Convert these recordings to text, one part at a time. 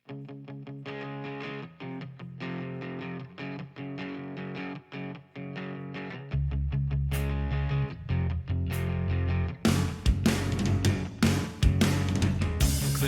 Clear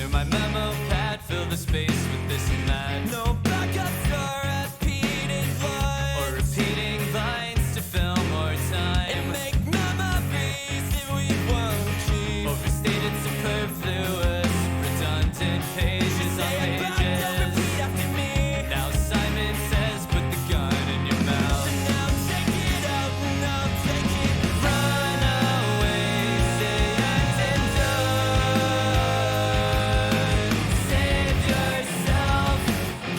my memo pad, fill the space with this and that. No backup star, repeating lines. Or repeating lines to fill more time. And make memories that we won't keep. Overstated, superfluous, redundant pages on pages. Repeat after me. Now Simon says, put the gun in your mouth. And now take it out, and now take it. Run away, say and done. Save yourself,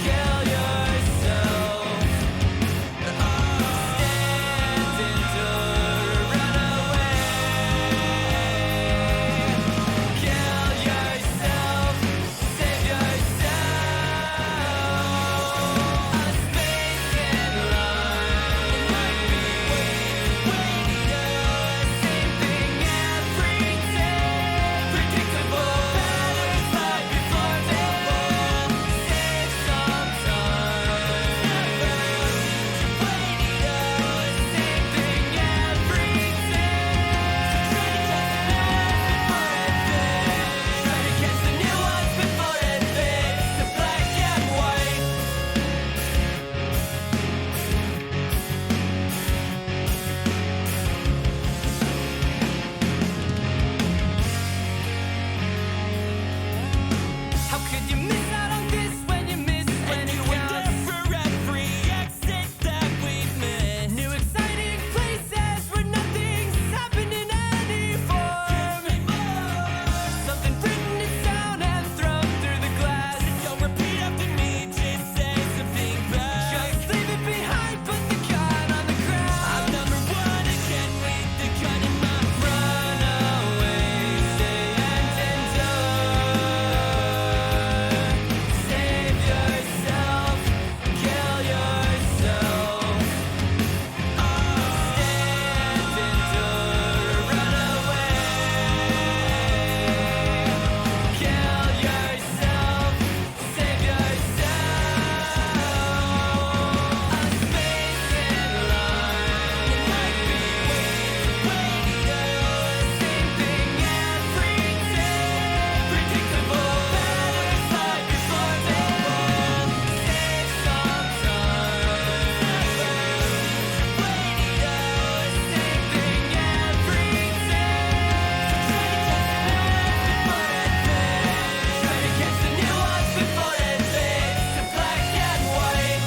kill yourself. Stand endure, run away. Kill yourself, save yourself. A space in line might be waiting. Same thing every day. Predictable patterns like before them. Save some time. Never waiting. Same thing every day. Try to catch the new ones before it fades to black and white. How could you miss out on this when you miss when you were there for every exit that we've missed? New exciting places where nothing's happened in any form. Something written in sound and thrown through the glass. Don't repeat after me, just say something bad. Just leave it behind, put the gun on the ground. I'm number one again with the gun in my run away, say and done. Save yourself, kill yourself. Stand endure, run away. Kill yourself, save yourself. A space in line might be waiting. Same thing every day. Predictable patterns like before them. Save some time. Never waiting. Same thing every day. Try to catch the new ones before it fades to black and white.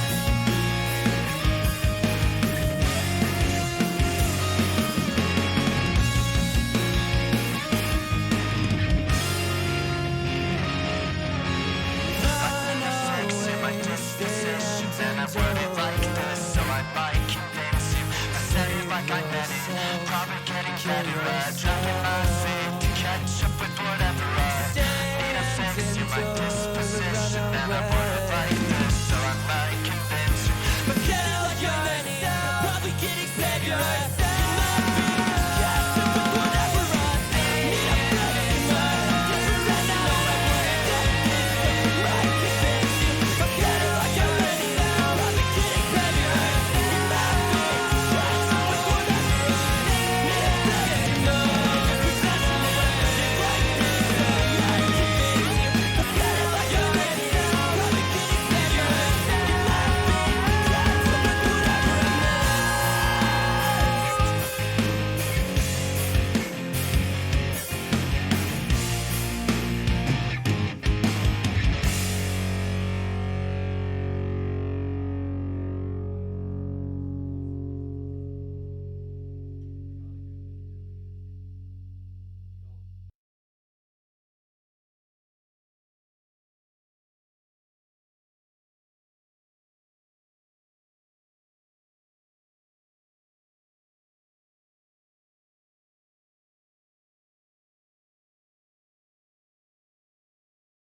My dispositions and I word it like this so I might convince you. I said it like I meant it. Probably getting better at dragging my feet to catch up with whatever I need to fix you. My disposition and I word it like this so I might convince you. Forget it like you're ready. Probably getting better.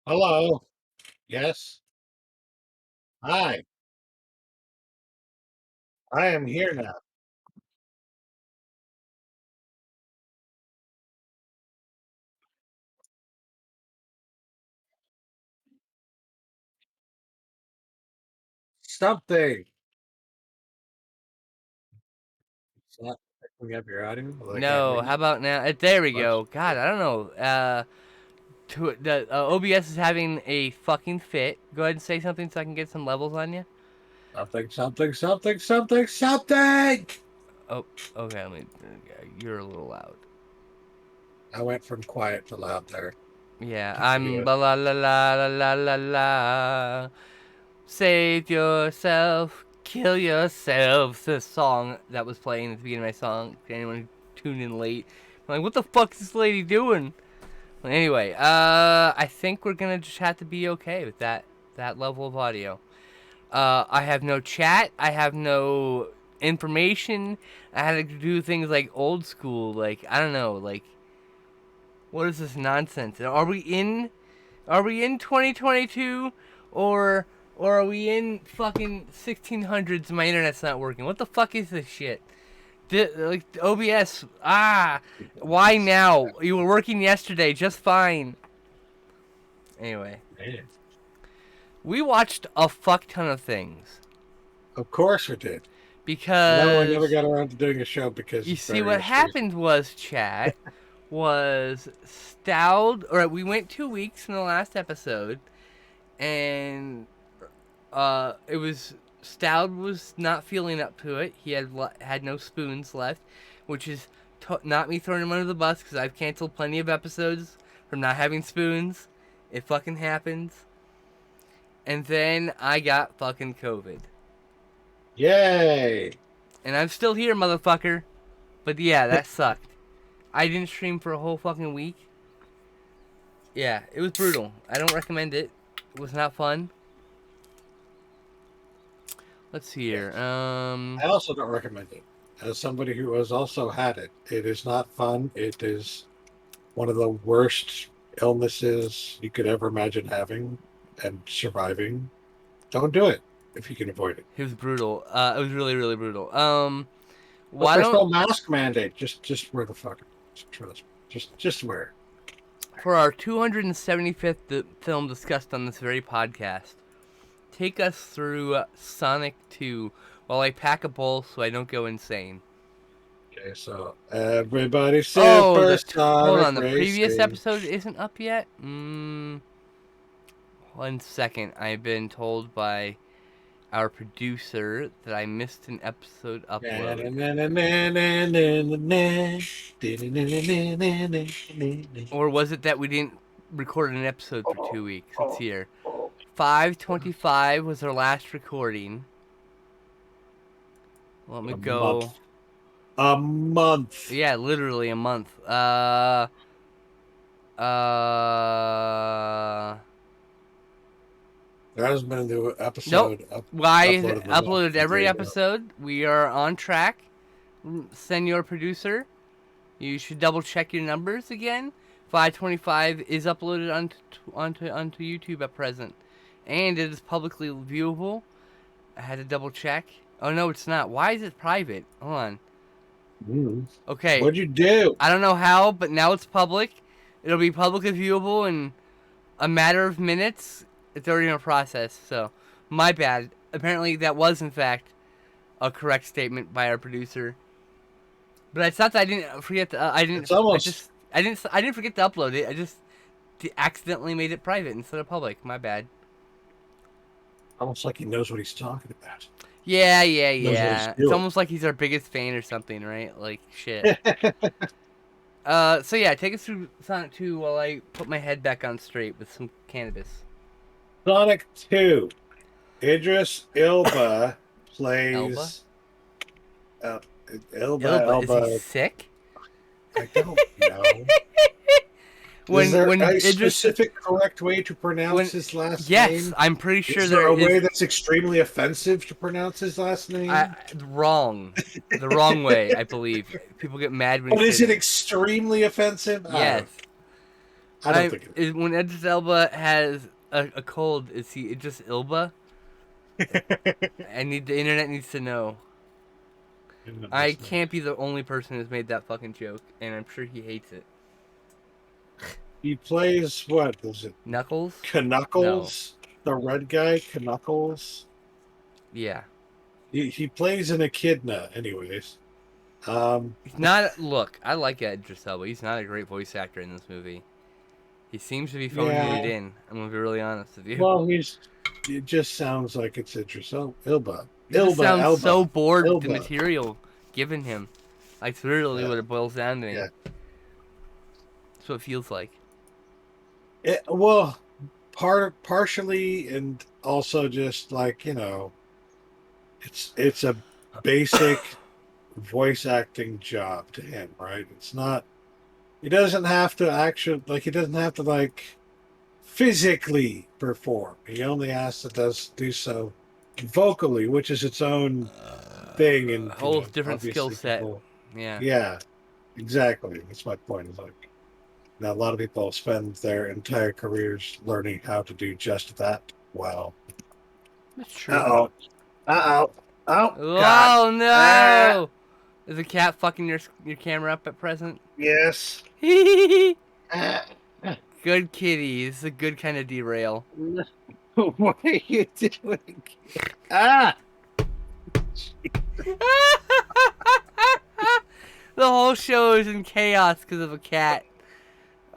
Hello. Yes. Hi. I am here now. something. It's not picking up your audio. Well, I can't No, read how it. about now? There we What? go. God, I don't know. The OBS is having a fucking fit. Go ahead and say something so I can get some levels on you. Something, something, something, something, something. Oh, okay. You're a little loud. I went from quiet to loud there. Yeah, I'm Continue. la la la la la la la la. Save yourself, kill yourself. The song that was playing at the beginning of my song. To anyone who tuned in late, I'm like, what the fuck is this lady doing? Well, anyway, I think we're gonna just have to be okay with that level of audio. I have no chat. I have no information. I had to do things like old school. Like I don't know. Like what is this nonsense? Are we in 2022 or are we in fucking 1600s? My internet's not working. What the fuck is this shit? Like OBS. Why now? You were working yesterday just fine. Anyway, Man. we watched a fuck ton of things Of course we did. because No, we never got around to doing a show because you of see what various happened was chat was Stowed, or we went 2 weeks from the last episode, and it was Stout was not feeling up to it. He had no spoons left, which is not me throwing him under the bus because I've canceled plenty of episodes from not having spoons. It fucking happens. And then I got fucking COVID. Yay! And I'm still here, motherfucker. But yeah, that sucked. I didn't stream for a whole fucking week. Yeah, it was brutal. I don't recommend it. It was not fun. Let's see here. I also don't recommend it. As somebody who has also had it, it is not fun. It is one of the worst illnesses you could ever imagine having and surviving. Don't do it if you can avoid it. It was brutal. It was really, really brutal. But Why there's no don't mask mandate. Just wear the fucking. Just wear. for our 275th film discussed on this very podcast, take us through Sonic 2 while I pack a bowl so I don't go insane. Okay, so everybody sit Oh, for hold Sonic on. The previous Racing. episode isn't up yet. 1 second. I've been told by our producer that I missed an episode upload. Or was it that we didn't record an episode for 2 weeks? Let's see here. 5/25 was our last recording. Let me go. A month. Yeah, literally a month. There hasn't been a new episode. I uploaded in the uploaded last every day, episode. We are on track. Senor producer, you should double check your numbers again. 5/25 is uploaded onto YouTube at present, and it is publicly viewable. I had to double check. Oh no, it's not. Why is it private? Hold on. Okay. What'd you do? I don't know how, but now it's public. It'll be publicly viewable in a matter of minutes. It's already in a process, so my bad. Apparently, that was in fact a correct statement by our producer. But it's not that I didn't forget. I didn't. It's almost. I didn't forget to upload it. I just accidentally made it private instead of public. My bad. Almost like he knows what he's talking about. Yeah. what he's It's doing. almost like he's our biggest fan or something, right? Like shit. So yeah, take us through Sonic 2 while I put my head back on straight with some cannabis. Sonic 2. Idris Elba plays. Elba. Is he sick? I don't know. When is there a Idris, specific correct way to pronounce his last yes, name? I'm pretty sure Is there a is. way that's extremely offensive to pronounce his last name? Wrong. The wrong way, I believe. People get mad when But you is say it extremely offensive? Yes. I don't think it is. When Idris Elba has a cold, is he Idris Elba? The internet needs to know. I can't be the only person who's made that fucking joke, and I'm sure he hates it. He plays, what is it? Knuckles? Knuckles? The red guy, Knuckles? Yeah. He plays an echidna, anyways. Um, He's not. Look, I like Idris Elba. He's not a great voice actor in this movie. He seems to be phoning yeah. it in. I'm gonna be really honest with you. Well, it just sounds like it's Idris Ilba. He just sounds so Elba. bored with the Ilba. material given him. Like, it's literally Yeah. what it boils down to. Yeah. That's what it feels like. Well, partially, and also just like it's a basic voice acting job to him, right? It's not. He doesn't have to actually like. He doesn't have to like physically perform. He only has to do so vocally, which is its own thing, and A whole different skill obviously set. people- Yeah. Yeah, exactly. That's my point. Is like now a lot of people spend their entire careers learning how to do just that well. That's true. Uh oh. Oh God. Oh no! Is a cat fucking your camera up at present? Yes. Good kitty. This is a good kind of derail. What are you doing? Ah. The whole show is in chaos because of a cat.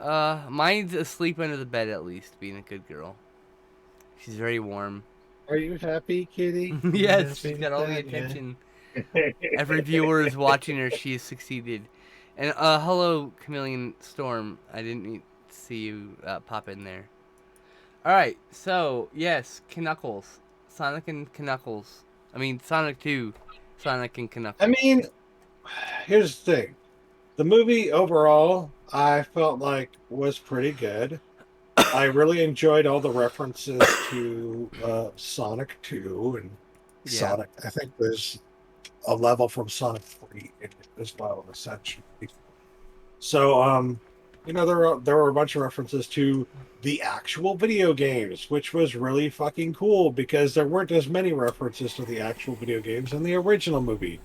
Mine's asleep under the bed at least, being a good girl. She's very warm. Are you happy, kitty? Yes, she's got all the attention. Every viewer is watching her. She has succeeded. And hello, Chameleon Storm. I didn't see you pop in there. All right, so yes, Knuckles, Sonic and Knuckles. I mean Sonic 2, Sonic and Knuckles. I mean, here's the thing. The movie overall, I felt like was pretty good. I really enjoyed all the references to Sonic 2 and Yeah. Sonic. I think there's a level from Sonic 3 in it as well, essentially. So, there were a bunch of references to the actual video games, which was really fucking cool because there weren't as many references to the actual video games in the original movie.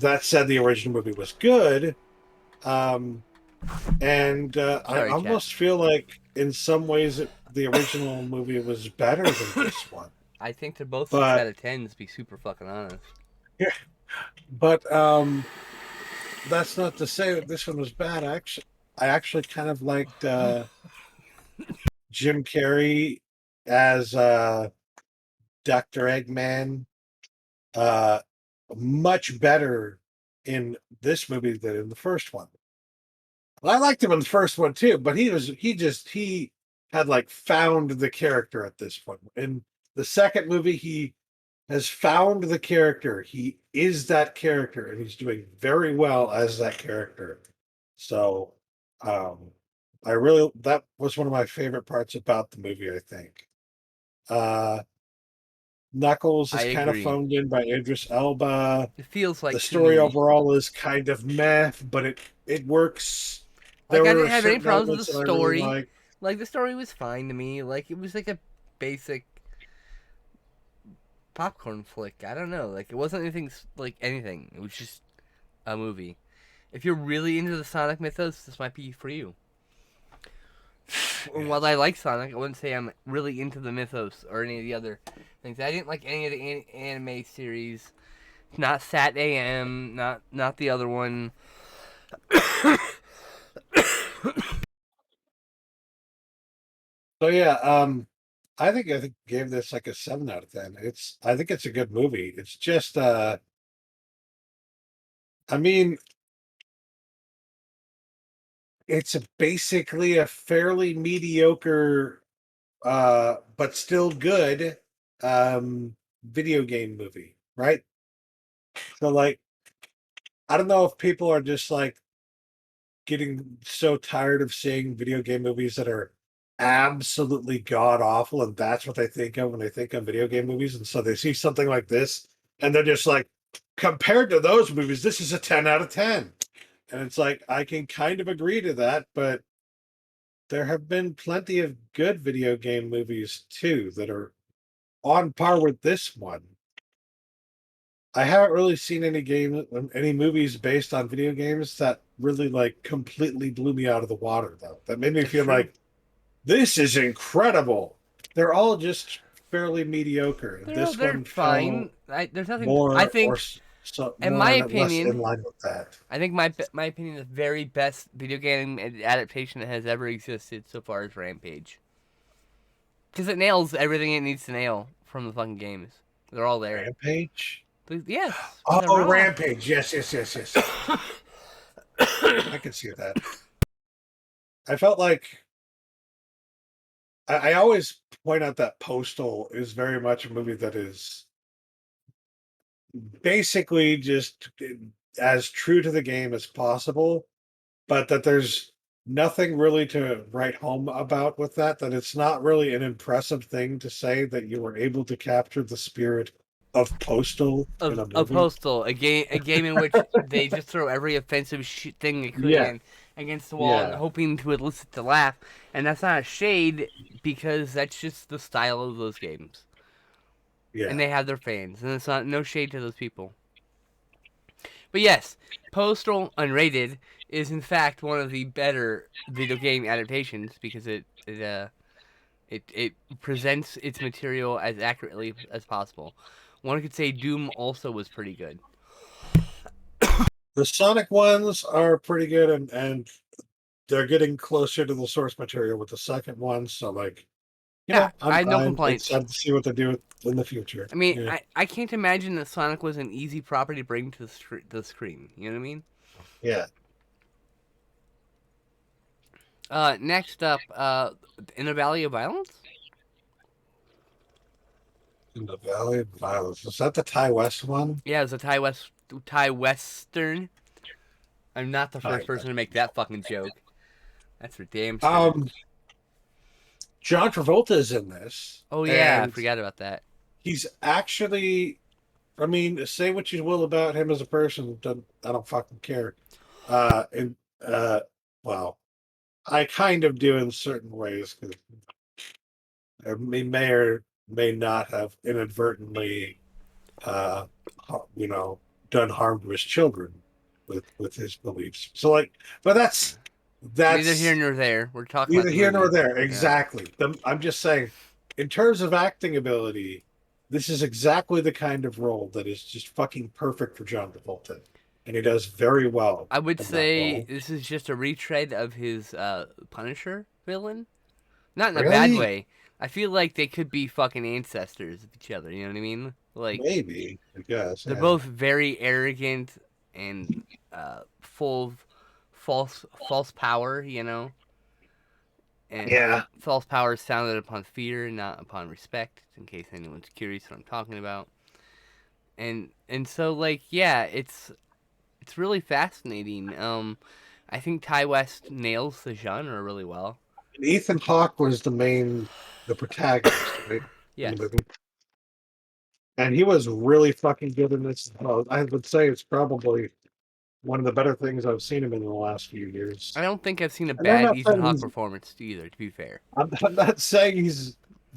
That said, the original movie was good. And I Sorry, almost feel like in some ways the original movie was better than this one. I think they're both But- 6 out of 10. To be super fucking honest. But that's not to say that this one was bad. I actually kind of liked Jim Carrey as Dr. Eggman much better in this movie than in the first one. Well, I liked him in the first one too, but he had like found the character at this point. In the second movie, he has found the character. He is that character, and he's doing very well as that character. So, that was one of my favorite parts about the movie. I think. Knuckles I is kind of agree. phoned in by Idris Elba. It feels like The to story me- overall is kind of meh, but it works. Like, I were didn't have any certain problems with the elements that I really story. liked. Like, the story was fine to me. Like, it was like a basic popcorn flick. I don't know. Like, it wasn't like anything. It was just a movie. If you're really into the Sonic mythos, this might be for you. And while I like Sonic, I wouldn't say I'm really into the mythos or any of the other things. I didn't like any of the anime series. Not Sat AM, not the other one. So yeah, I think gave this like a 7 out of 10. I think it's a good movie. It's just I mean, it's basically a fairly mediocre but still good video game movie, right? So like I don't know if people are just like getting so tired of seeing video game movies that are absolutely god awful, and that's what they think of when they think of video game movies. And so they see something like this, and they're just like, compared to those movies, this is a 10 out of 10. And it's like, I can kind of agree to that, but there have been plenty of good video game movies too that are on par with this one. I haven't really seen any movies based on video games that really like completely blew me out of the water though. That made me That's feel true. like this is incredible. They're all just fairly mediocre. This They're one fine. fell There's nothing. more I or think, so in more my and less in opinion, line with that. I think my opinion, the very best video game adaptation that has ever existed so far is Rampage. Because it nails everything it needs to nail from the fucking games. They're all there. Rampage. Yes. The Oh, Rock. Rampage. Yes. I can see that. I felt like I always point out that Postal is very much a movie that is basically just as true to the game as possible, but that there's nothing really to write home about with that. That it's not really an impressive thing to say that you were able to capture the spirit of Postal in a Of movie. Postal, a game in which they just throw every offensive thing they could Yeah. against the wall and Yeah. hoping to elicit the laugh. And that's not a shade because that's just the style of those games. Yeah. And they have their fans, and it's not no shade to those people. But yes, Postal Unrated is in fact one of the better video game adaptations because it presents its material as accurately as possible. One could say Doom also was pretty good. The Sonic ones are pretty good, and they're getting closer to the source material with the second one. So, like, Yeah, I'm I had no fine. complaints. Excited to see what they do in the future. I mean, Yeah. I can't imagine that Sonic was an easy property to bring to the screen. You know what I mean? Yeah. Next up, In the Valley of Violence? In the Valley of Violence. Is that the Ty West one? Yeah, it was a Thai Western. I'm not the first person to make that fucking joke. That's for damn sure. John Travolta is in this. Oh yeah, I and forgot about that. he's actually, I mean, say what you will about him as a person, I don't fucking care. And well, I kind of do in certain ways because he may or may not have inadvertently, uh, done harm to his children with his beliefs. So, like, but that's Neither here nor there. We're talking neither about the here nor movie. there. Exactly. I'm just saying, in terms of acting ability, this is exactly the kind of role that is just fucking perfect for John Travolta, and he does very well. I would in that say role. this is just a retread of his Punisher villain. Not in a Really? bad way. I feel like they could be fucking ancestors of each other. You know what I mean? Like Maybe, I guess. they're Yeah. both very arrogant and full of false power. You know. And Yeah. false power is founded upon fear, not upon respect. In case anyone's curious what I'm talking about. And so like yeah, it's really fascinating. I think Ty West nails the genre really well. And Ethan Hawke was the protagonist, right? Yes. In the movie. And he was really fucking good in this. I would say it's probably one of the better things I've seen him in the last few years. I don't think I've seen a And I'm bad not Ethan saying Hawke he's- performance either, to be fair. I'm not saying he's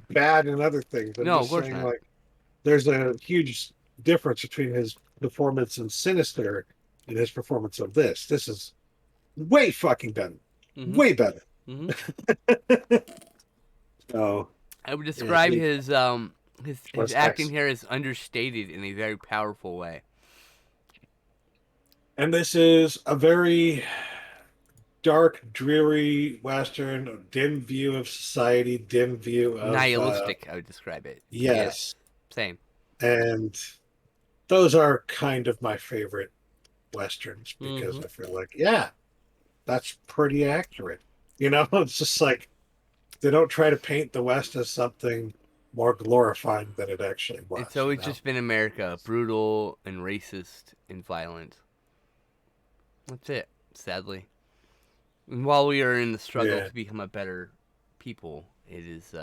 bad in other things. I'm No, just of course saying, not. like, there's a huge difference between his performance in Sinister and his performance of this. This is way fucking better. Mhm. Way better. Mhm. Oh, I would describe he- his What's acting next? here as understated in a very powerful way. and this is a very dark, dreary Western, dim view of society, dim view of Nihilistic, I would describe it. Yes. Same. And those are kind of my favorite Westerns because Mhm. I feel like, yeah, that's pretty accurate. You know, it's just like they don't try to paint the West as something more glorifying than it actually was. It's always you know? just been America, brutal and racist and violent. That's it, sadly. And while we are in the struggle Yeah. to become a better people, it is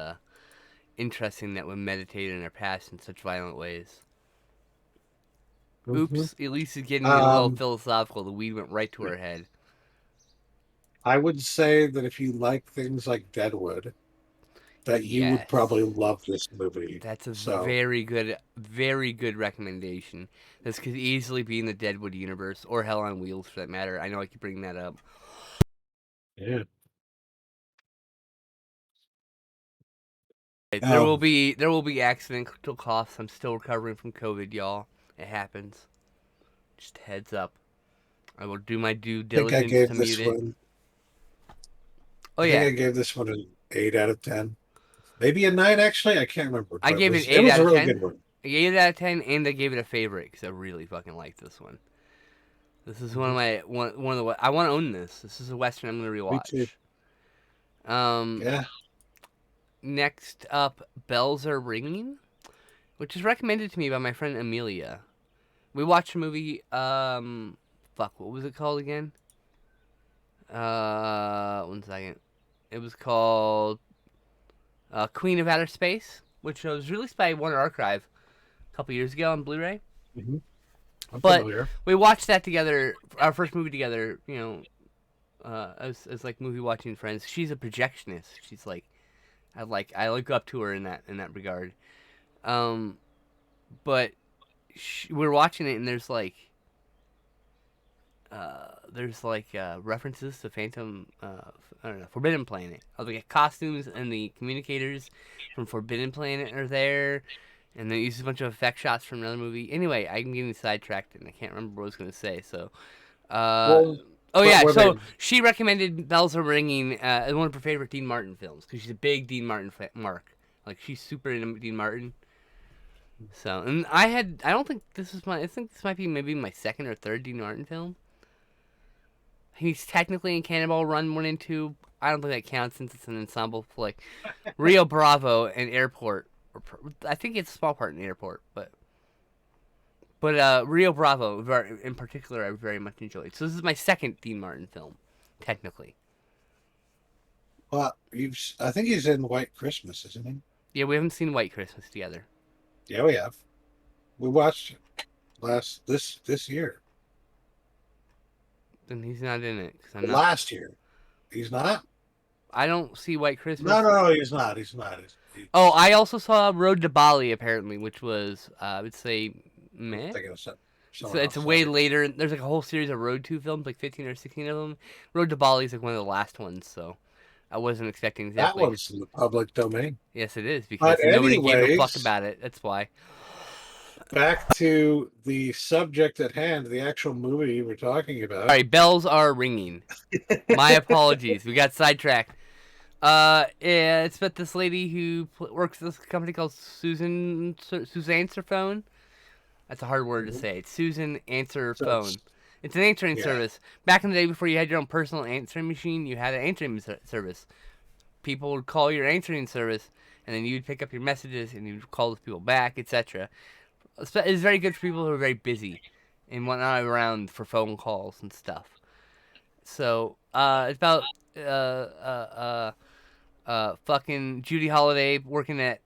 interesting that we meditate in our past in such violent ways. Mhm. Oops, Elise is getting a little Um, philosophical. The weed went right to her head. I would say that if you like things like Deadwood, that you would Yes. probably love this movie. That's a So- very good recommendation. This could easily be in the Deadwood universe, or Hell on Wheels for that matter. I know I keep bringing that up. Yeah. there will be accidental coughs. I'm still recovering from COVID, y'all. It happens. Just heads up. I will do my due I think I diligence gave to this mute it. one. Oh I think yeah, I gave this one an 8 out of 10. Maybe a 9 actually. I can't remember. I but gave it it an 8 was out a of really 10. good one. I gave it out of 10, and I gave it a favorite because I really fucking like this one. This is one of my one of the. I want to own this. This is a western I'm gonna Me too. rewatch. Yeah. Next up, Bells Are Ringing, which is recommended to me by my friend Amelia. We watched a movie. Fuck, what was it called again? 1 second. It was called Queen of Outer Space, which was released by Warner Archive a couple years ago on Blu-ray. Mm-hmm. I'm But familiar. we watched that together, our first movie together. As like movie watching friends. She's a projectionist. She's like, I look up to her in that regard. But we're watching it and there's like references to Phantom, I don't know, Forbidden Planet. The costumes and the communicators from Forbidden Planet are there, and they use a bunch of effect shots from another movie. Anyway, I'm getting sidetracked and I can't remember what I was gonna say. So, Well, oh yeah, were so they- she recommended Bells Are Ringing as one of her favorite Dean Martin films because she's a big Dean Martin mark. Like she's super into Dean Martin. So, and I don't think this is I think this might be maybe my second or third Dean Martin film. He's technically in Cannonball Run 1 and 2. I don't think that counts since it's an ensemble flick. Rio Bravo and Airport. I think it's a small part in Airport, but Rio Bravo in particular I very much enjoyed. So this is my second Dean Martin film, technically. Well, I think he's in White Christmas, isn't he? Yeah, we haven't seen White Christmas together. Yeah, we have. We watched it this year. Then he's not in it because I'm not. Last year. He's not? I don't see White Christmas. No, he's not. He's not. Oh, I also saw Road to Bali apparently, which was I would say meh. I'm thinking of So someone it's else. way later. There's like a whole series of Road 2 films, like 15 or 16 of them. Road to Bali is like one of the last ones, so I wasn't expecting That exactly. one's in the public domain. Yes, it is because But nobody gave a fuck anyways- about it. That's why. Back to the subject at hand, the actual movie we're talking about. All right, bells are ringing. My apologies. We got sidetracked. Yeah, it's about this lady who works at this company called Suzanne Phone. That's a hard word to say. It's Susan Answer So Phone. It's an answering yeah. service. Back in the day, before you had your own personal answering machine, you had an answering service. People would call your answering service, and then you'd pick up your messages, and you'd call those people back, etc. It's very good for people who are very busy and whatnot around for phone calls and stuff. So, it's about fucking Judy Holliday working at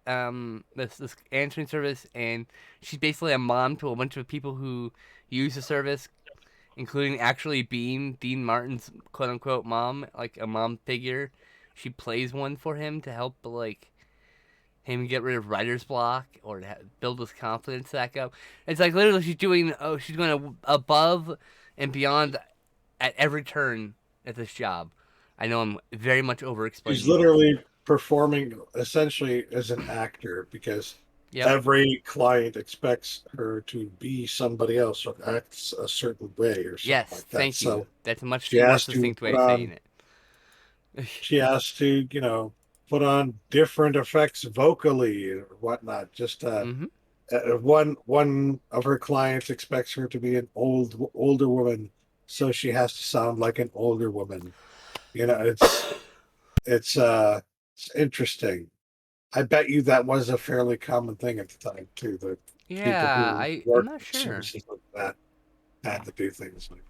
this answering service, and she's basically a mom to a bunch of people who use the service, including actually being Dean Martin's quote unquote mom, like a mom figure. She plays one for him to help like him get rid of writer's block or to build his confidence back up. It's like literally she's going above and beyond at every turn at this job. I know I'm very much over-explaining. He's literally performing essentially as an actor because Yep. every client expects her to be somebody else or act a certain way or something Yes, like that. thank you. So That's a much she more has to succinct way of put on- saying it. she has to, put on different effects vocally or whatnot. Just Mhm. one of her clients expects her to be an older woman, so she has to sound like an older woman. It's interesting. I bet you that was a fairly common thing at the time too. The Yeah, I'm worked not in sure. services like that had to do things like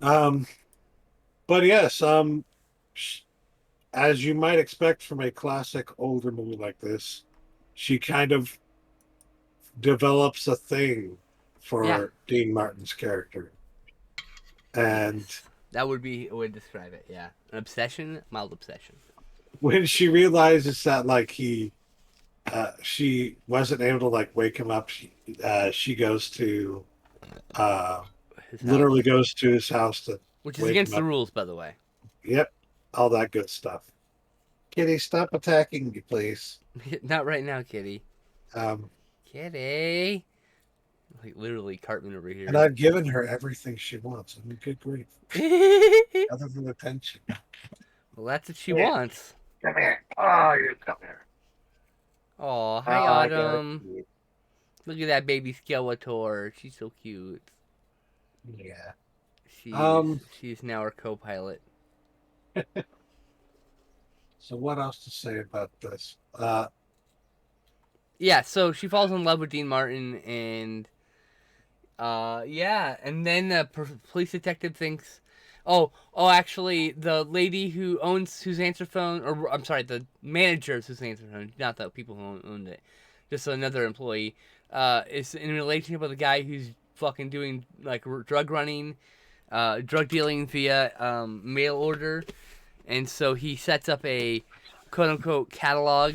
that. But yes, as you might expect from a classic older movie like this, she kind of develops a thing for Yeah. Dean Martin's character. And That would be a way to describe it, yeah. An obsession, mild obsession. when she realizes that she wasn't able to wake him up, she goes to His house. literally goes to his house to Which is wake against him the up. rules, by the way. Yep, all that good stuff. Kitty, stop attacking me, please. Not right now, Kitty. Um, Kitty. Like literally Cartman over here. and I've given her everything she wants. I mean, good grief. Well, Other than attention. that's what she wants. Come here. Oh, you come here. Oh, hi Oh, I got Autumn. it. Look at that baby Skeletor. She's so cute. Yeah. She's now our co-pilot. So what else to say about this? Yeah, so she falls in love with Dean Martin, and yeah, and then the police detective thinks, actually, the lady who owns Suzanne's phone, or I'm sorry, the manager of Suzanne's phone, not the people who owned it, just another employee, is in a relationship with a guy who's fucking doing like drug running, drug dealing via mail order, and so he sets up a quote unquote catalog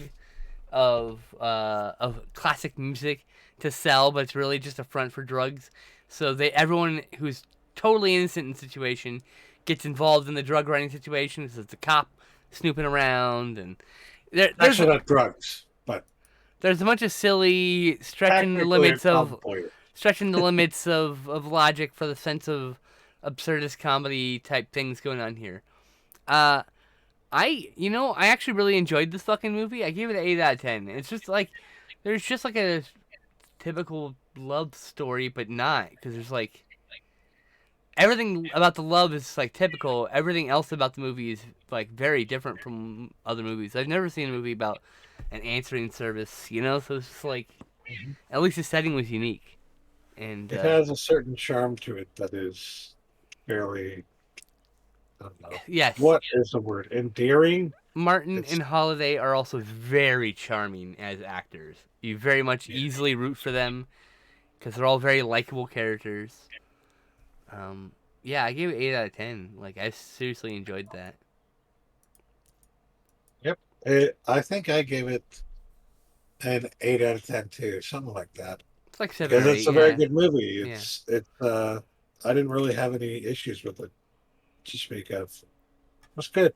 of classic music to sell, but it's really just a front for drugs. So everyone who's totally innocent in the situation gets involved in the drug running situation. So it's a cop snooping around, and there's Actually, not drugs, but there's a bunch of silly stretching the technically limits it's of probably- logic for the sense of absurdist comedy type things going on here. I actually really enjoyed this fucking movie. I gave it an 8 out of 10. It's just like, there's just like a typical love story, but not, because there's like, everything about the love is like typical. Everything else about the movie is like very different from other movies. I've never seen a movie about an answering service, so it's just like, at least the setting was unique. And it has a certain charm to it that is fairly, I don't know. yes, What is the word? Endearing? Martin It's- and Holiday are also very charming as actors. You very much easily root for them because they're all very likable characters. Yeah, I gave it 8 out of 10. Like, I seriously enjoyed that. I think I gave it an 8 out of 10 too, something like that. It's like 7 Because or 8. it's a very yeah. good movie. I didn't really have any issues with it to speak of. It was good.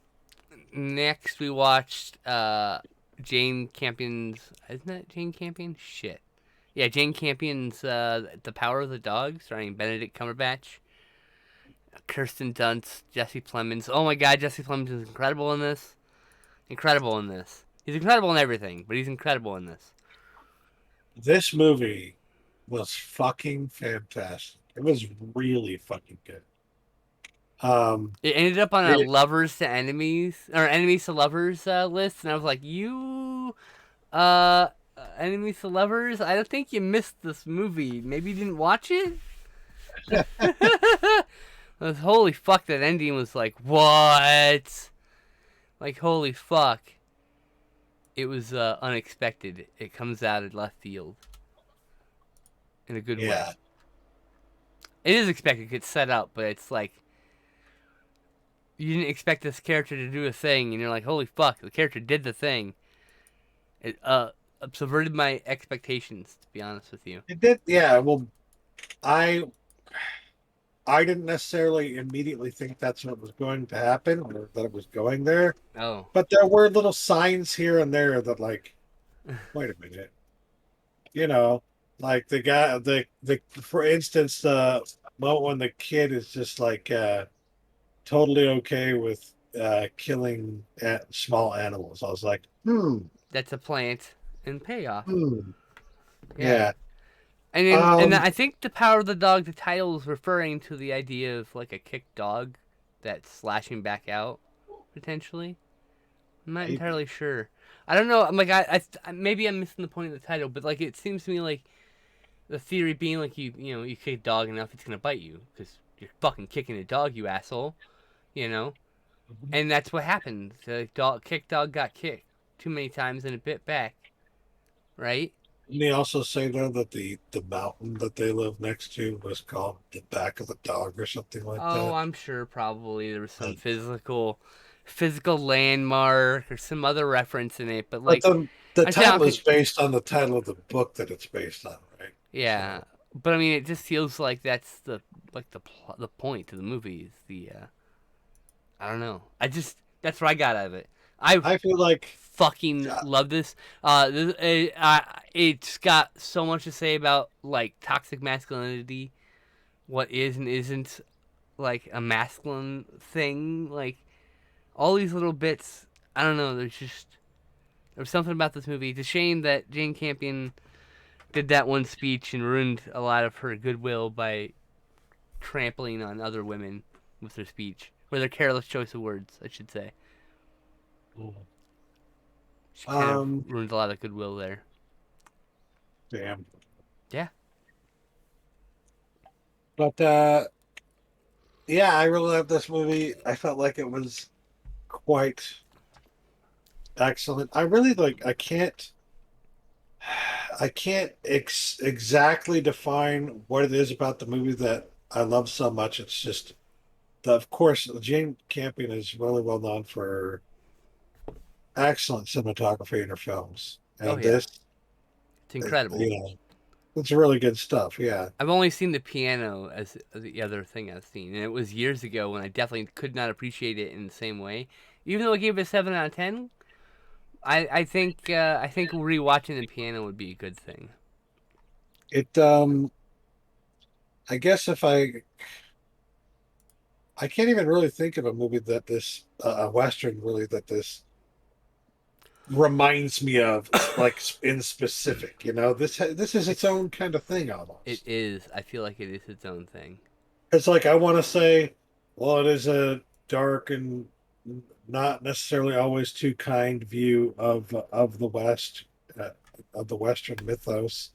Next, we watched Jane Campion's. Isn't that Jane Campion? Shit. Yeah, Jane Campion's The Power of the Dog, starring Benedict Cumberbatch, Kirsten Dunst, Jesse Plemons. Oh my god, Jesse Plemons is incredible in this. Incredible in this. He's incredible in everything, but he's incredible in this. This movie was fucking fantastic. It was really fucking good. It ended up on a It- lovers to enemies, or enemies to lovers list, and I was like, enemies to lovers? I don't think you missed this movie. Maybe you didn't watch it? Holy fuck, that ending was like, what? Like, holy fuck. It was unexpected. It comes out of left field. In a good way. yeah. It is expected. It's set up, but it's like, you didn't expect this character to do a thing, and you're like, holy fuck, the character did the thing. It subverted my expectations, to be honest with you. It did. Yeah. Well, I didn't necessarily immediately think that's what was going to happen or that it was going there. Oh. But there were little signs here and there that, like, wait a minute. Like the guy, for instance, the moment when the kid is just like totally okay with killing small animals. I was like, That's a plant and payoff. yeah. And then I think The Power of the Dog, the title is referring to the idea of like a kicked dog that's slashing back out, potentially. I'm not Maybe. entirely sure. I don't know. I'm like, I maybe I'm missing the point of the title, but like it seems to me like the theory being like you kick a dog enough, it's gonna bite you because you're fucking kicking a dog, you asshole. And that's what happened. The kicked dog got kicked too many times and it bit back, right? Didn't he also say though that the mountain that they live next to was called the back of the dog or something like Oh, that? I'm sure probably there was some physical landmark or some other reference in it, but like, But the I title doubt- is based on the title of the book that it's based on, right? yeah. But I mean, it just feels like that's the point of the movie is the I don't know. That's what I got out of it. I feel like fucking love this. It's got so much to say about like toxic masculinity, what is and isn't like a masculine thing. Like all these little bits. I don't know. There's something about this movie. It's a shame that Jane Campion did that one speech and ruined a lot of her goodwill by trampling on other women with her speech, with her careless choice of words, I should say. She kind of ruined a lot of goodwill there. damn. Yeah. But yeah, I really love this movie. I felt like it was quite excellent. I really like. I can't exactly define what it is about the movie that I love so much. It's just, of course, Jane Campion is really well known for excellent cinematography in her films, and Oh, yeah. this, It's incredible. you know, it's really good stuff. Yeah, I've only seen the piano as the other thing I've seen, and it was years ago when I definitely could not appreciate it in the same way. Even though I gave it a 7 out of 10, I think rewatching the piano would be a good thing. it. I guess if I can't even really think of a movie that this a western really that this reminds me of like in specific. You know, this is its own kind of thing almost. It is. I feel like it is its own thing. It's like I want to say, well, it is a dark and not necessarily always too kind view of the West, of the Western mythos.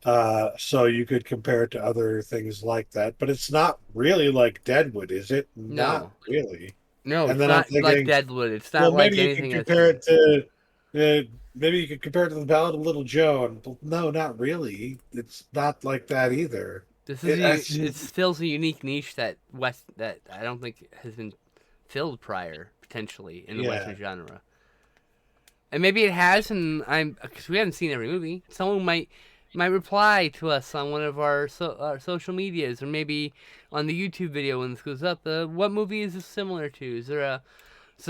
So you could compare it to other things like that, but it's not really like Deadwood, is it? Not No. really. No, And it's then I'm not like thinking, Deadwood. It's not Well, like maybe you anything could I've compare seen. it to. Maybe you could compare it to the Ballad of Little Joe, and no, not really. It's not like that either. This It, is it's- it fills a unique niche that I don't think has been filled prior potentially in the Yeah. Western genre. And maybe it has, and because we haven't seen every movie. Someone might reply to us on one of our social medias, or maybe on the YouTube video when this goes up. What movie is this similar to? Is there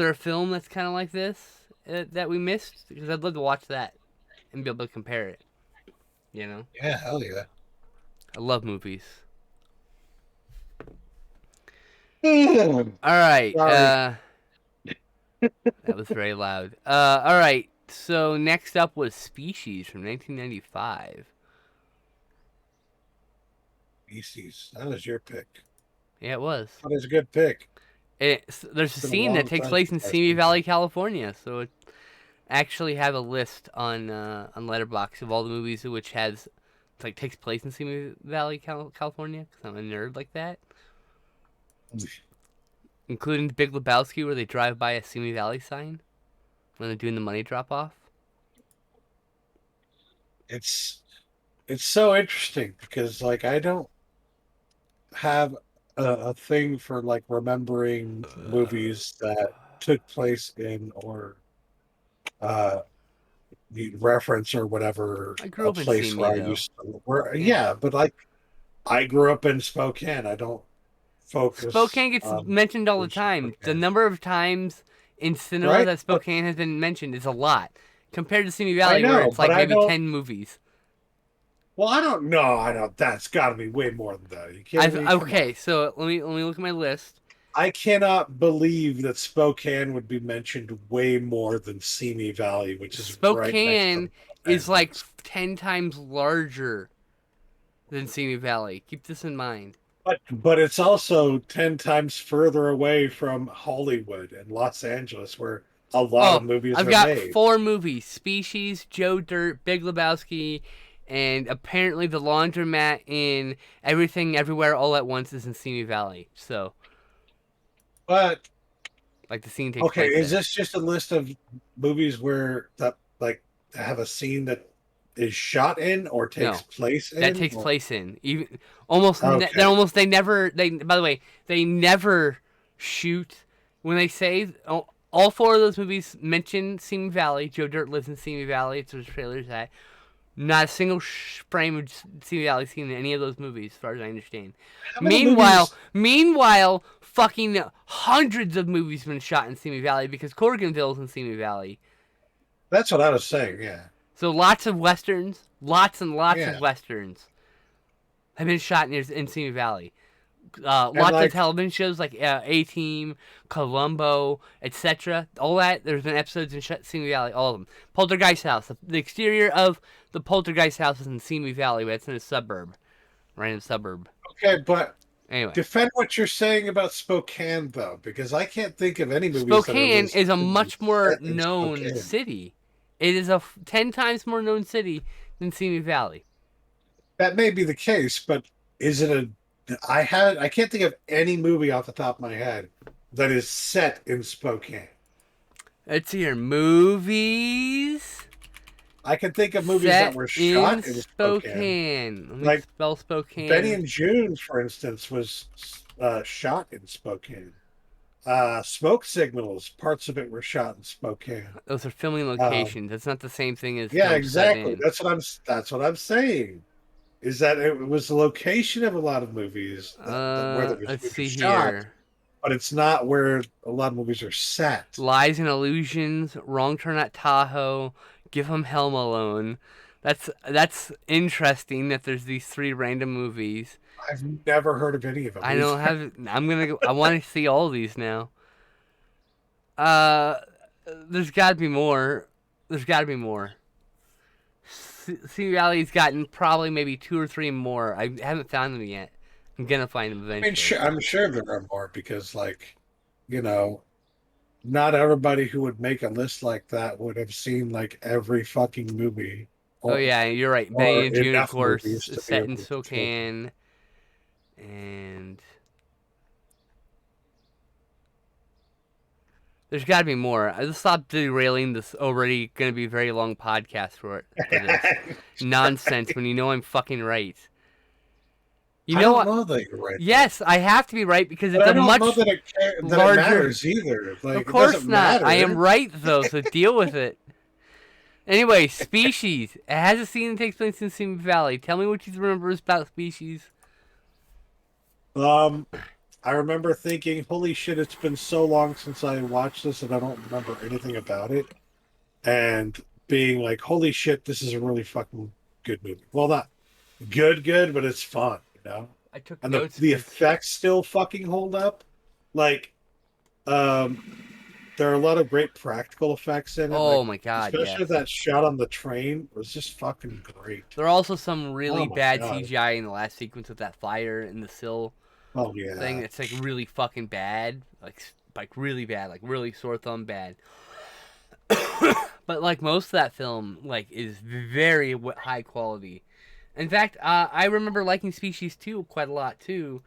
a film that's kind of like this that we missed? Because I'd love to watch that and be able to compare it. You know, yeah, hell yeah. I love movies. Mm. All right. Sorry. That was very loud. All right. So next up was Species from 1995. Species. That was your pick. Yeah, it was. That was a good pick. There's a Been a scene that long takes time place in since I've Simi seen Valley, that. California. So it actually have a list on Letterboxd of all the movies which has takes place in Simi Valley, California. Because I'm a nerd like that. Including the Big Lebowski, where they drive by a Simi Valley sign when they're doing the money drop off. It's so interesting because like I don't have a thing for like remembering movies that took place in or the reference or whatever I grew a up in place Simi, where I though. used to yeah, but like I grew up in Spokane. I don't focus Spokane gets on mentioned all the time. The Spokane. number of times in cinema Right? that Spokane has been mentioned is a lot compared to Simi Valley, know, where it's like but I maybe don't- 10 movies. Well, I don't know. I don't. That's got to be way more than that. You kidding me? Come on. Okay, so let me look at my list. I cannot believe that Spokane would be mentioned way more than Simi Valley, which is Spokane right next to is like 10 times larger than Simi Valley. Keep this in mind. but it's also 10 times further away from Hollywood and Los Angeles, where a lot of movies I've are got made. 4 movies: Species, Joe Dirt, Big Lebowski, and apparently the laundromat in Everything Everywhere All at Once is in Simi Valley. So, But like, the scene takes okay, place is there. this just a list of movies where that like have a scene that is shot in or takes No, place in? That takes Or- place in even almost. Okay. They never. By the way, they never shoot when they say all 4 of those movies mention Simi Valley. Joe Dirt lives in Simi Valley. It's where the trailer's at. Not a single frame of Simi Valley seen in any of those movies, as far as I understand. How many Meanwhile, movies- fucking hundreds of movies been shot in Simi Valley because Corriganville's in Simi Valley. That's what I was saying. Yeah. So lots of westerns, lots and lots Yeah. of westerns have been shot in Simi Valley. Lots like- of television shows like A-Team, Columbo, etc. All that, there's been episodes in Simi Valley, all of them. Poltergeist House. The exterior of the Poltergeist House is in Simi Valley, but it's in a suburb. Random suburb. Okay, but Anyway. defend what you're saying about Spokane, though, because I can't think of any movies. Spokane is a much more set in known Spokane. city. It is a 10 times more known city than Simi Valley. That may be the case, but is it a? I can't think of any movie off the top of my head that is set in Spokane. Let's see here. Movies I can think of movies set that were shot in in Spokane. Let me Like, spell Spokane. Benny and June, for instance, was shot in Spokane. Smoke Signals, parts of it were shot in Spokane. Those are filming locations. That's not the same thing as Yeah, film set exactly. in. That's what I'm saying. Is that it was the location of a lot of movies where the Let's movies see are shot, here. but it's not where a lot of movies are set. Lies and Illusions, Wrong Turn at Tahoe, Give 'Em Hell Alone. That's interesting that there's these 3 random movies. I've never heard of any of them. I don't have. I'm gonna go. I want to see all these now. There's got to be more. There's got to be more. Simi Valley's gotten probably maybe 2 or 3 more. I haven't found them yet. I'm gonna find them I eventually. mean, I'm sure there are more because, like, you know, not everybody who would make a list like that would have seen like every fucking movie. Oh yeah, you're right. or Benny and June, of enough course, movies to is be set in able to- Spokane, and there's got to be more. I just stopped derailing this already going to be a very long podcast for this nonsense when you know I'm fucking right. You I know don't what? know that you're right. Yes, I have to be right because But it's I a don't much. know that it larger- matters either. Like, Of it course doesn't not. I am matter. right though, so deal with it. Anyway, Species. It has a scene that takes place in Simi Valley. Tell me what you remember about Species. I remember thinking, holy shit, it's been so long since I watched this and I don't remember anything about it. And being like, holy shit, this is a really fucking good movie. Well, not good, but it's fun, you know? I took And notes. the effects still fucking hold up. Like, there are a lot of great practical effects in it. Oh like, my god, especially yes. that shot on the train was just fucking great. There are also some really Oh my bad God. CGI in the last sequence with that fire in the sill Oh yeah. thing. It's like really fucking bad, like really bad, like really sore thumb bad. But like most of that film, like is very high quality. In fact, I remember liking Species 2 quite a lot too,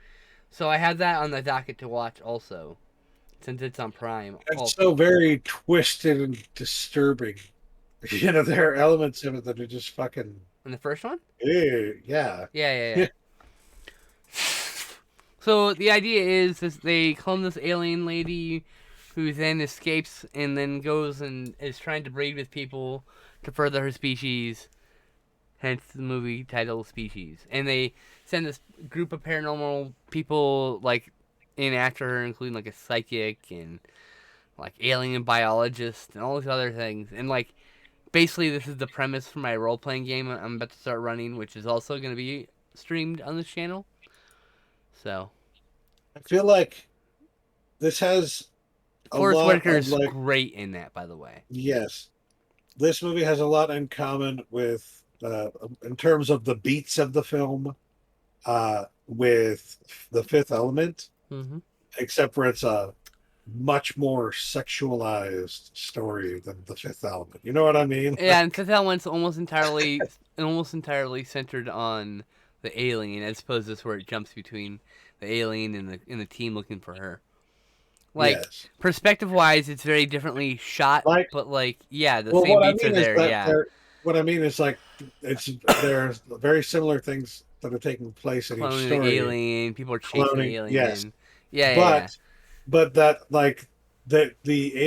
so I had that on the docket to watch also, since it's on Prime. It's so very twisted and disturbing. You know, there are elements of it that are just fucking. In the first one? Yeah. Yeah. So the idea is they clone this alien lady who then escapes and then goes and is trying to breed with people to further her species. Hence the movie title Species. And they send this group of paranormal people like in after her, including like a psychic and like alien biologist and all these other things. And like basically this is the premise for my role playing game I'm about to start running, which is also going to be streamed on this channel. So I feel like this has a Forrest lot Whitaker of, is like, great in that, by the way. yes, this movie has a lot in common with, in terms of the beats of the film, with The Fifth Element, Mm-hmm. except for it's a much more sexualized story than The Fifth Element. You know what I mean? Yeah, and Fifth Element's almost entirely centered on the alien, as opposed to this where it jumps between the alien and the team looking for her. Like Yes. perspective wise, it's very differently shot, Like- but like yeah, the Well, same what I beats are mean is there. that Yeah, what I mean is like there's very similar things that are taking place in each cloning the story. alien, people are chasing Cloning, the alien. yes. Yeah. But that like the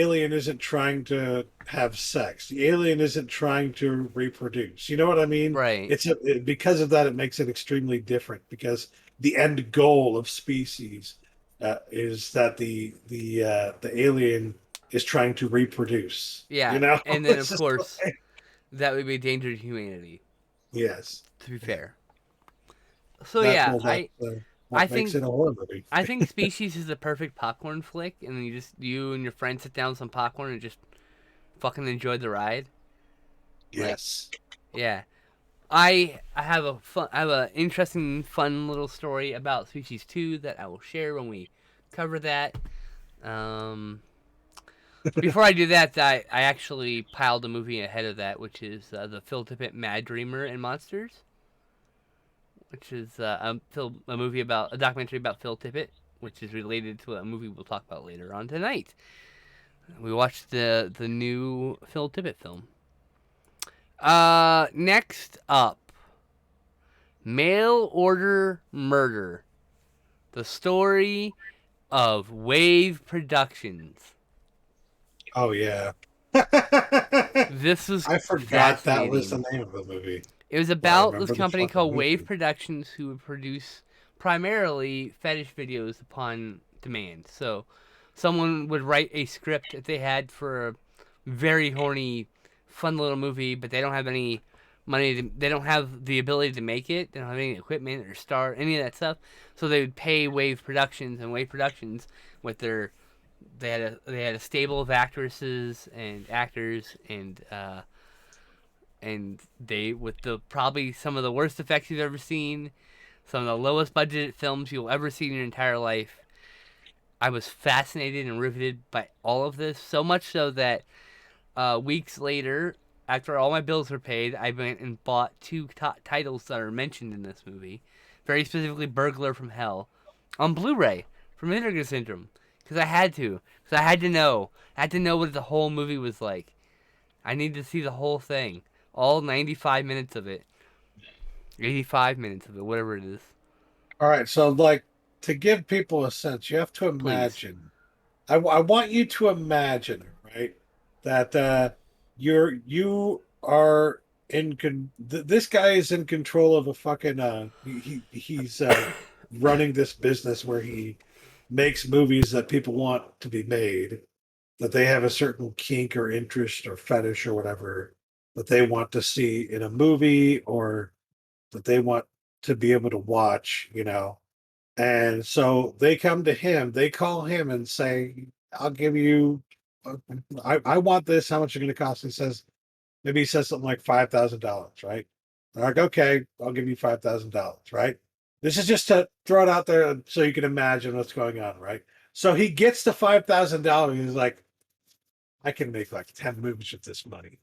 alien isn't trying to have sex. The alien isn't trying to reproduce. You know what I mean? Right. Because of that, it makes it extremely different. Because the end goal of Species is that the alien is trying to reproduce. Yeah, You know, and then It's of just course like- that would be a danger to humanity. yes. To be fair. So That yeah, well, that I what makes think it a horror movie. I think Species is the perfect popcorn flick, and then you and your friends sit down with some popcorn and just fucking enjoy the ride. Like, Yes. yeah, I have a interesting, fun little story about Species 2 that I will share when we cover that. Um, Before I do that, I actually piled a movie ahead of that, which is the Phil Tippett Mad Dreamer and Monsters, which is a movie about a documentary about Phil Tippett, which is related to a movie we'll talk about later on tonight. We watched the new Phil Tippett film. Next up, Mail Order Murder, the story of Wave Productions. Oh yeah. I This was forgot that was the fascinating. name of the movie. It was But I about this remember the company fucking called Wave movie. Productions who would produce primarily fetish videos upon demand. So someone would write a script that they had for a very horny, fun little movie, but they don't have any money. They don't have the ability to make it. They don't have any equipment or star, any of that stuff. So they would pay Wave Productions, and Wave Productions, with their they had a stable of actresses and actors and they with the probably some of the worst effects you've ever seen, some of the lowest budgeted films you'll ever see in your entire life. I was fascinated and riveted by all of this, so much so that weeks later, after all my bills were paid, I went and bought two titles that are mentioned in this movie, very specifically Burglar from Hell, on Blu-ray from Vinegar Syndrome, because I had to know, what the whole movie was like. I needed to see the whole thing, all 95 minutes of it, 85 minutes of it, whatever it is. All right, so like to give people a sense, you have to Please. imagine. I want you to imagine, right, that you are this guy is in control of a fucking he's running this business where he makes movies that people want to be made, that they have a certain kink or interest or fetish or whatever that they want to see in a movie or that they want to be able to watch, and so they come to him, they call him and say, I'll give you, I want this. How much is it going to cost? He says, maybe he says something like $5,000, right? They're like, okay, I'll give you $5,000, right? This is just to throw it out there so you can imagine what's going on, right? So he gets the $5,000. He's like, I can make like 10 movies with this money.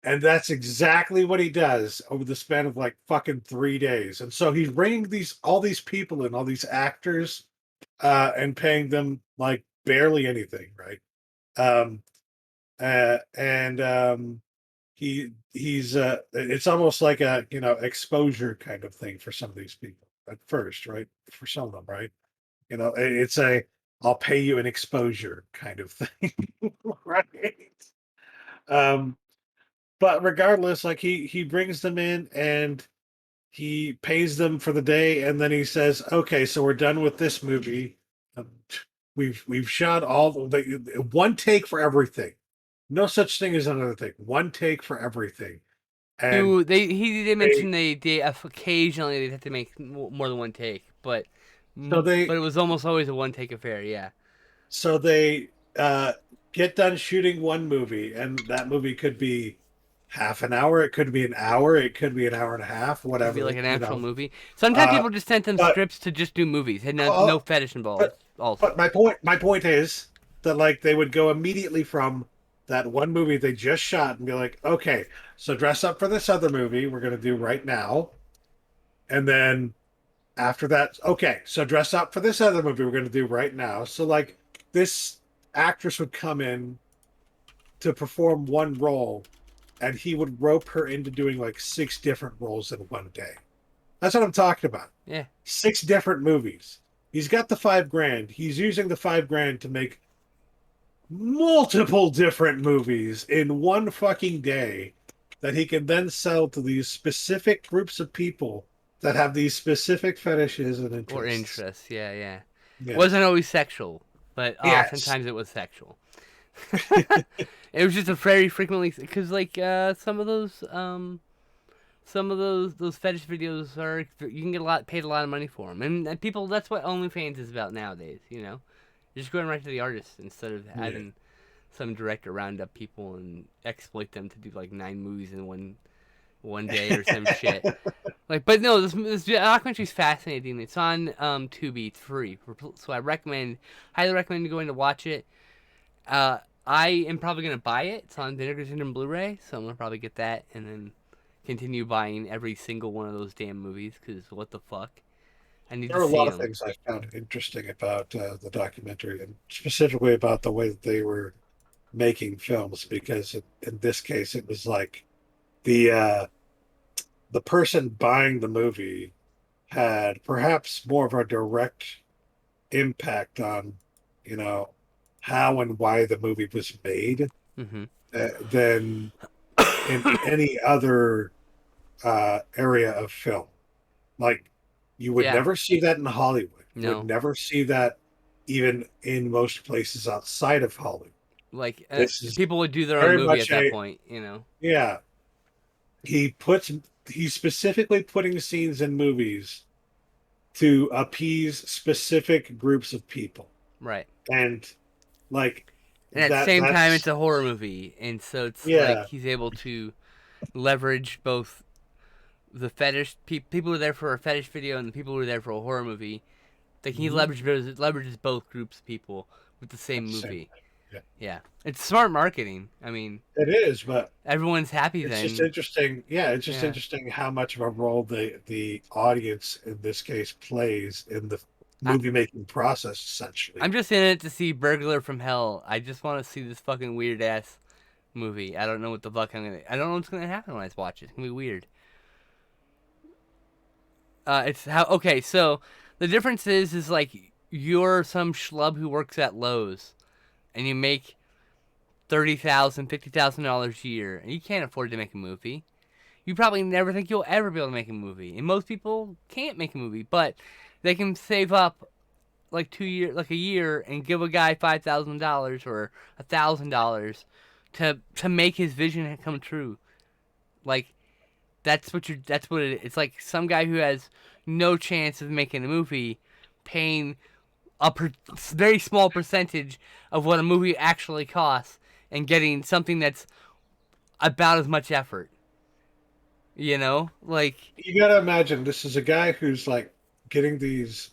And that's exactly what he does over the span of like fucking 3 days. And so he's bringing all these people in, all these actors, and paying them like barely anything, right? Um, and he's it's almost like a exposure kind of thing for some of these people at first, right? For some of them, right? It's a I'll pay you an exposure kind of thing, right? Um, but regardless, like he brings them in and he pays them for the day, and then he says, "Okay, so we're done with this movie. Um, we've shot one take for everything. No such thing as another take. One take for everything." And He did they mention they occasionally they'd have to make more than one take, but so they it was almost always a one take affair. Yeah, so they get done shooting one movie, and that movie could be half an hour, it could be an hour, it could be an hour and a half, could be like whatever, an actual movie. Sometimes Uh, people just sent them but scripts to just do movies, had no uh, fetish involved. but Also, but my point is that like they would go immediately from that one movie they just shot and be like, okay, so dress up for this other movie we're going to do right now, and then after that, okay, so dress up for this other movie we're going to do right now. So like this actress would come in to perform one role, and he would rope her into doing like six different roles in one day. That's what I'm talking about. yeah. Six different movies. He's got the 5 grand. He's using the 5 grand to make multiple different movies in one fucking day that he can then sell to these specific groups of people that have these specific fetishes and interests. Or interest. Yeah, yeah. Yes. Wasn't always sexual, but Yes. oftentimes it was sexual. It was just a very frequently because like some of those fetish videos are you can get paid a lot of money for them, and people that's what OnlyFans is about nowadays. You know, you're just going right to the artist instead of having some director round up people and exploit them to do like 9 movies in one day or some shit. Like, but no, this documentary's fascinating. It's on Tubi. It's free, so I highly recommend going to watch it. I am probably gonna buy it. It's on Vinegar Syndrome Blu-ray, so I'm gonna probably get that and then continue buying every single one of those damn movies. Because what the fuck, I need There are to a see lot of them. things I found interesting about the documentary, and specifically about the way that they were making films. Because in this case, it was like the person buying the movie had perhaps more of a direct impact on, you know, how and why the movie was made Mm-hmm. than in any other area of film. Like, you would Yeah. never see that in Hollywood. You No. would never see that even in most places outside of Hollywood. Like This is people would do their very own movie much at that a- point, you know. Yeah. He's specifically putting scenes in movies to appease specific groups of people. Right. And like And at the same time, that's- it's a horror movie, and so it's Yeah. like he's able to leverage both the fetish people who are there for a fetish video and the people who are there for a horror movie. Like he leverages both groups of people with the same At the same movie. time, yeah. Yeah, it's smart marketing. I mean, it is, but everyone's happy it's then. just interesting. Yeah, it's just Yeah. interesting how much of a role the audience in this case plays in the movie making process. Essentially, I'm just in it to see Burglar from Hell. I just want to see this fucking weird ass movie. I don't know what the fuck I don't know what's gonna happen when I watch it. It's gonna be weird. It's how okay. So the difference is like you're some schlub who works at Lowe's, and you make $30,000, $50,000 a year, and you can't afford to make a movie. You probably never think you'll ever be able to make a movie, and most people can't make a movie, but they can save up like a year, and give a guy $5,000 or $1,000 to make his vision come true. Like that's what it is. It's like some guy who has no chance of making a movie paying very small percentage of what a movie actually costs and getting something that's about as much effort. You know, like you gotta imagine this is a guy who's like getting these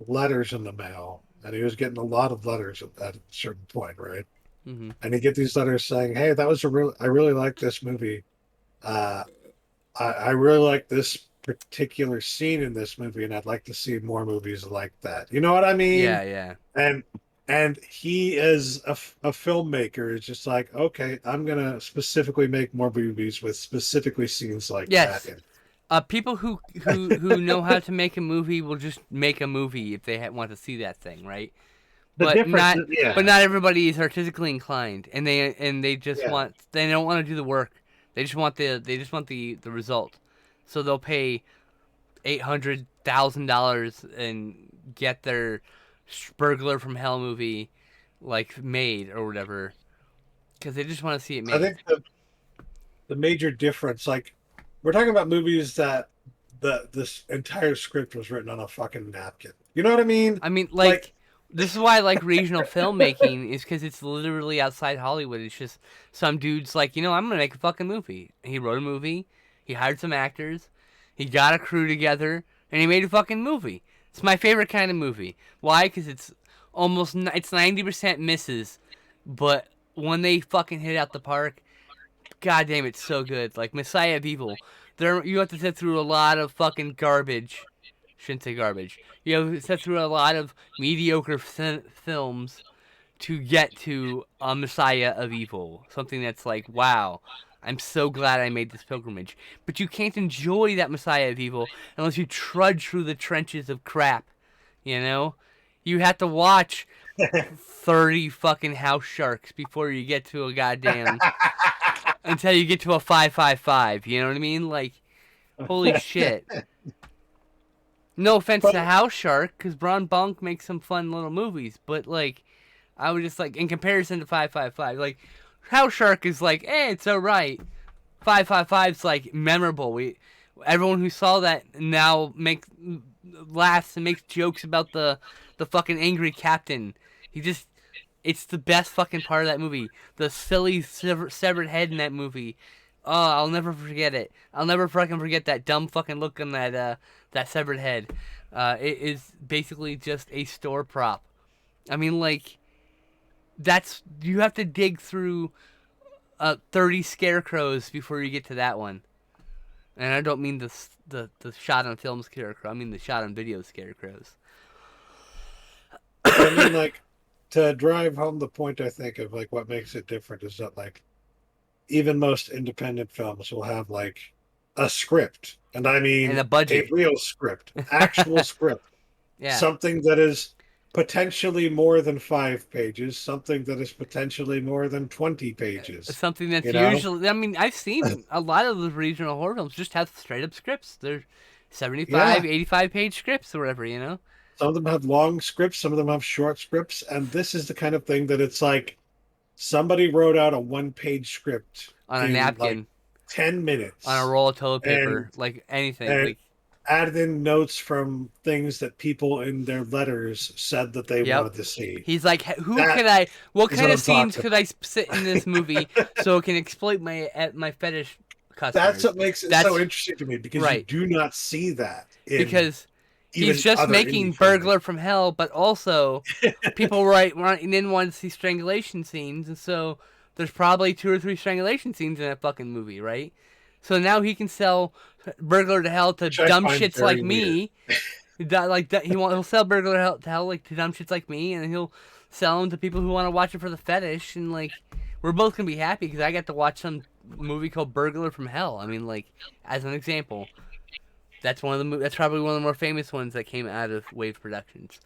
letters in the mail, and he was getting a lot of letters at a certain point, right? mhm. And he get these letters saying, "Hey, that was I really like this movie. I really like this particular scene in this movie, and I'd like to see more movies like that." You know what I mean? Yeah. And he is a filmmaker is just like, okay, I'm gonna specifically make more movies with specifically scenes like Yes. that. People who know how to make a movie will just make a movie if they want to see that thing, right? But not everybody is artistically inclined, and they just Yeah. they don't want to do the work. They just want the result. So they'll pay $800,000 and get their Burglar from Hell movie like made or whatever, because they just want to see it made. I think the major difference, like, we're talking about movies that this entire script was written on a fucking napkin. You know what I mean? I mean, like this is why I like regional filmmaking is because it's literally outside Hollywood. It's just some dude's like, I'm gonna make a fucking movie. He wrote a movie. He hired some actors. He got a crew together, and he made a fucking movie. It's my favorite kind of movie. Why? Because it's 90% misses, but when they fucking hit out the park, god damn, it's so good. Like Messiah of Evil, you have to sit through a lot of fucking garbage. Shouldn't say garbage. You have to sit through a lot of mediocre films to get to a Messiah of Evil. Something that's like, wow, I'm so glad I made this pilgrimage. But you can't enjoy that Messiah of Evil unless you trudge through the trenches of crap. You have to watch 30 fucking House Sharks before you get to a goddamn until you get to a 555. You know what I mean? Like, holy shit. No offense But- to House Shark, because Bron Bonk makes some fun little movies, but like, I would just like in comparison to 555, like House Shark is like, it's alright. 555's like memorable. Everyone who saw that now laughs and makes jokes about the fucking angry captain. It's the best fucking part of that movie. The silly severed head in that movie. Oh, I'll never forget it. I'll never fucking forget that dumb fucking look on that severed head. It is basically just a store prop. I mean, like, you have to dig through 30 scarecrows before you get to that one. And I don't mean the shot on film scarecrow. I mean the shot on video scarecrows. I mean, like, to drive home the point, I think, of like what makes it different is that, like, even most independent films will have like a script, and I mean And a budget. a real script, actual script, Yeah. something that is potentially more than 5 pages, something that is potentially more than 20 pages. Something that's You know? usually, I mean, I've seen a lot of the regional horror films just have straight up scripts. They're 75, 85 page scripts or whatever, you know? Some of them have long scripts, some of them have short scripts, and this is the kind of thing that it's like somebody wrote out a 1-page script On a in, napkin, like, 10 minutes. on a roll of toilet paper, And- like anything. and Like, added in notes from things that people in their letters said that they Yep. wanted to see. he's like, what That kind is of what I'm scenes talking could I sit in this movie so it can exploit my fetish customers? That's what makes it That's- so interesting to me, because right. you do not see that in Because even he's just other making indie Burglar from Hell, but also people didn't want to see strangulation scenes, and so there's probably 2 or 3 strangulation scenes in that fucking movie, right? So now he can sell Burglar to Hell to Which I dumb find shits very like me. He'll sell Burglar to Hell like to dumb shits like me, and he'll sell them to people who want to watch it for the fetish, and like we're both gonna be happy because I got to watch some movie called Burglar from Hell. I mean, like as an example. That's that's probably one of the more famous ones that came out of Wave Productions.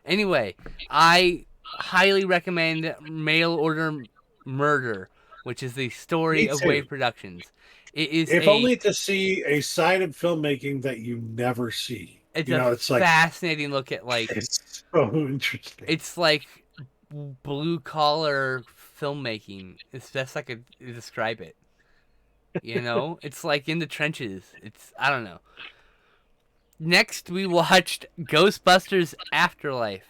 Anyway, I highly recommend Mail Order Murder, which is the story Me of too. Wave Productions. It is if only to see a side of filmmaking that you never see. it's You a know, it's like fascinating look at like it's so interesting. it's like blue collar filmmaking. It's best I could describe it. You know, it's like in the trenches. I don't know. Next, we watched Ghostbusters Afterlife.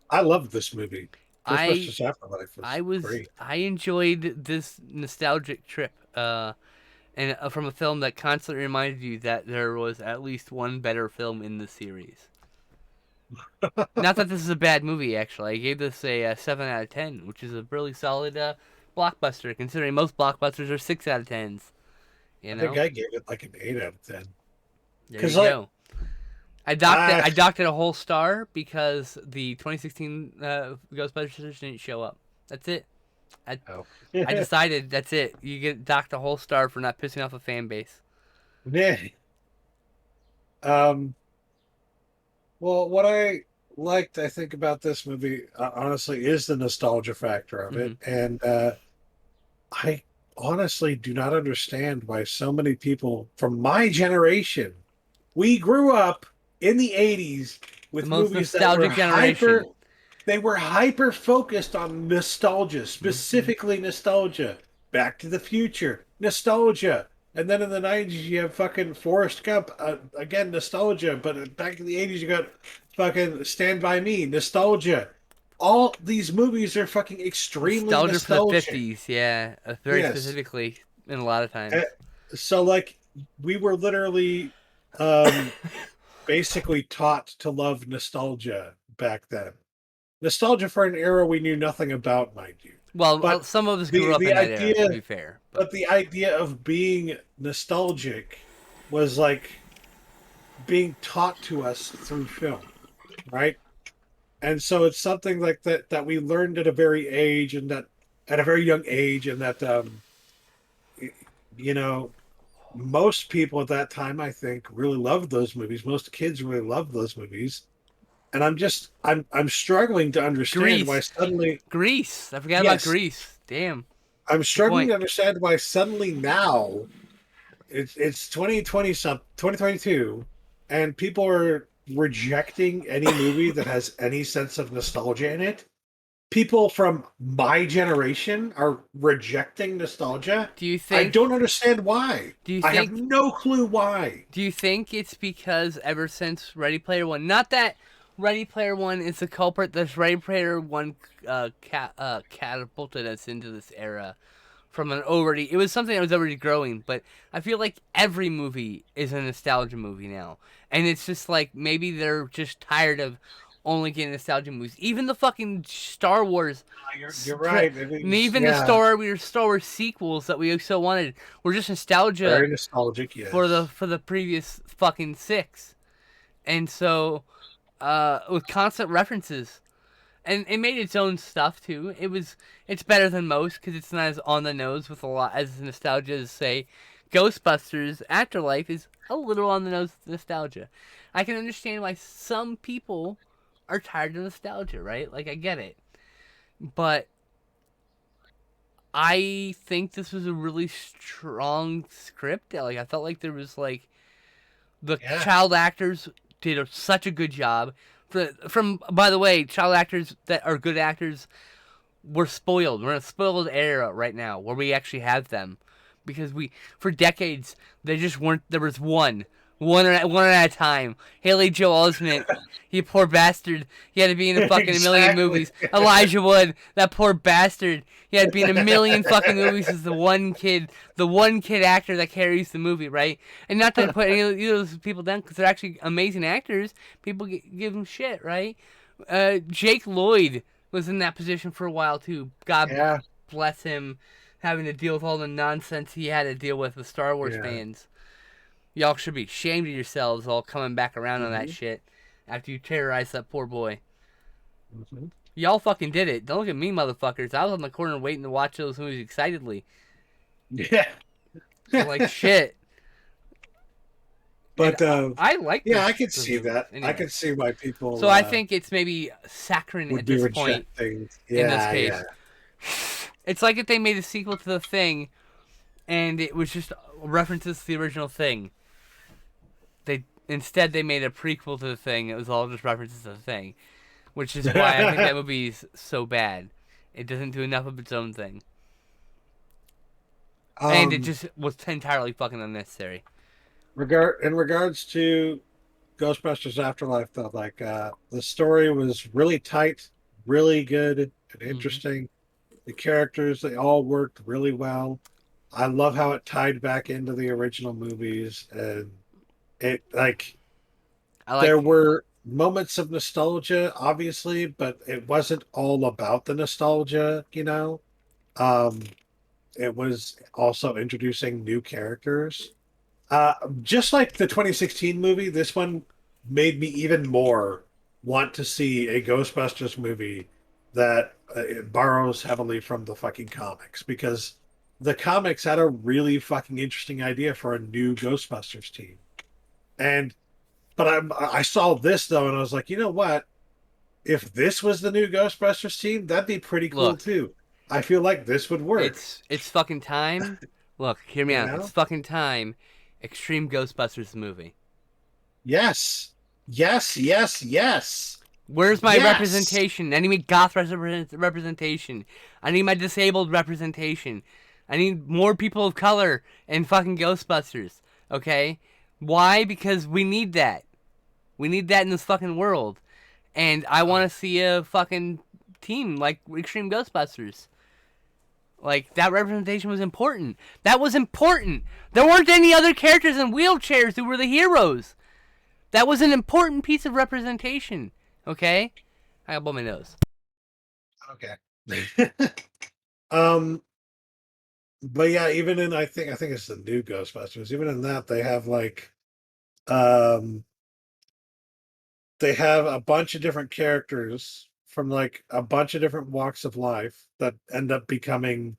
I loved this movie. I- Ghostbusters Afterlife was great. I enjoyed this nostalgic trip, and from a film that constantly reminded you that there was at least one better film in the series. Not that this is a bad movie, actually. I gave this a 7 out of 10, which is a really solid blockbuster, considering most blockbusters are 6 out of 10s. You I know, think I gave it like an 8 out of 10. there 'cause, you like, go. I docked it a whole star because the 2016 Ghostbusters didn't show up. That's it. I decided that's it. You get docked a whole star for not pissing off a fan base. Yeah. Well, what I liked, I think, about this movie, honestly, is the nostalgia factor of it. Mm-hmm. And I honestly do not understand why so many people from my generation, we grew up in the 80s with The most movies that were nostalgic generation. they were hyper focused on nostalgia, Mm-hmm. specifically nostalgia. Back to the Future, nostalgia. And then in the 90s, you have fucking Forrest Gump, again, nostalgia. But back in the 80s, you got fucking Stand By Me, nostalgia. All these movies are fucking extremely nostalgic. For the 50s, yeah. Very Yes. specifically, and a lot of times. So, like, we were literally basically taught to love nostalgia back then. Nostalgia for an era we knew nothing about, mind you. Well, but some of us the- grew up the in that era, idea- to be fair. But the idea of being nostalgic was like being taught to us through film, right? And so it's something like that we learned at a very age, and that at a very young age, and that you know, most people at that time, I think, really loved those movies. Most kids really loved those movies. And I'm struggling to understand Grease. why suddenly Grease. I forgot about Yes. Grease. Damn. I'm struggling point. to understand why suddenly now it's 2020 2022, and people are rejecting any movie that has any sense of nostalgia in it. People from my generation are rejecting nostalgia. Do you I think? don't understand why. Do you I have think? no clue why. Do you think it's because ever since Ready Player One, not that Ready Player One is the culprit, this Ready Player One catapulted us into this era from an already, it was something that was already growing, but I feel like every movie is a nostalgia movie now. And it's just like, maybe they're just tired of only getting nostalgia movies. Even the fucking Star Wars, You're right. and even the Star Wars sequels that we so wanted were just nostalgia Very nostalgic, yes. for the previous fucking 6. And so with constant references, and it made its own stuff too. It's better than most because it's not as on the nose with a lot as nostalgia as say Ghostbusters Afterlife is a little on the nose with nostalgia. I can understand why some people are tired of nostalgia, right? Like, I get it, but I think this was a really strong script. Like, I felt like there was like the child actors did such a good job. From by the way, child actors that are good actors, we're spoiled. We're in a spoiled era right now where we actually have them, because for decades they just weren't. There was one at a time. Haley Joel Osment, he poor bastard. He had to be in a fucking million movies. Elijah Wood, that poor bastard. He had to be in a million fucking movies as the one kid actor that carries the movie, right? And not to put any of those people down because they're actually amazing actors. People give them shit, right? Jake Lloyd was in that position for a while too. God bless him, having to deal with all the nonsense he had to deal with Star Wars fans. Y'all should be ashamed of yourselves all coming back around on that shit after you terrorized that poor boy. Y'all fucking did it. Don't look at me, motherfuckers. I was on the corner waiting to watch those movies excitedly. Yeah. Like shit. But I like yeah, I can see that. Anyway. I can see why people. So I think it's maybe saccharine at this point. In this case, it's like if they made a sequel to The Thing, and it was just references to the original Thing. Instead they made a prequel to The Thing. It was all just references to The Thing, which is why I think that movie is so bad. It doesn't do enough of its own thing, and it just was entirely fucking unnecessary. In regards to Ghostbusters Afterlife, though, like the story was really tight, really good, and interesting. The characters, they all worked really well. I love how it tied back into the original movies, and it there were moments of nostalgia, obviously, but it wasn't all about the nostalgia, you know. It was also introducing new characters. Just like the 2016 movie, this one made me even more want to see a Ghostbusters movie that borrows heavily from the fucking comics, because the comics had a really fucking interesting idea for a new Ghostbusters team. But I saw this though, and I was like, you know what? If this was the new Ghostbusters team, that'd be pretty cool too. I feel like this would work. It's fucking time. Look, hear me out. It's fucking time. Extreme Ghostbusters movie. Yes. Where's my representation? I need my goth representation. I need my disabled representation. I need more people of color in fucking Ghostbusters. Okay? Why? Because we need that. We need that in this fucking world. And I want to see a fucking team like Extreme Ghostbusters. Like, that representation was important. That was important. There weren't any other characters in wheelchairs who were the heroes. That was an important piece of representation. Okay? I gotta blow my nose. Okay. But yeah, even in I think it's the new Ghostbusters. Even in that, they have they have a bunch of different characters from like a bunch of different walks of life that end up becoming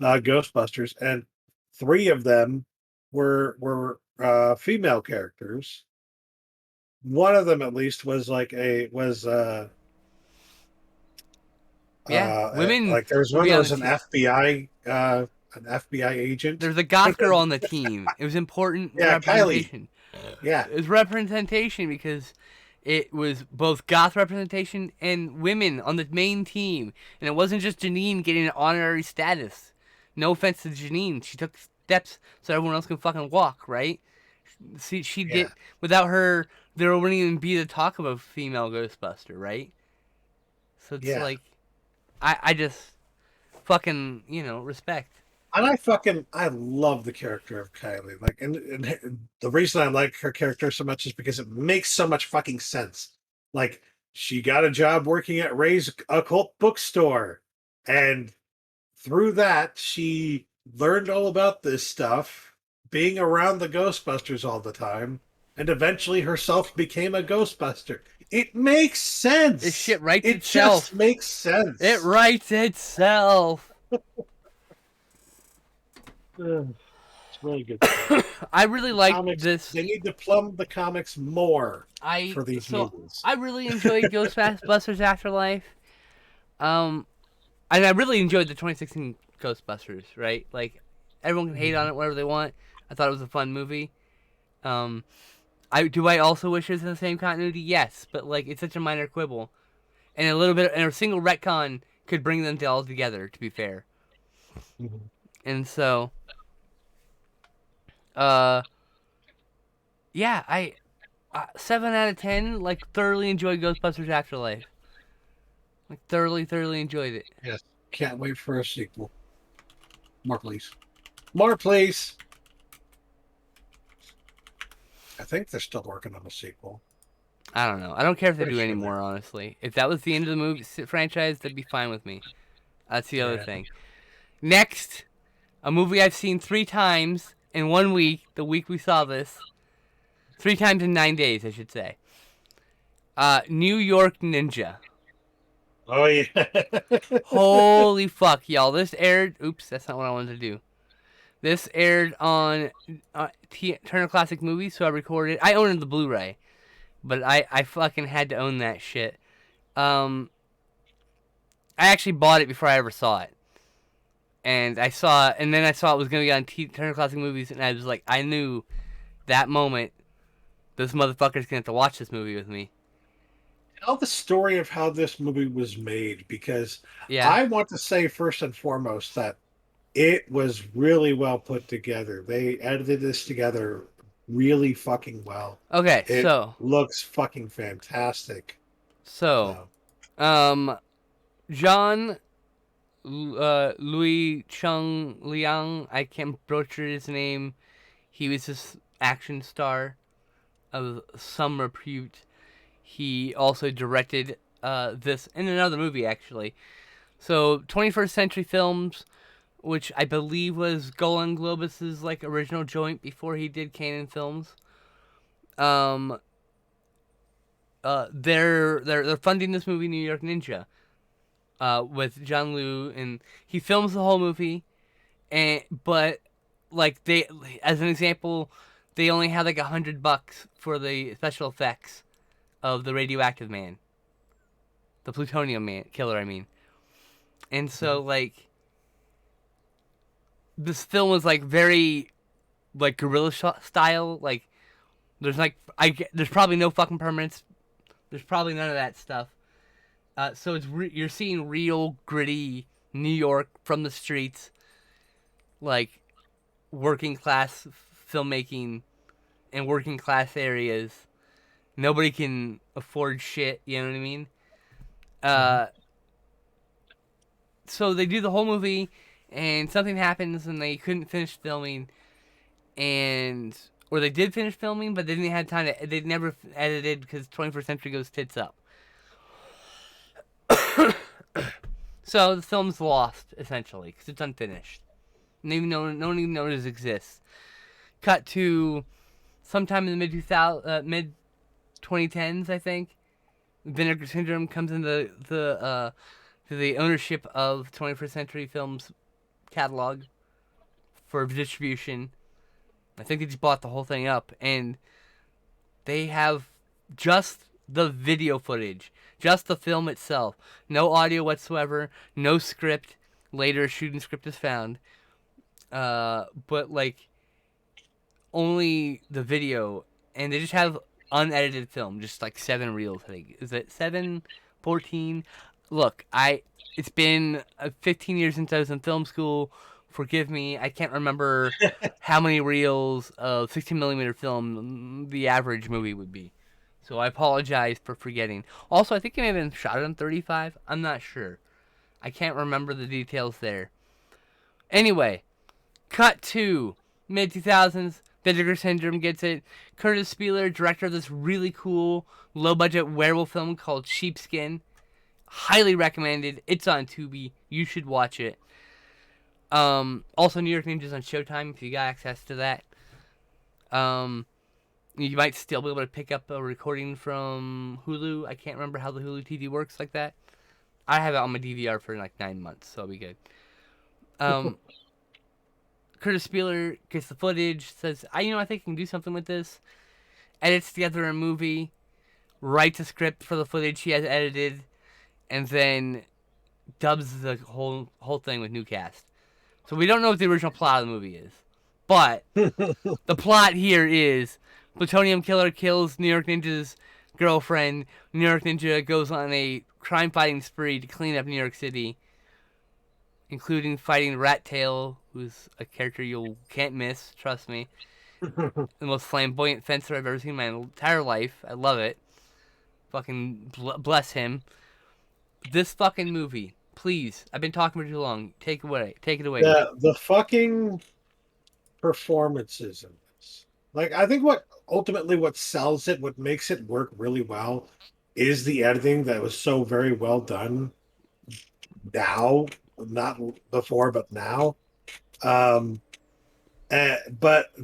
Ghostbusters, and 3 of them were female characters. One of them, at least, was women. Like there was one that was an FBI agent. There's a goth girl on the team. It was important Yeah, representation. Yeah. It's representation because it was both goth representation and women on the main team. And it wasn't just Janine getting an honorary status. No offense to Janine. She took steps so everyone else can fucking walk, right? See, she Yeah. did. Without her, there wouldn't even be the talk of a female Ghostbuster, right? So it's Yeah. like, I just fucking, respect. And I love the character of Kylie. Like, and the reason I like her character so much is because it makes so much fucking sense. Like, she got a job working at Ray's occult bookstore, and through that, she learned all about this stuff, being around the Ghostbusters all the time, and eventually herself became a Ghostbuster. It makes sense. This shit writes it itself. just makes sense. It writes itself. It's really good. I really like Comics, this. They need to plumb the comics more for these movies. I really enjoyed Ghostbusters Afterlife. And I really enjoyed the 2016 Ghostbusters. Right, like everyone can hate on it whatever they want. I thought it was a fun movie. I also wish it was in the same continuity. Yes, but like it's such a minor quibble, and a single retcon could bring them all together. To be fair, and so, yeah, I 7 out of 10. Like thoroughly enjoyed Ghostbusters Afterlife. Like thoroughly enjoyed it. Yes, can't wait for a sequel. More, please. More, please. I think they're still working on a sequel. I don't know. I don't care if they Pretty do sure any they more, honestly. If that was the end of the movie franchise, that'd be fine with me. That's the other Yeah. thing. Next, a movie I've seen 3 times in 1 week, the week we saw this. 3 times in 9 days, I should say. New York Ninja. Oh yeah. Holy fuck, y'all. This aired... Oops, that's not what I wanted to do. This aired on Turner Classic Movies, so I recorded... I owned the Blu-ray. But I fucking had to own that shit. I actually bought it before I ever saw it. And then I saw it was going to be on Turner Classic Movies, and I was like, I knew that moment, this motherfucker's going to have to watch this movie with me. Tell the story of how this movie was made, because Yeah. I want to say first and foremost that it was really well put together. They edited this together really fucking well. Okay, It so looks fucking fantastic. John Louis Chung Liang, I can't butcher his name. He was this action star of some repute. He also directed this in another movie, actually. So 21st Century Films, which I believe was Golan Globus's like original joint before he did Canon Films. They're funding this movie, New York Ninja, with John Liu, and he films the whole movie, but like as an example, they only had like $100 for the special effects of the radioactive man, the plutonium man killer, I mean, and so like this film was like very like guerrilla style, like there's probably no fucking permanents. There's probably none of that stuff. So you're seeing real gritty New York from the streets, like working class filmmaking in working class areas. Nobody can afford shit, you know what I mean? So they do the whole movie, and something happens, and they couldn't finish filming, or they did finish filming, but they didn't have time to. They never edited because 21st Century goes tits up. So the film's lost essentially because it's unfinished. No one even knows it exists. Cut to sometime in the mid 2010s, I think. Vinegar Syndrome comes into the ownership of 21st Century Films catalog for distribution. I think they just bought the whole thing up, and they have just the video footage, just the film itself, no audio whatsoever, no script. Later, a shooting script is found, but like only the video and they just have unedited film, just like 7 reels. I think is it 7, 14? Look, it's been 15 years since I was in film school. Forgive me, I can't remember how many reels of 16 millimeter film the average movie would be. So I apologize for forgetting. Also, I think it may have been shot on 35. I'm not sure. I can't remember the details there. Anyway, cut to mid 2000s. Vinegar Syndrome gets it. Curtis Spieler, director of this really cool low budget werewolf film called Sheepskin. Highly recommended. It's on Tubi. You should watch it. Also, New York Ninjas on Showtime if you got access to that. You might still be able to pick up a recording from Hulu. I can't remember how the Hulu TV works like that. I have it on my DVR for like 9 months, so I'll be good. Curtis Spieler gets the footage, says, I think I can do something with this. Edits together a movie, writes a script for the footage he has edited, and then dubs the whole thing with new cast. So we don't know what the original plot of the movie is. But the plot here is Plutonium Killer kills New York Ninja's girlfriend. New York Ninja goes on a crime-fighting spree to clean up New York City, including fighting Rat Tail, who's a character you can't miss, trust me. The most flamboyant fencer I've ever seen in my entire life. I love it. Fucking bless him. This fucking movie, please. I've been talking for too long. Take it away. The fucking performances in this. Like, I think what sells it, what makes it work really well, is the editing that was so very well done now, not before, but now. But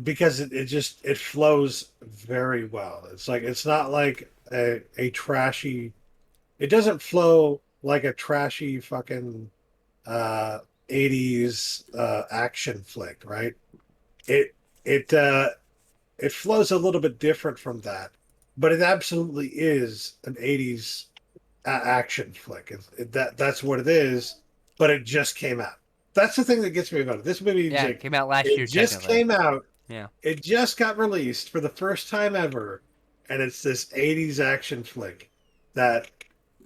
because it flows very well. It's like, it's not like a trashy. It doesn't flow like a trashy fucking 80s action flick, right? It flows a little bit different from that, but it absolutely is an 80s action flick. That's what it is, but it just came out. That's the thing that gets me about it. This movie, yeah, it came out last year. It just came out. Yeah, it just got released for the first time ever, and it's this 80s action flick that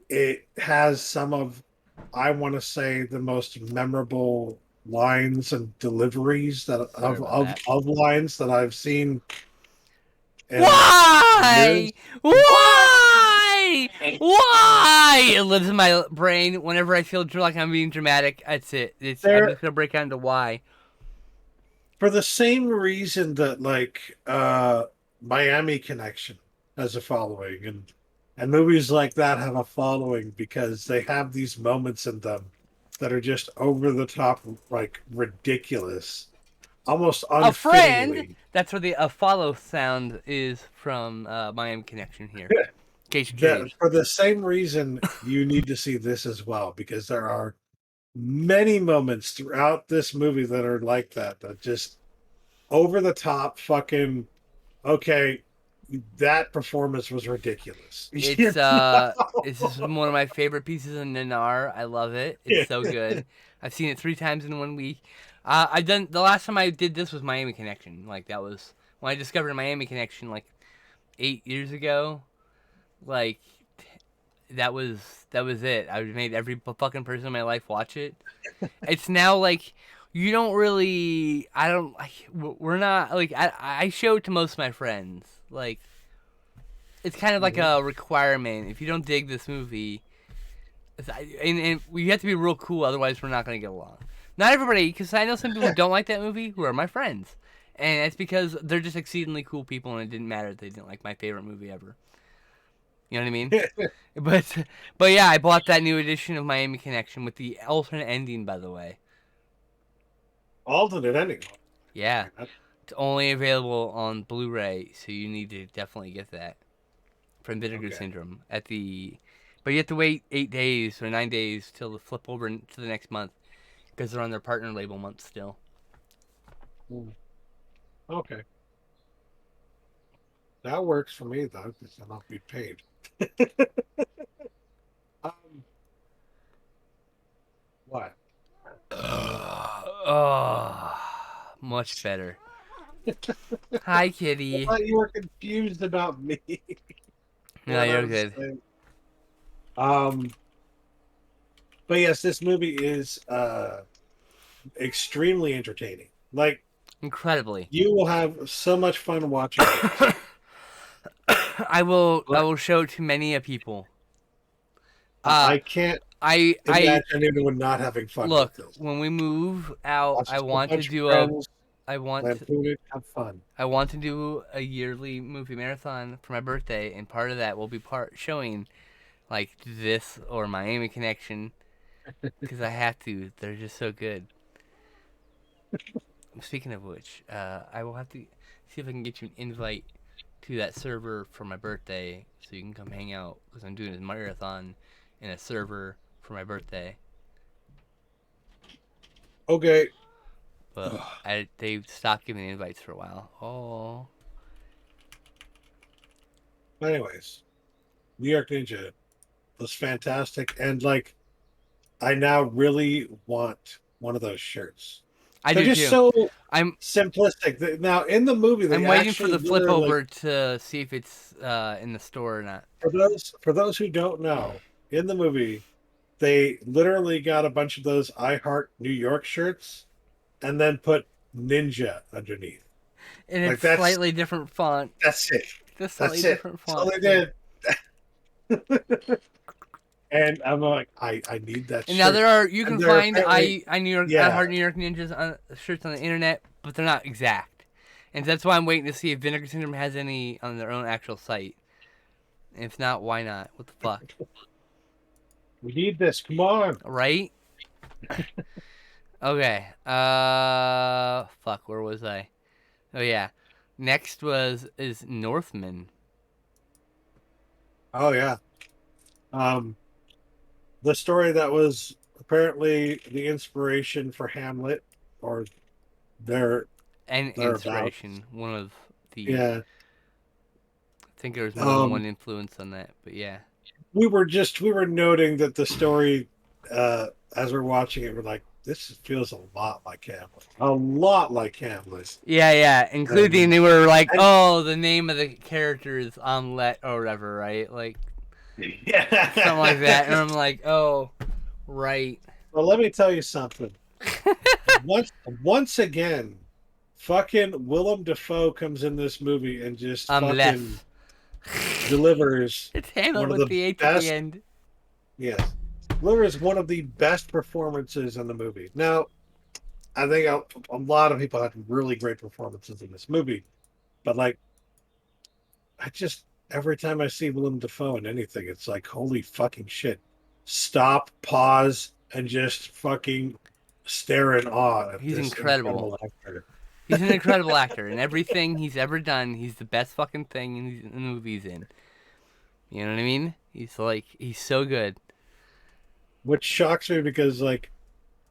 it has some of, I want to say, the most memorable lines and deliveries of lines that I've seen. Why? It lives in my brain whenever I feel like I'm being dramatic. That's it. I'm just gonna break down to why. For the same reason that Miami Connection has a following, and movies like that have a following because they have these moments in them that are just over the top, like ridiculous, almost unfittingly. A friend. That's where the follow sound is from Miami Connection here. For the same reason, you need to see this as well, because there are many moments throughout this movie that are like that just over the top fucking, okay, that performance was ridiculous. It's this is one of my favorite pieces of Nanar. I love it. It's so good. I've seen it 3 times in 1 week. The last time I did this was Miami Connection. Like, that was when I discovered Miami Connection, like 8 years ago. Like, that was it. I made every fucking person in my life watch it. It's now like, you don't really, we're not, like, I show it to most of my friends. Like, it's kind of like a requirement. If you don't dig this movie, and we have to be real cool, otherwise we're not going to get along. Not everybody, because I know some people who don't like that movie who are my friends. And it's because they're just exceedingly cool people, and it didn't matter if they didn't like my favorite movie ever. You know what I mean? But yeah, I bought that new edition of Miami Connection with the alternate ending, by the way. Alternate ending? Yeah. It's only available on Blu-ray, so you need to definitely get that from Vinegar Syndrome. But you have to wait 8 days or 9 days till the flip over to the next month, because they're on their partner label month still. Okay. That works for me, though, because I'll not be paid. What? Oh, much better. Hi, I kitty. thought you were confused about me. No, What you're I'm good. saying. Um, but yes, this movie is extremely entertaining. Like Incredibly. you will have so much fun watching this. I will But show it to many a people. I can't I imagine anyone not having fun with look, this. when we move out, Watch this with a bunch of friends, lampoon it, have fun. I want to do a yearly movie marathon for my birthday, and part of that will be showing like this or Miami Connection, because I have to. They're just so good. Speaking of which, I will have to see if I can get you an invite to that server for my birthday, so you can come hang out, because I'm doing a marathon in a server for my birthday. Okay. But they stopped giving me invites for a while. Oh. Anyways, New York Ninja was fantastic, and like, I now really want one of those shirts. I They're do just too. so I'm simplistic. Now in the movie, they I'm waiting for actually the flip were like, over to see if it's in the store or not. for those who don't know, in the movie, they literally got a bunch of those I Heart New York shirts, and then put Ninja underneath. And Like it's that's slightly different font. that's it. It's slightly That's it. different That's all font. they did. And I'm like, I need that And shirt. now there are you And can they're find apparently- I New York I yeah. Heart New York Ninjas shirts on the internet, but they're not exact. And that's why I'm waiting to see if Vinegar Syndrome has any on their own actual site. And if not, why not? What the fuck? We need this. Come on. Right? Okay. Fuck, where was I? Oh yeah. Next is Northman. Oh yeah. The story that was apparently the inspiration for Hamlet, or their And thereabouts. inspiration. One of the Yeah. I think there was more than Um, one influence on that, but yeah. we were noting that the story, as we're watching it, we're like, this feels a lot like Hamlet. A lot like Hamlet. Yeah, including Um, they were like, and- oh, the name of the character is Omelette or whatever, right? Like Yeah. something like that. And I'm like, oh, right. Well, let me tell you something. Once again, fucking Willem Dafoe comes in this movie and just Omelette. fucking delivers. It's handled one of with the the H at best- the end. Yes, delivers one of the best performances in the movie. Now, I think a lot of people had really great performances in this movie, but like, I just every time I see Willem Dafoe in anything, it's like holy fucking shit. Stop, pause, and just fucking stare in awe at He's this incredible. actor. He's an incredible actor. In everything he's ever done, he's the best fucking thing in the movies in. You know what I mean? He's so good. Which shocks me because like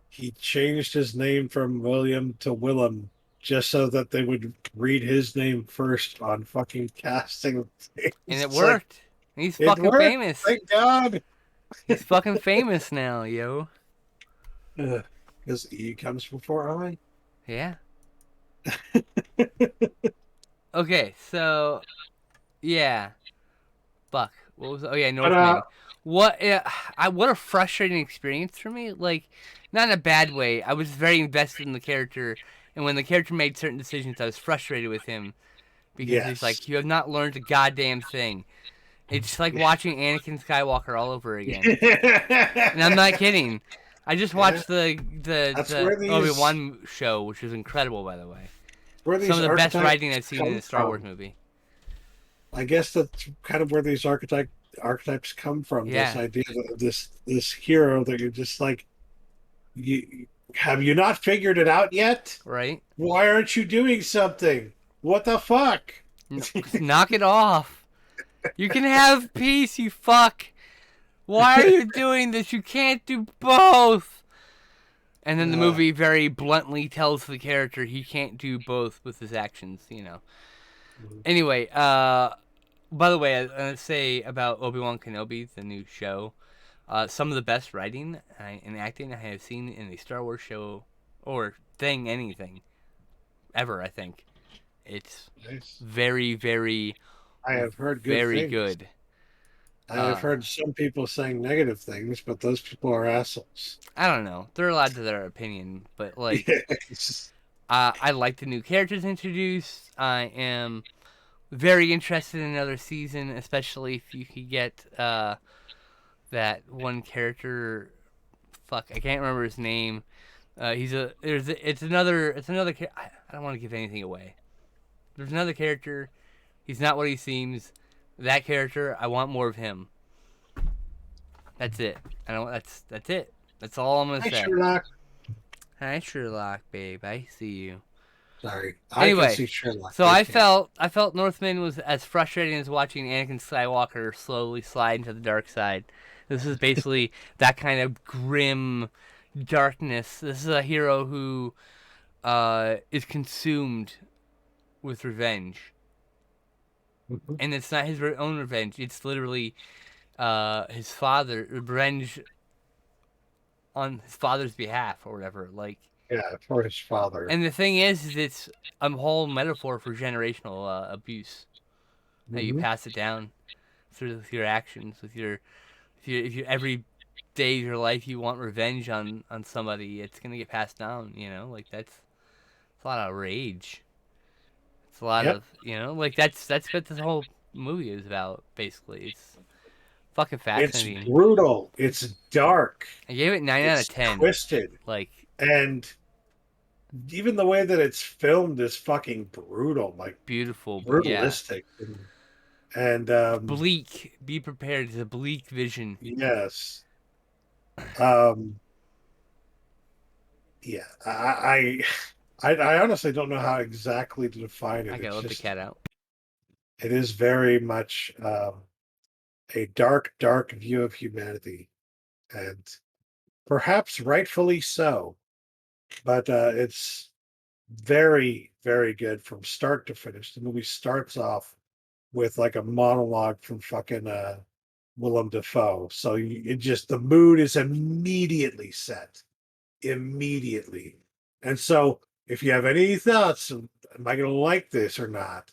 he changed his name from William to Willem just so that they would read his name first on fucking casting things. And it It's like, worked. He's it fucking worked. famous. Thank God. He's fucking famous now, yo. Because E comes before I. Yeah. Okay, so yeah. Fuck. What was? Oh yeah, Northman. What? What a frustrating experience for me. Like, not in a bad way. I was very invested in the character, and when the character made certain decisions, I was frustrated with him because he's Yes. like, you have not learned a goddamn thing. It's like watching Anakin Skywalker all over again. And I'm not kidding. I just watched the That's where these- Obi-Wan show, which was incredible, by the way. Where these Some of the best archetypes writing I've seen in come a Star Wars from. movie. I guess that's kind of where these archetypes come from. Yeah. This idea of this hero that you're just like, have you not figured it out yet? Right? Why aren't you doing something? What the fuck? Knock it off. You can have peace, you fuck. Why are you doing this? You can't do both. And then the movie very bluntly tells the character he can't do both with his actions, you know. Mhm. Anyway, by the way, I want to say about Obi-Wan Kenobi, the new show, some of the best writing and acting I have seen in a Star Wars show or thing, anything, ever, I think. It's Nice. very, very, I have heard good very things. good. I have Uh, heard some people saying negative things, but those people are assholes. I don't know. They're allowed to their opinion, but like, Yes. I like the new characters introduced. I am very interested in another season, especially if you could get that one character. Fuck, I can't remember his name. It's another I don't want to give anything away. There's another character. He's not what he seems. That character, I want more of him. That's it. I don't. That's it. That's all I'm gonna Hi, say. Sherlock. Hi, Sherlock, babe. I see you. Sorry. I Anyway, can see Sherlock. so They I can't. felt Northman was as frustrating as watching Anakin Skywalker slowly slide into the dark side. This is basically that kind of grim darkness. This is a hero who is consumed with revenge, Mhm. and it's not his own revenge. It's literally his father revenge on his father's behalf or whatever. Like, Yeah, for his father. and the thing is it's a whole metaphor for generational abuse. That you Mhm. pass it down through your actions, if you every day of your life you want revenge on somebody, it's gonna get passed down. You know, like it's a lot of rage. It's a lot Yep. of like that's what this whole movie is about. Basically, it's fucking It's fascinating. brutal. It's dark. I gave it 9 out of It's 10. twisted. Like And even the way that it's filmed is fucking brutal, like beautiful, but yeah, brutalistic. And bleak. Be prepared. It's a bleak vision. yes. Um yeah. I honestly don't know how exactly to define I it. gotta It's let the just cat out. it is very much a dark, dark view of humanity. And perhaps rightfully so. But it's very, very good from start to finish. The movie starts off with like a monologue from fucking Willem Dafoe. So it just the mood is immediately set, immediately. And so if you have any thoughts, am I gonna like this or not?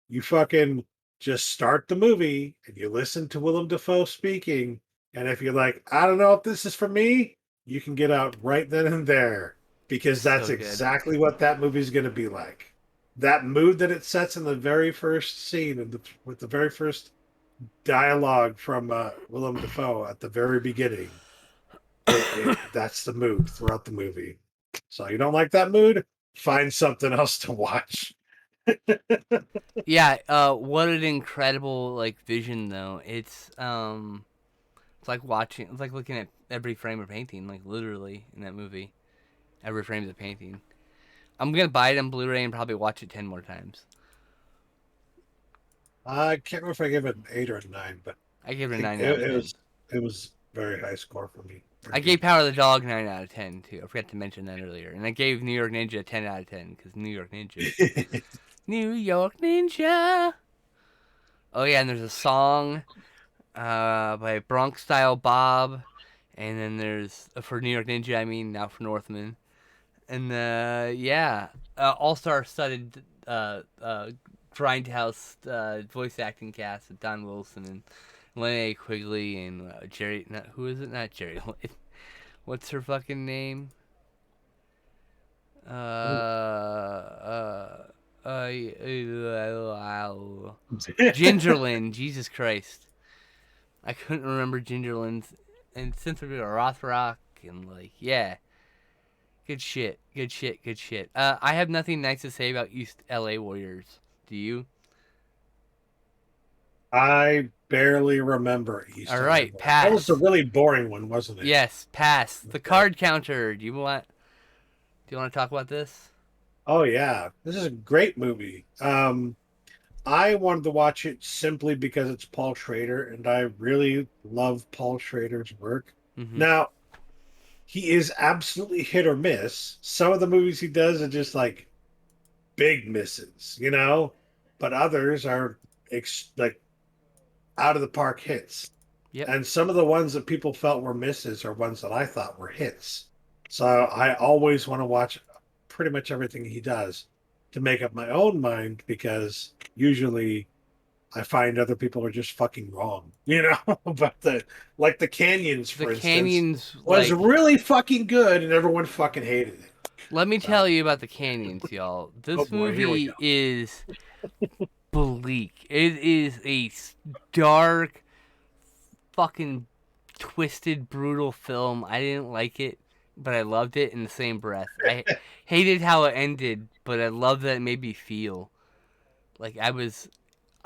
You fucking just start the movie and you listen to Willem Dafoe speaking. And if you're like, I don't know if this is for me, you can get out right then and there because that's So good. exactly what that movie is going to be like. That mood that it sets in the very first scene with the very first dialogue from Willem Dafoe at the very beginning. That's the mood throughout the movie. So you don't like that mood? Find something else to watch. Yeah, what an incredible like vision though. It's like watching, it's like looking at every frame of painting, like literally in that movie. Every frame is a painting. I'm gonna buy it on Blu-ray and probably watch it 10 more times. I can't remember if I gave it an 8 or a 9, but I gave it a it, 9 out it, of it 10. was it was very high score for me. I gave Power of the Dog 9 out of 10 too. I forgot to mention that earlier. And I gave New York Ninja a 10 out of 10 because New York Ninja. New York Ninja. Oh yeah, and there's a song by Bronx Style Bob, and then there's for New York Ninja. I mean now for Northman, and yeah, all star studded Grindhouse voice acting cast with Don Wilson and Linnea Quigley and Jerry. Not, who is it? Not Jerry. What's her fucking name? Gingerlin. Jesus Christ. I couldn't remember Gingerlin's. And since we're doing Rothrock and like, yeah. Good shit. Good shit. Good shit. I have nothing nice to say about East LA Warriors. Do you? I barely remember East All LA right, Boy. pass. That was a really boring one, wasn't it? Yes, pass. The card counter. Do you want to talk about this? Oh yeah, this is a great movie. I wanted to watch it simply because it's Paul Schrader, and I really love Paul Schrader's work. Mm-hmm. Now, he is absolutely hit or miss. Some of the movies he does are just like big misses, you know, but others are like out of the park hits. Yep. And some of the ones that people felt were misses are ones that I thought were hits. So I always want to watch pretty much everything he does. to make up my own mind because usually I find other people are just fucking wrong, But the Canyons, for The instance, Canyons, was like, really fucking good, and everyone fucking hated it. let me tell you about the Canyons, y'all. Oh This boy, here we movie go. is bleak. It is a dark, fucking twisted, brutal film. I didn't like it, but I loved it in the same breath. I hated how it ended, but I loved that it made me feel like I was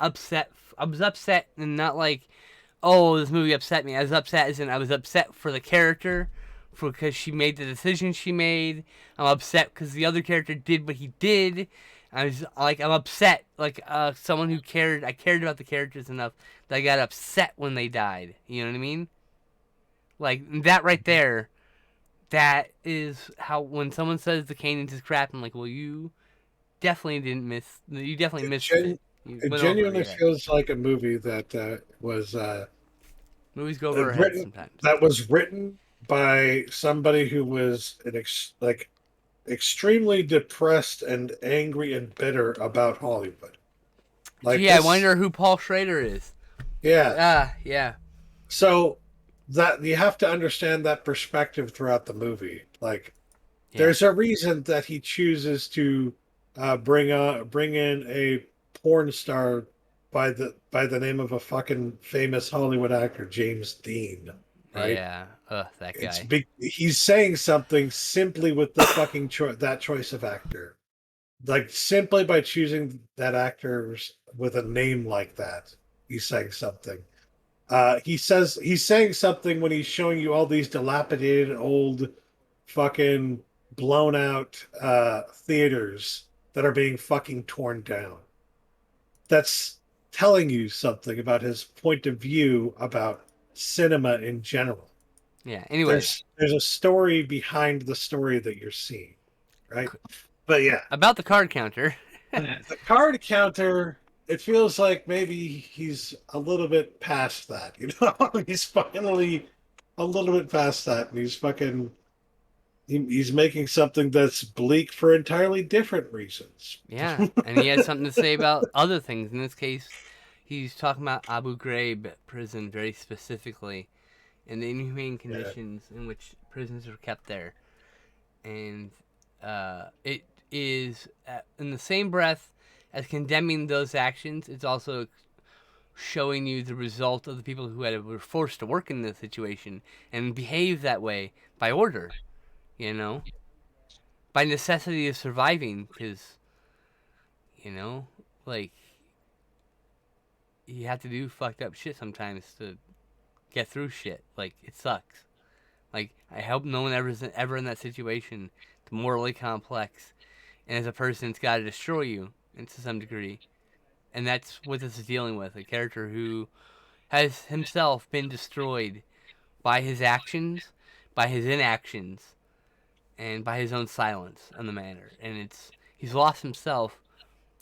upset. I was upset, and not like, oh, this movie upset me. I was upset as in I was upset for the character, for because she made the decision she made. I'm upset because the other character did what he did. I was like, I'm upset, like someone who cared. I cared about the characters enough that I got upset when they died. You know what I mean? Like that right there. That is how when someone says the Canyons is crap, I'm like, well, you definitely didn't miss. You definitely missed it. You It went over genuinely your head. feels like a movie that was Movies go over our heads written sometimes. by somebody who was extremely depressed and angry and bitter about Hollywood. Like Gee, I this, wonder who Paul Schrader is. yeah. Yeah. So that you have to understand that perspective throughout the movie. Like, Yeah. there's a reason that he chooses to bring in a porn star by the name of a fucking famous Hollywood actor, James Dean. Right? Yeah. That It's guy. big. He's saying something simply with the fucking that choice of actor, like simply by choosing that actor with a name like that. He's saying something. He's saying something when he's showing you all these dilapidated old fucking blown out theaters that are being fucking torn down. That's telling you something about his point of view about cinema in general. Yeah. Anyway, There's a story behind the story that you're seeing, right? But yeah, about the card counter. the card counter, it feels like maybe he's a little bit past that, He's finally a little bit past that, and he's making something that's bleak for entirely different reasons. Yeah, and he had something to say about other things. In this case, he's talking about Abu Ghraib prison very specifically, and the inhumane conditions in which prisoners are kept there. And it is, in the same breath as condemning those actions, it's also showing you the result of the people who were forced to work in this situation and behave that way by order, by necessity of surviving, because, like, you have to do fucked up shit sometimes to get through shit. Like, it sucks. Like, I hope no one ever in that situation. It's morally complex, and as a person, it's got to destroy you, and to some degree. And that's what this is dealing with: a character who has himself been destroyed by his actions, by his inactions, and by his own silence on the matter. And he's lost himself,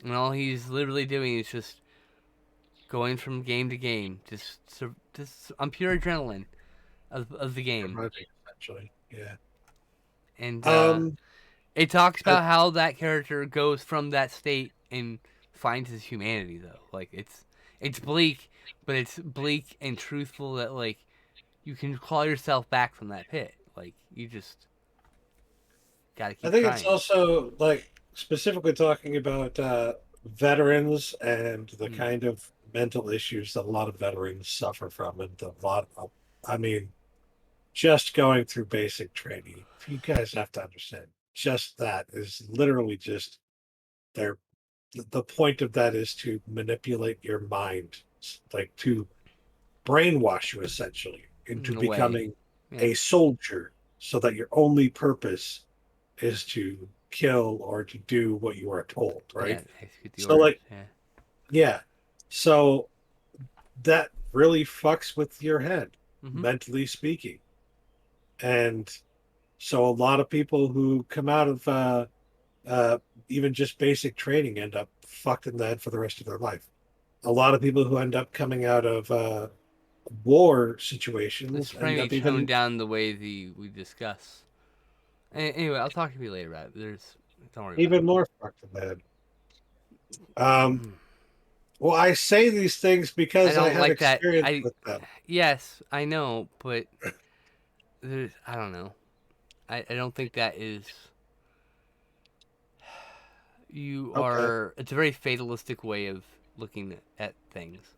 and all he's literally doing is just going from game to game, just on pure adrenaline of the game. Essentially, yeah. And Um, it talks about how that character goes from that state and finds his humanity, though. Like, it's bleak, but it's bleak and truthful that, like, you can claw yourself back from that pit. Like, you just gotta keep I think trying. it's also like specifically talking about veterans and the kind of mental issues that a lot of veterans suffer from, and I mean, just going through basic training. You guys have to understand. Just that is literally just their. The point of that is to manipulate your mind, like to brainwash you essentially into In a way. becoming Yeah. a soldier, so that your only purpose is to kill or to do what you are told, right? Yeah, execute the So, orders. like, Yeah. yeah. So that really fucks with your head, Mhm. mentally speaking. And so a lot of people who come out of even just basic training end up fucked in the head for the rest of their life. A lot of people who end up coming out of war situations Let's end try up to tone even down the way we discuss. Anyway, I'll talk to you later about it. Don't worry about even it. more fucked in the head. Um, well, I say these things I because I don't have like that. experience with them. Yes, I know, but I don't know. I don't think that is. You Okay. are. It's a very fatalistic way of looking at things.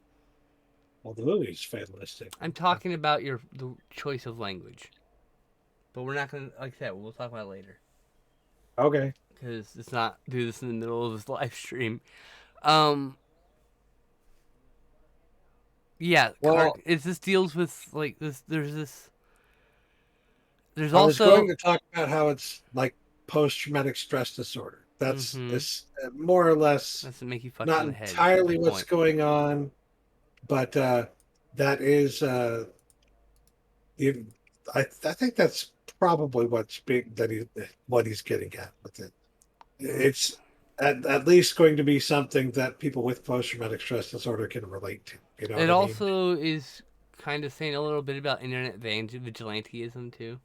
Well, the movie's fatalistic. I'm talking about the choice of language, but we're not gonna like that. We'll talk about it later Okay. because it's not do this in the middle of this live stream. Um, yeah, Well, It's this deals with like this. There's this. There's I was going also. to talk about how it's like post-traumatic stress disorder. That's Mm-hmm. it's more or less Doesn't make you fucked not in the head. Is my entirely what's point. going on, but that is the, I think that's probably what's being that he what he's getting at with it. It's at least going to be something that people with post-traumatic stress disorder can relate to. You know It what I mean? also is kind of saying a little bit about internet vigilanteism too,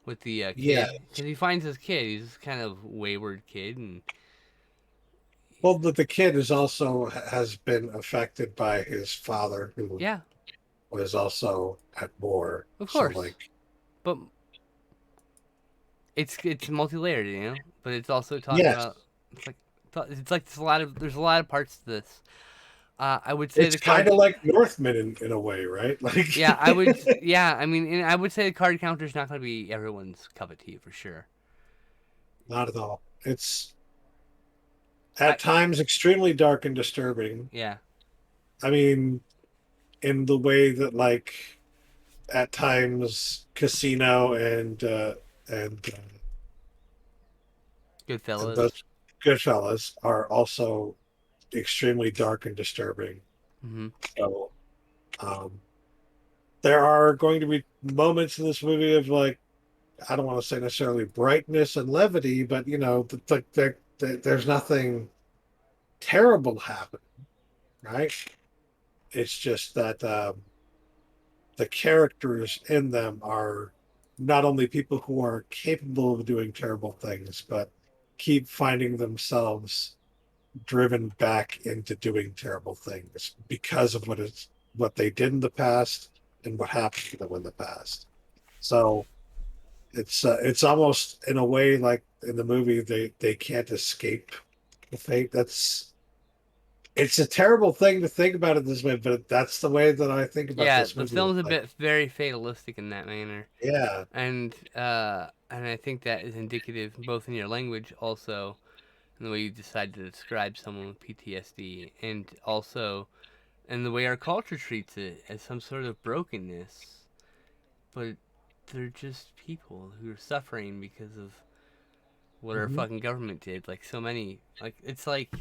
with the Yeah. kid, because he finds this kid. He's kind of wayward kid, and Well, the kid is also has been affected by his father, who yeah, was also at war. of So, course. like, But it's multi-layered, you know. But it's also talking yes, about it's like there's a lot of parts to this. I would say it's the kind card. of like Northman in a way, right? Like, Yeah, Yeah, I mean, and I would say the card counter is not going to be everyone's cup of tea for sure. not at all. It's I at times extremely dark and disturbing. Yeah, I mean, in the way that, like, at times Casino and and Goodfellas. those Goodfellas are also extremely dark and disturbing. Mm-hmm. So, um, there are going to be moments in this movie of, like, I don't want to say necessarily brightness and levity, but there's nothing terrible happening, right? It's just that the characters in them are not only people who are capable of doing terrible things, but keep finding themselves driven back into doing terrible things because of what they did in the past and what happened to them in the past. So it's almost in a way like in the movie they can't escape the fate. It's a terrible thing to think about it this way, but that's the way that I think about Yeah, this the movie. film's a Like, bit very fatalistic in that manner, yeah, and I think that is indicative both in your language, also in the way you decide to describe someone with PTSD, and also in the way our culture treats it as some sort of brokenness. But they're just people who are suffering because of what our mhm. fucking government did. Like so many, like it's like,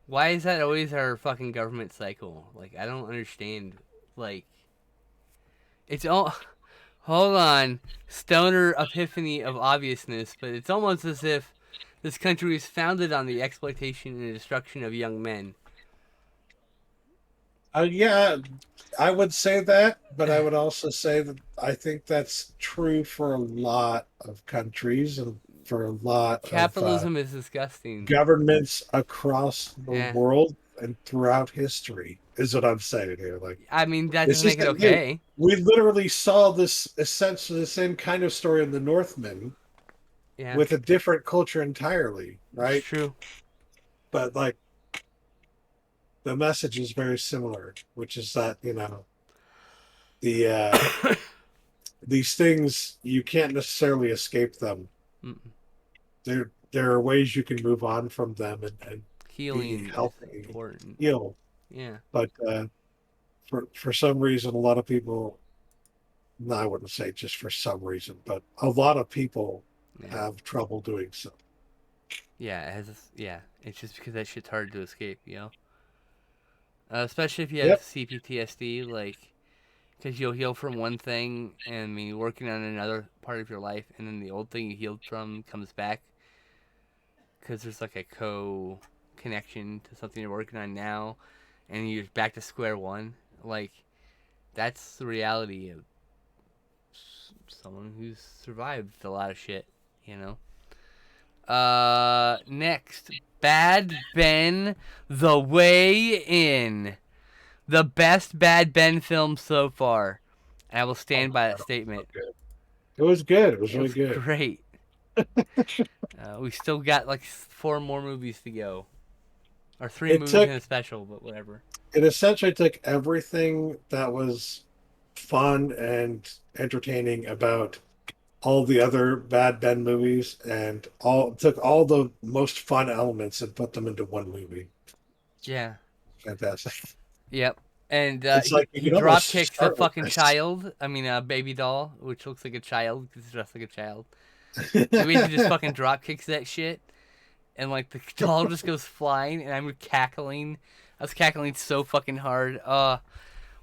why is that always our fucking government cycle? Like I don't understand. Like it's all. Hold on, stoner epiphany of obviousness, but it's almost as if this country is founded on the exploitation and destruction of young men. Yeah, I would say that, but I would also say that I think that's true for a lot of countries and for a lot of Capitalism is disgusting. governments across the Yeah. world and throughout history, is what I'm saying here. Like, I mean, that this doesn't make it isn't new. okay. We literally saw this essentially the same kind of story in the Northman Yeah, with a different culture entirely, it's right? true. But like the message is very similar, which is that, the these things you can't necessarily escape them. Mm-mm. There are ways you can move on from them and be Healing is healthy, important. heal. Yeah. But for some reason, a lot of people, no, I wouldn't say just for some reason, but a lot of people Yeah. have trouble doing so. Yeah, it has. Yeah, it's just because that shit's hard to escape, you know. Especially if you have Yep. CPTSD, like, because you'll heal from one thing, and I mean, you're working on another part of your life, and then the old thing you healed from comes back, because there's like a connection to something you're working on now, and you're back to square one. Like, that's the reality of someone who's survived a lot of shit, you know. Next, Bad Ben: The Way In, the best Bad Ben film so far. And I will stand by that statement. It was good. It was It really was good. great. We still got like 4 more movies to go, or 3 movies Took and a special, but whatever. it essentially took everything that was fun and entertaining about all the other Bad Ben movies and all took all the most fun elements and put them into one movie. Yeah. Fantastic. Yep. And It's he, like you he could drop almost kicks the start with fucking this. child. I mean, baby doll, which looks like a child because it's dressed like a child. The way he just fucking drop kicks that shit, and like the doll just goes flying, and I'm cackling. I was cackling so fucking hard. That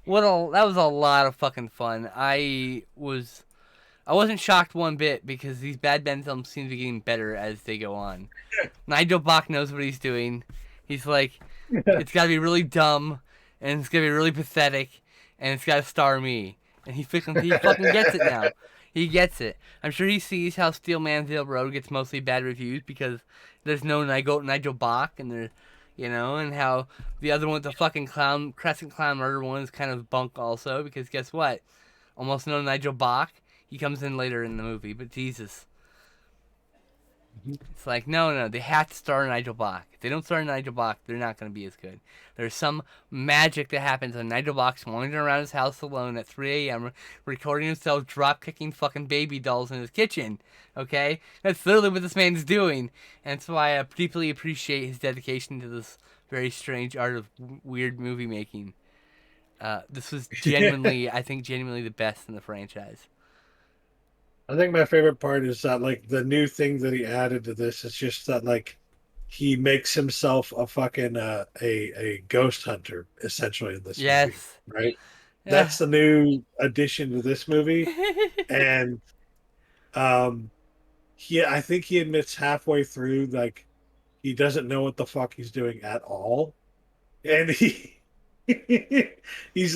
was a lot of fucking fun. I wasn't shocked one bit because these Bad Ben films seem to be getting better as they go on. Nigel Bach knows what he's doing. He's like, it's got to be really dumb, and it's got to be really pathetic, and it's got to star me. And he fucking gets it now. He gets it. I'm sure he sees how Steel Manville Road gets mostly bad reviews because there's no Nigel Bach, and and how the other one, the fucking Crescent Clown Murder one, is kind of bunk also because guess what? Almost no Nigel Bach. He comes in later in the movie, but Jesus. It's like, no, they have to star Nigel Bach. If they don't star Nigel Bach, they're not going to be as good. There's some magic that happens when Nigel Bach's wandering around his house alone at 3 a.m. recording himself drop-kicking fucking baby dolls in his kitchen. Okay? That's literally what this man's doing. And that's why I deeply appreciate his dedication to this very strange art of weird movie making. This was genuinely the best in the franchise. I think my favorite part is that like the new thing that he added to this is just that like he makes himself a fucking a ghost hunter essentially in this movie, Yes. right? That's the new addition to this movie, and um, I think he admits halfway through like he doesn't know what the fuck he's doing at all, and he's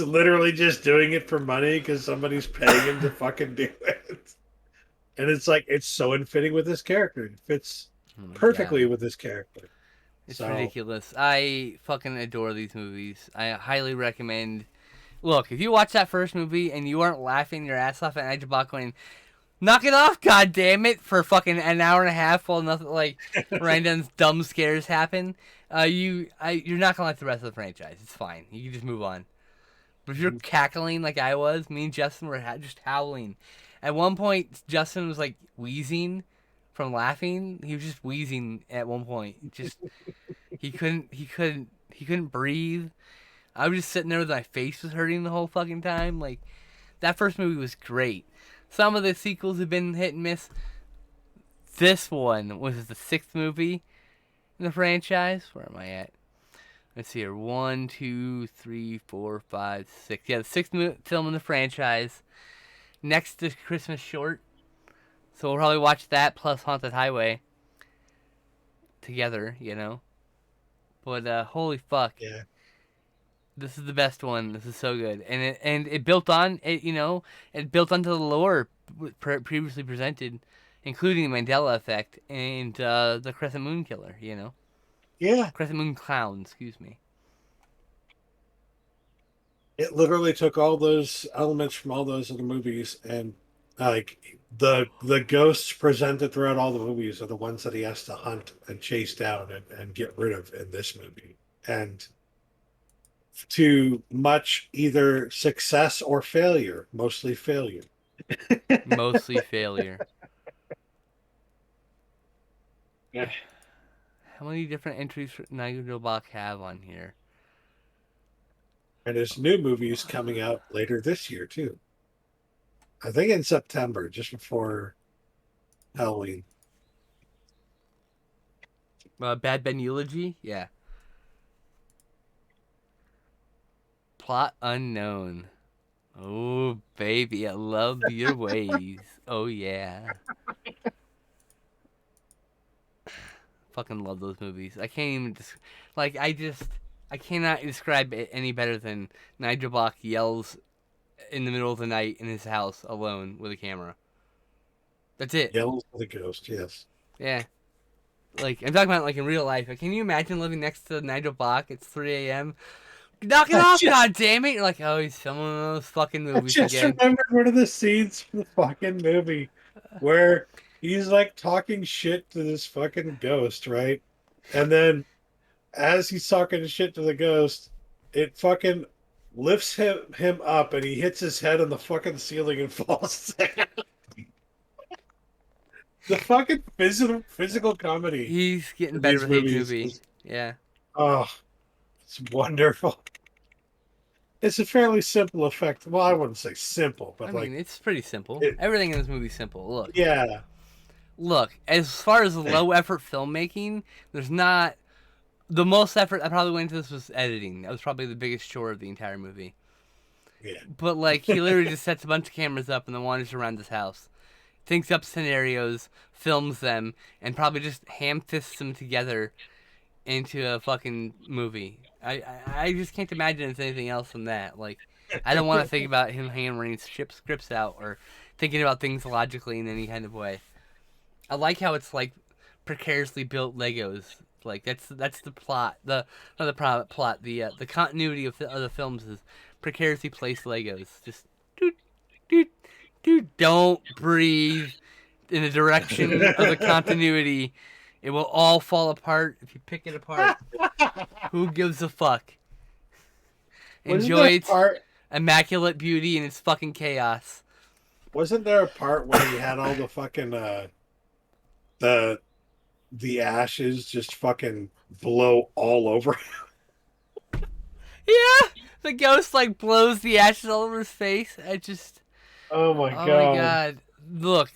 literally just doing it for money because somebody's paying him to fucking do it. And it's like it's so unfitting with this character. It fits Oh my perfectly God. with this character. It's So, ridiculous. I fucking adore these movies. I highly recommend. Look, if you watch that first movie and you aren't laughing your ass off at Nigel Bach going, "Knock it off, god damn it," for fucking an hour and a half while nothing like random dumb scares happen, you're not gonna like the rest of the franchise. It's fine. You can just move on. But if you're cackling like I was, me and Justin were just howling. At one point, Justin was like wheezing from laughing. He was just wheezing at one point. Just he couldn't breathe. I was just sitting there with my face was hurting the whole fucking time. Like that first movie was great. Some of the sequels have been hit and miss. This one was the 6th movie in the franchise. Where am I at? Let's see here. 1, 2, 3, 4, 5, 6. Yeah, the 6th film in the franchise. Next to Christmas Short. So we'll probably watch that plus Haunted Highway together, But holy fuck. yeah. This is the best one. This is so good. And it built on it, it built onto the lore previously presented, including the Mandela effect and the Crescent Moon Killer, Yeah. Crescent Moon Clown, excuse me. It literally took all those elements from all those other movies and like the ghosts presented throughout all the movies are the ones that he has to hunt and chase down and get rid of in this movie. And to much either success or failure, mostly failure. Mostly failure. Yeah. How many different entries for Nigel Bach have on here? And his new movie is coming out later this year too. I think in September, just before Halloween. Bad Ben Eulogy? Yeah. Plot unknown. Oh, baby, I love your ways. Oh, yeah. Fucking love those movies. I can't even I cannot describe it any better than Nigel Bach yells in the middle of the night in his house alone with a camera. That's it. Yells for the Ghost, yes. Yeah. Like, I'm talking about like in real life. Like, can you imagine living next to Nigel Bach? It's 3 a.m. Knock it I off, just, god damn it! You're like, oh, he's filming one of those fucking I movies just again. remembered one of the scenes from the fucking movie where he's like talking shit to this fucking ghost, right? And then as he's talking shit to the ghost, it fucking lifts him up and he hits his head on the fucking ceiling and falls down. The fucking physical comedy He's getting in better these with each movies movie. is Yeah. it's wonderful. It's a fairly simple effect. Well, I wouldn't say simple, I but mean, like it's pretty simple. it, Everything in this movie's simple. yeah. Look. As far as low effort filmmaking, there's not the most effort I probably went into this was editing. That was probably the biggest chore of the entire movie. Yeah. But like, he literally just sets a bunch of cameras up and then wanders around his house, thinks up scenarios, films them, and probably just ham fists them together into a fucking movie. I just can't imagine it's anything else than that. Like, I don't want to think about him hammering scripts out or thinking about things logically in any kind of way. I like how it's like precariously built Legos. Like that's the plot. The not the plot. The continuity of the films is precariously placed Legos. Just doot doot doot. Don't breathe in the direction of the continuity. It will all fall apart if you pick it apart. Who gives a fuck? Wasn't Enjoy there a its part? immaculate beauty and its fucking chaos. Wasn't there a part where he had all the fucking the the ashes just fucking blow all over? Yeah, the ghost like blows the ashes all over his face. Oh my Oh my god! god! Look,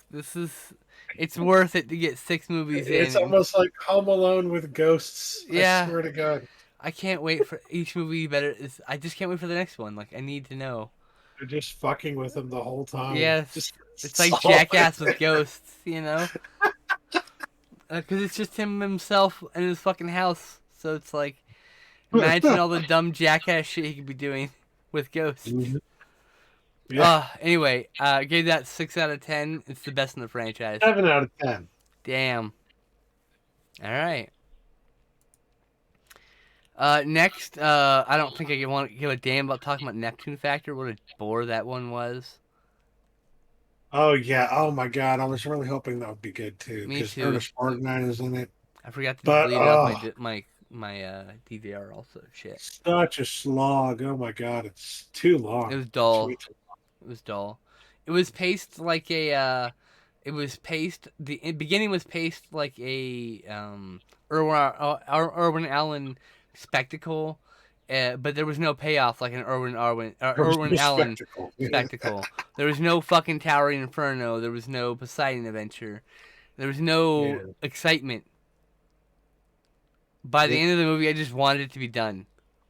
it's worth it to get 6 movies It's in. almost like Home Alone with ghosts. Yeah. I swear to God, I can't wait for each movie better. I just can't wait for the next one. Like, I need to know. they're just fucking with him the whole time. Yes, Just it's like solid. Jackass with ghosts, you know? Because it's just him himself in his fucking house. So it's like, imagine all the dumb Jackass shit he could be doing with ghosts. Mhm. Yeah, Anyway, gave that 6 out of 10. It's the best in the franchise. 7 out of 10. Damn. All right. Next, I don't think I want to give a damn about talking about Neptune Factor. What a bore that one was. Oh yeah. Oh my God. I was really hoping that would be good too Me because too. Ernest Borgnine is in it. I forgot to But delete it off my DVR also. Shit. such a slog. Oh my God. It's too long. It was It's dull. way too It was dull. It was paced like a. It was paced. The beginning was paced like a Irwin Allen spectacle, but there was no payoff like an Irwin Allen spectacle. spectacle. There was no fucking Towering Inferno. There was no Poseidon Adventure. There was no Yeah. excitement. By the end of the movie, I just wanted it to be done.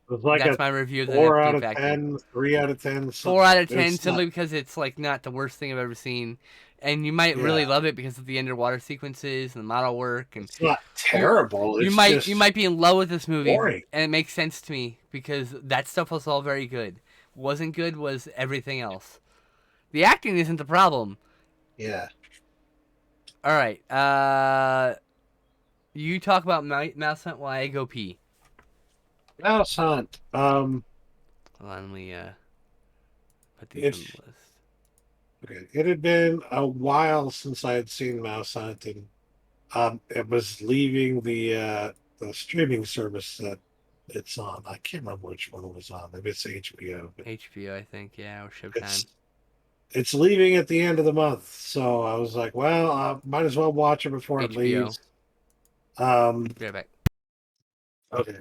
It was like That's a my review of the 4 Neptune out of Factor. 10, 3 out of 10. 4 out of something. 10 It's simply not- because it's like not the worst thing I've ever seen, and you might really Yeah. love it because of the underwater sequences and the model work, and It's not terrible. you It's might just you might be in love with this movie, boring. and it makes sense to me because that stuff was all very good. What wasn't good was everything else. The acting isn't the problem. Yeah. All right, you talk about Mouse Hunt while I go pee. Mouse Hunt. Hold on, let me put these on It's- the list. Okay. It had been a while since I had seen Mouse Hunt, and it was leaving the streaming service that it's on. I can't remember which one it was on. Maybe it's HBO. But HBO, I think, yeah, or Showtime. it's leaving at the end of the month, so I was like, well, I might as well watch it before it HBO. leaves. Be right back. Okay.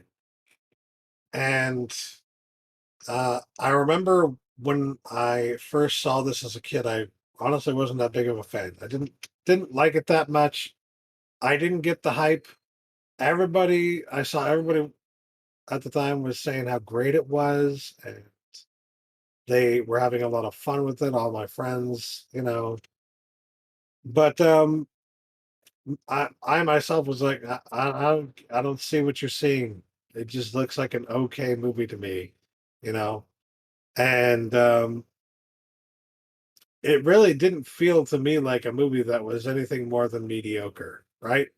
And I remember when I first saw this as a kid, I honestly wasn't that big of a fan. I didn't like it that much. I didn't get the hype. I saw everybody at the time was saying how great it was, and they were having a lot of fun with it. All my friends, but I myself was like, I don't see what you're seeing. It just looks like an okay movie to me, you know. And it really didn't feel to me like a movie that was anything more than mediocre, right?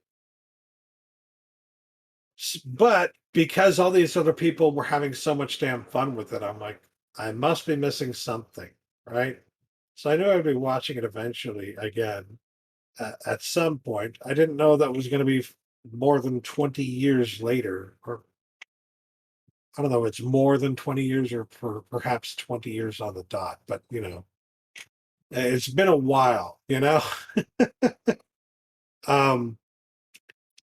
But because all these other people were having so much damn fun with it, I'm like, I must be missing something, right? So I knew I'd be watching it eventually again at some point. I didn't know that was going to be more than 20 years later, or I don't know, it's more than 20 years or perhaps 20 years on the dot, but it's been a while. um,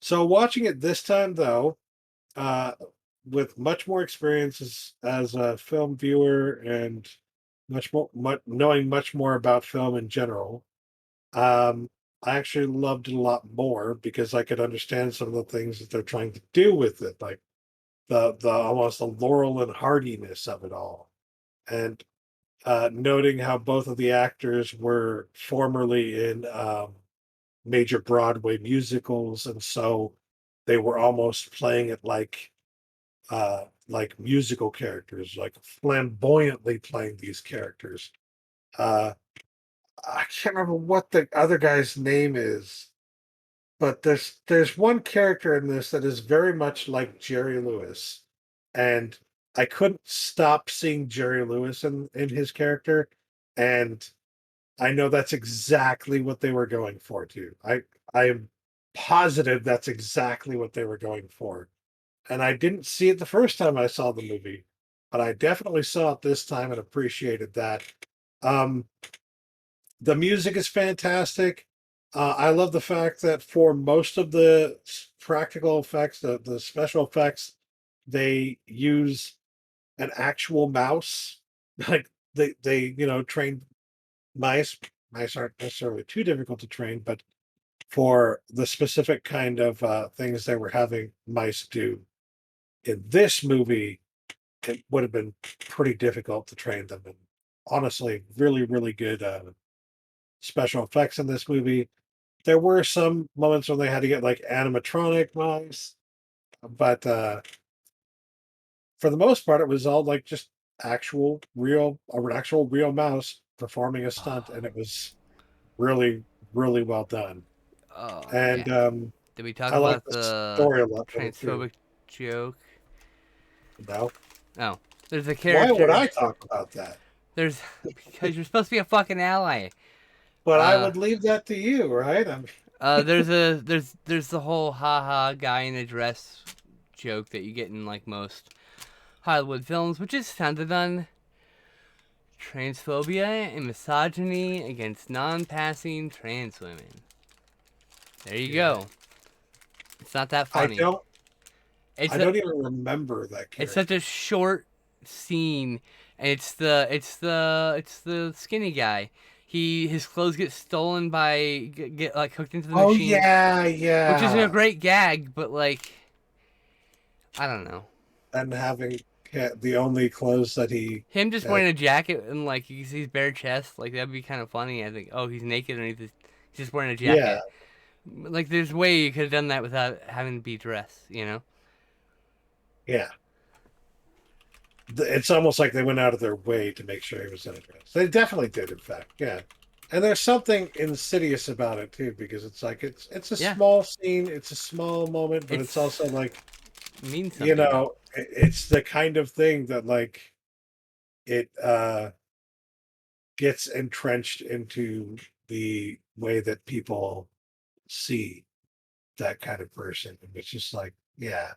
so watching it this time though, uh, with much more experience as a film viewer and knowing much more about film in general, um, I actually loved it a lot more because I could understand some of the things that they're trying to do with it, like the almost the Laurel and Hardiness of it all, and noting how both of the actors were formerly in major Broadway musicals, and so they were almost playing it like musical characters, like flamboyantly playing these characters. Uh, I can't remember what the other guy's name is, but there's one character in this that is very much like Jerry Lewis, and I couldn't stop seeing Jerry Lewis in his character, and I know that's exactly what they were going for too. I am positive that's exactly what they were going for. And I didn't see it the first time I saw the movie, but I definitely saw it this time and appreciated that. Um, the music is fantastic. I love the fact that for most of the practical effects, the special effects, they use an actual mouse. Like they train mice. Mice aren't necessarily too difficult to train, but for the specific kind of things they were having mice do in this movie, it would have been pretty difficult to train them. And honestly, really, really good special effects in this movie. There were some moments when they had to get like animatronic mice, but for the most part, it was all like just an actual real mouse performing a stunt, and it was really, really well done. Oh And yeah. Did we talk I like about the the story a lot better too. transphobic joke? No, Oh, there's a why would character. I talk about that? There's because you're supposed to be a fucking ally. But I Uh, would leave that to you, right? there's the whole haha guy in a dress joke that you get in like most Hollywood films, which is founded on transphobia and misogyny against non-passing trans women. There you Yeah. go. It's not that I funny. don't It's I a, don't even remember that it's character. such a short scene, and it's the skinny guy. His clothes get stolen by get like hooked into the Oh machine, yeah, which is a yeah. great gag, but like I don't know. And having the only clothes that he Him just uh, wearing a jacket and like you can see his bare chest, like that'd be kind of funny. I think, oh, he's naked underneath he's just wearing a yeah, jacket. Like there's way you could have done that without having to be dressed. yeah. It's almost like they went out of their way to make sure he was in a dress. They definitely did, in fact. Yeah. And there's something insidious about it too, because it's like it's a Yeah, small scene, it's a small moment, but it's it's also like, means something though. it's the kind of thing that like it gets entrenched into the way that people see that kind of person. And it's just like, yeah.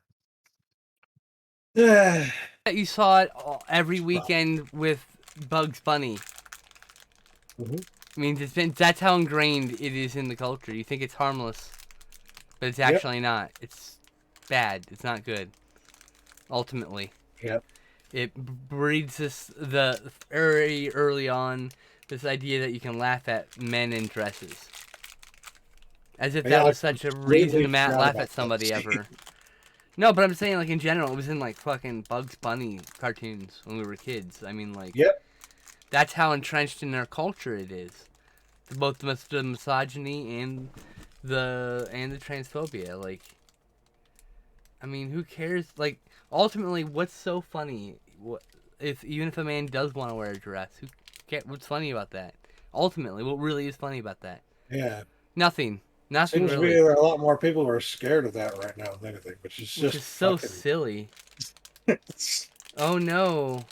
That you saw it every Well, weekend with Bugs Bunny. mhm. I mean, that's how ingrained it is in the culture. You think it's harmless, but it's Yep, actually not. It's bad. It's not good. Ultimately, yep. it breeds the very early on this idea that you can laugh at men in dresses, as if that Yeah, I was such a reason completely to forgot laugh about at that somebody scene. ever. No, but I'm saying like in general, it was in like fucking Bugs Bunny cartoons when we were kids. I mean, like Yep. that's how entrenched in their culture it is. Both the misogyny and the transphobia. Like, I mean, who cares? Like, ultimately, what's so funny? What if even if a man does want to wear a dress? What's funny about that? Ultimately, what really is funny about that? Yeah. Nothing. Nothing Seems to be really. there are a lot more people who are scared of that right now than anything, which is Which just is so fucking. silly. Oh no.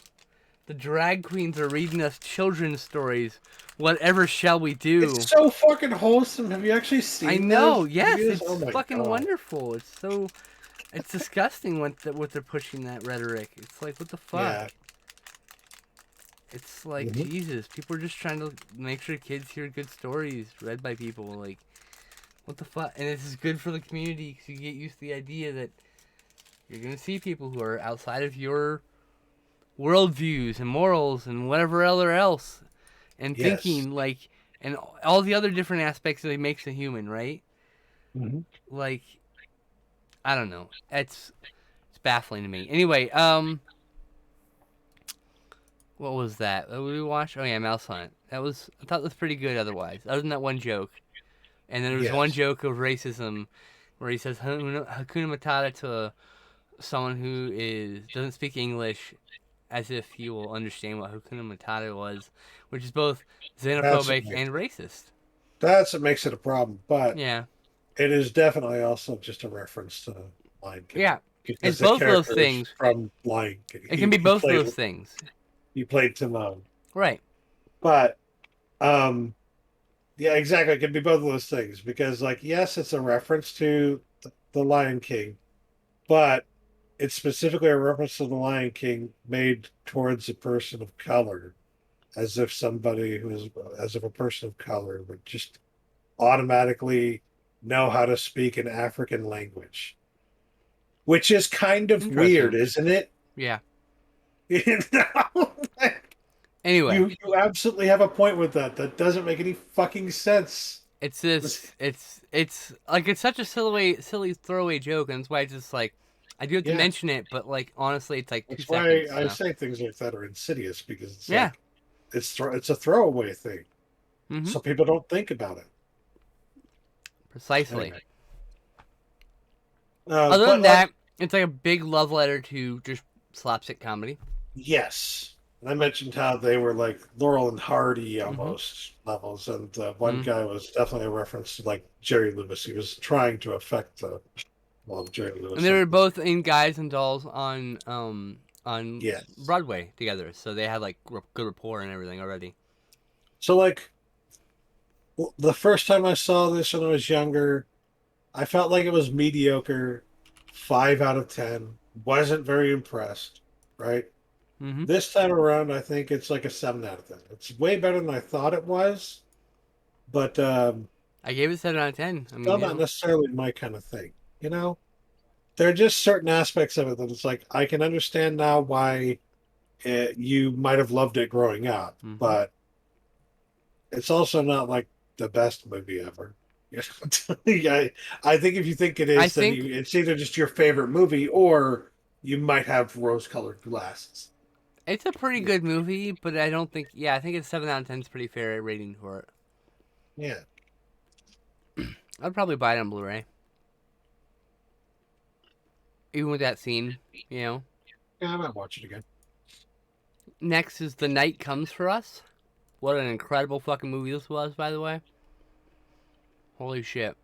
The drag queens are reading us children's stories. Whatever shall we do? It's so fucking wholesome. Have you actually seen? I know. those Yes, videos? it's Oh my fucking God. wonderful. It's disgusting what they're pushing that rhetoric. It's like, what the fuck? Yeah. It's like, Mhm. Jesus, people are just trying to make sure kids hear good stories read by people. Like, what the fuck? And this is good for the community because you get used to the idea that you're gonna see people who are outside of your worldviews and morals and whatever other else, and Yes. thinking like, and all the other different aspects that makes a human, right? Mhm. Like, I don't know. It's baffling to me. Anyway, what was that? What did we watch? Oh yeah, Mouse Hunt. I thought it was pretty good. Otherwise, other than that one joke, and then there was one Yes. joke of racism, where he says Hakuna Matata to someone who doesn't speak English, as if he will understand what Hakuna Matata was, which is both That's what xenophobic makes, and racist. that's what makes it a problem, but Yeah, it is definitely also just a reference to Lion King. yeah. Because It's the both those character is things. from Lion King. It can be both those things. He played Timon. Right. But yeah, exactly. It can be both of those things because, like, yes, it's a reference to the Lion King, but it's specifically a reference to the Lion King made towards a person of color, as if as if a person of color would just automatically know how to speak an African language, which is kind of weird, Interesting. isn't it? Yeah. You know? Anyway, You absolutely have a point with that. That doesn't make any fucking sense. it's this. It's like it's such a silly throwaway joke, and that's why it's just like I do have to Yeah, mention it, but like honestly, it's like 2 that's why seconds. I So say things like that are insidious because it's yeah. like it's a throwaway thing, Mm-hmm. so people don't think about it. Precisely. Anyway, Other but than that, it's like a big love letter to just slapstick comedy. yes, and I mentioned how they were like Laurel and Hardy Mm-hmm. almost levels, and one Mhm. guy was definitely a reference to like Jerry Lewis. He was trying to affect the Jerry Lewis. And they were both in Guys and Dolls on Yes. Broadway together, so they had like good rapport and everything already. So like the first time I saw this when I was younger, I felt like it was mediocre, 5 out of 10. Wasn't very impressed, right? Mm-hmm. This time around, I think it's like a 7 out of 10. It's way better than I thought it was, but I gave it 7 out of 10. I mean, still you not know, necessarily my kind of thing. You know, there are just certain aspects of it that it's like I can understand now why you might have loved it growing up, Mhm. but it's also not like the best movie ever. Yeah, I think if you think it is, then it's either just your favorite movie or you might have rose-colored glasses. it's a pretty good movie, but I don't think. Yeah, I think it's 7 out of 10 is pretty fair rating for it. Yeah. I'd probably buy it on Blu-ray, even with that scene. You know. Yeah, I might watch it again. Next is The Night Comes for Us. What an incredible fucking movie this was, by the way. Holy shit.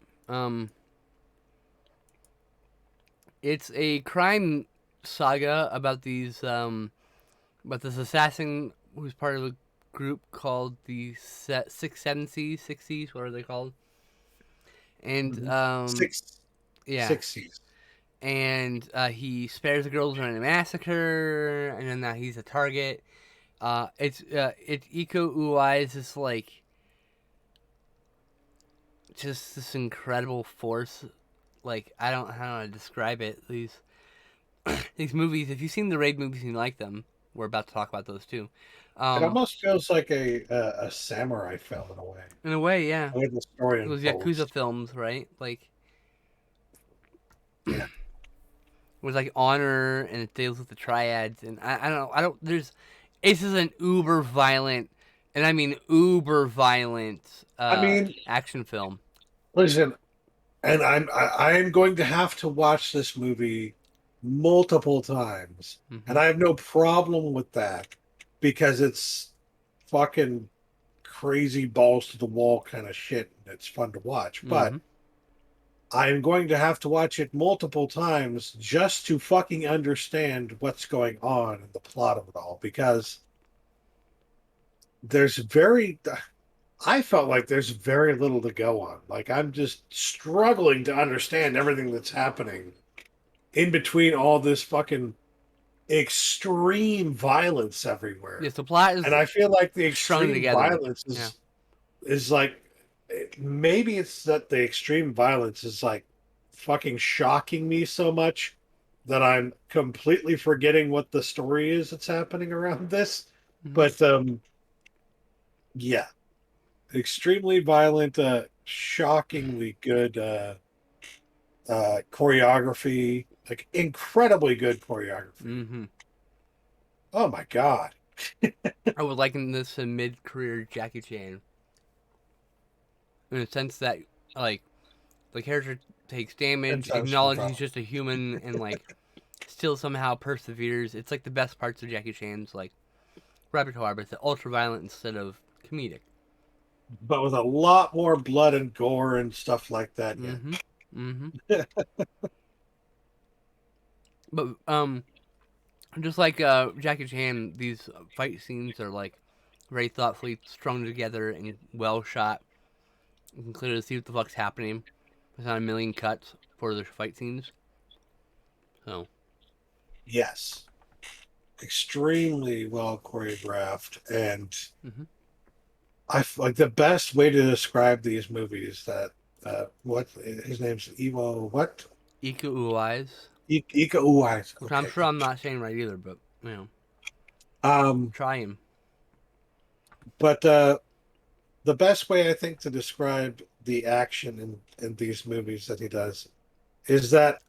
It's a crime saga about about this assassin who's part of a group called the Six Seven C's, Six C's, what are they called? And yeah, Six C's. and he spares the girls during a massacre, and then now he's a target. It's Iko Uwais is this like just this incredible force. Like I don't know how to describe it. These movies. If you've seen the Raid movies and you like them, we're about to talk about those too. It almost feels like a samurai film in a way. In a way, yeah. The way the story Those unfolds. Yakuza films, right? Like, Yeah. with like honor and it deals with the triads, and I don't know. This is an uber violent, and I mean uber violent. I mean, action film. listen, and I'm going to have to watch this movie multiple times, Mm-hmm. and I have no problem with that because it's fucking crazy balls to the wall kind of shit, and it's fun to watch. But Mm-hmm. I'm going to have to watch it multiple times just to fucking understand what's going on in the plot of it all, because there's very I felt like there's very little to go on. Like I'm just struggling to understand everything that's happening in between all this fucking extreme violence everywhere. Yes, the plot is And I feel like the strung extreme together. violence Yeah. is like maybe it's that the extreme violence is like fucking shocking me so much that I'm completely forgetting what the story is that's happening around this. Mhm. But yeah, extremely violent, shockingly good choreography, like incredibly good choreography. Mhm. Oh my god. I would liken this to mid-career Jackie Chan, in the sense that, like, the character takes damage, Intense acknowledges control. he's just a human, and like, still somehow perseveres. It's like the best parts of Jackie Chan's like repertoire, but it's ultra violent instead of comedic. But with a lot more blood and gore and stuff like that. Yeah. Mm-hmm. But just like Jackie Chan, these fight scenes are like very thoughtfully strung together and well shot. You can clearly see what the fuck's happening. There's not a million cuts for the fight scenes. So Yes. Extremely well choreographed, and Mhm. like the best way to describe these movies that what his name's Iwo what Ika Uwais, Ika Uwais. which I'm Okay. sure I'm not saying right either, but you know, Um, try him. but the best way I think to describe the action in these movies that he does is that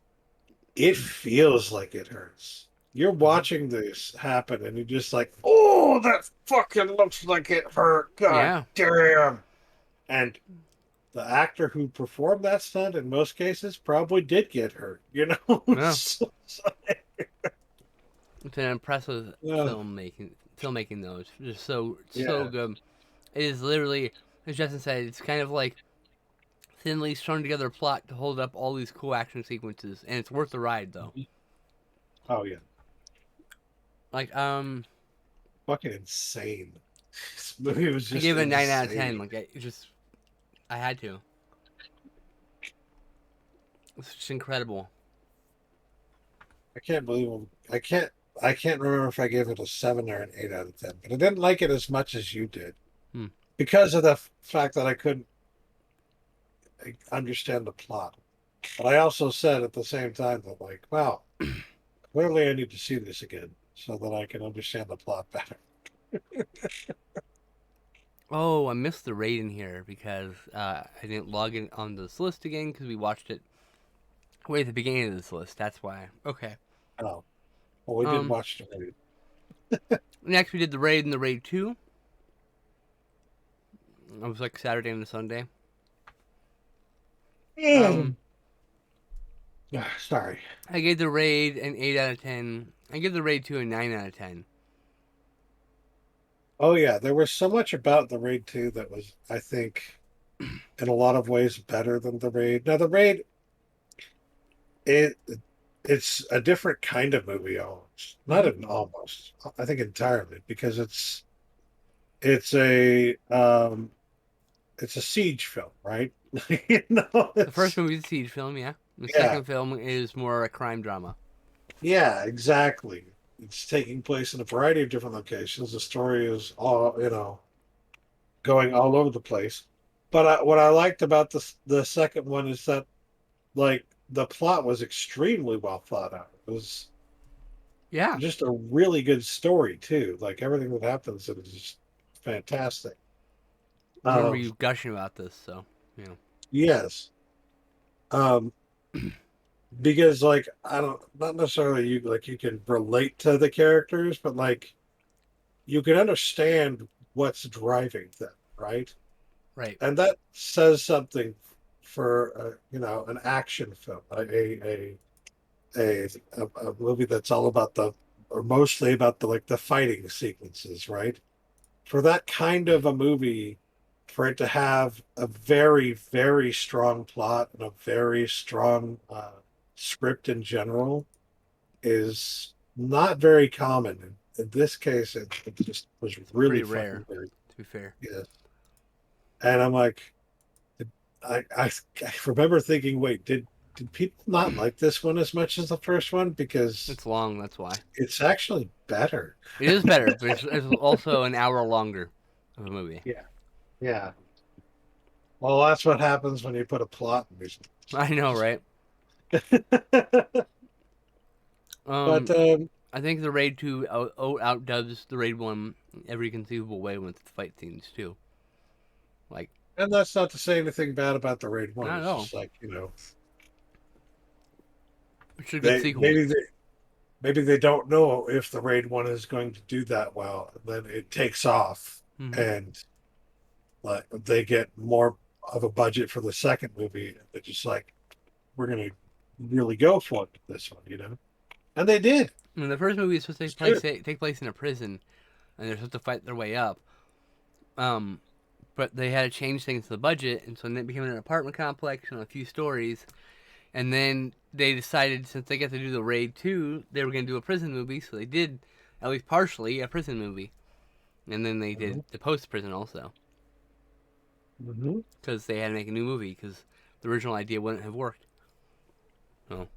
it feels like it hurts. You're watching this happen and you're just like, oh, that fucking looks like it hurt. God Yeah. damn. And the actor who performed that stunt in most cases probably did get hurt, you know? Yeah. So- It's an impressive Yeah. filmmaking though. It's just so Yeah. good. It is literally, as Justin said, it's kind of like thinly strung together plot to hold up all these cool action sequences, and it's worth the ride though. Oh, yeah. Like Fucking insane. This movie was I just gave it a 9 out of insane. 10. Like I had to. It's just incredible. I can't believe I can't remember if I gave it a 7 or an 8 out of 10, but I didn't like it as much as you did Hmm. because of the fact that I couldn't understand the plot. But I also said at the same time that, like, wow, clearly I need to see this again so that I can understand the plot better. Oh, I missed the raid in here because I didn't log in on this list again because we watched it way at the beginning of this list. That's why. Okay. Oh, well, we did Um, watch the movie. Next, we did the raid and the raid 2. It was like Saturday and a Sunday. Sorry. I gave the raid an 8 out of 10. I give the raid 2 a 9 out of 10. Oh yeah, there was so much about the Raid 2 that was, I think, in a lot of ways better than the Raid. Now the Raid, it it's a different kind of movie almost. Not even almost. I think entirely because it's a it's a siege film, right? You know, The first movie is a siege film, yeah. The Yeah. second film is more a crime drama. Yeah, exactly. It's taking place in a variety of different locations. The story is all, going all over the place. But what I liked about the second one is that, like, the plot was extremely well thought out. It was Yeah. just a really good story too. Like everything that happens, it was just fantastic. I remember Um, you gushing about this, so, you know. yes. Um, because like I don't not necessarily you can relate to the characters, but like you can understand what's driving them, right? Right. And that says something for an action film, a movie that's all about or mostly about the fighting sequences, right? For that kind of a movie for it to have a very, very strong plot and a very strong script in general is not very common. In this case, it just was really Pretty rare, fucking weird. to be fair. Yeah. And I'm like, I remember thinking, wait, did people not like this one as much as the first one? Because It's long, that's why. it's actually better. It is better, but it's also an hour longer of a movie. Yeah. Well, that's what happens when you put a plot in these. I know, right? But I think the Raid 2 outdoes the Raid 1 every conceivable way with the fight scenes, too. Like, and that's not to say anything bad about the Raid One. Not at It's all. just like, you know, it's a good sequel. maybe they don't know if the Raid One is going to do that well. Then it takes off, Mhm. and like they get more of a budget for the second movie. And they're just like, we're going to really go for it this one, you know. And they did. And the first movie is supposed to take place in a prison, and they're supposed to fight their way up. But they had to change things to the budget, and so then it became an apartment complex and a few stories. And then they decided, since they got to do the Raid 2, they were going to do a prison movie, so they did, at least partially, a prison movie. And then they did the post-prison also, Mm-hmm. because they had to make a new movie, because the original idea wouldn't have worked. So,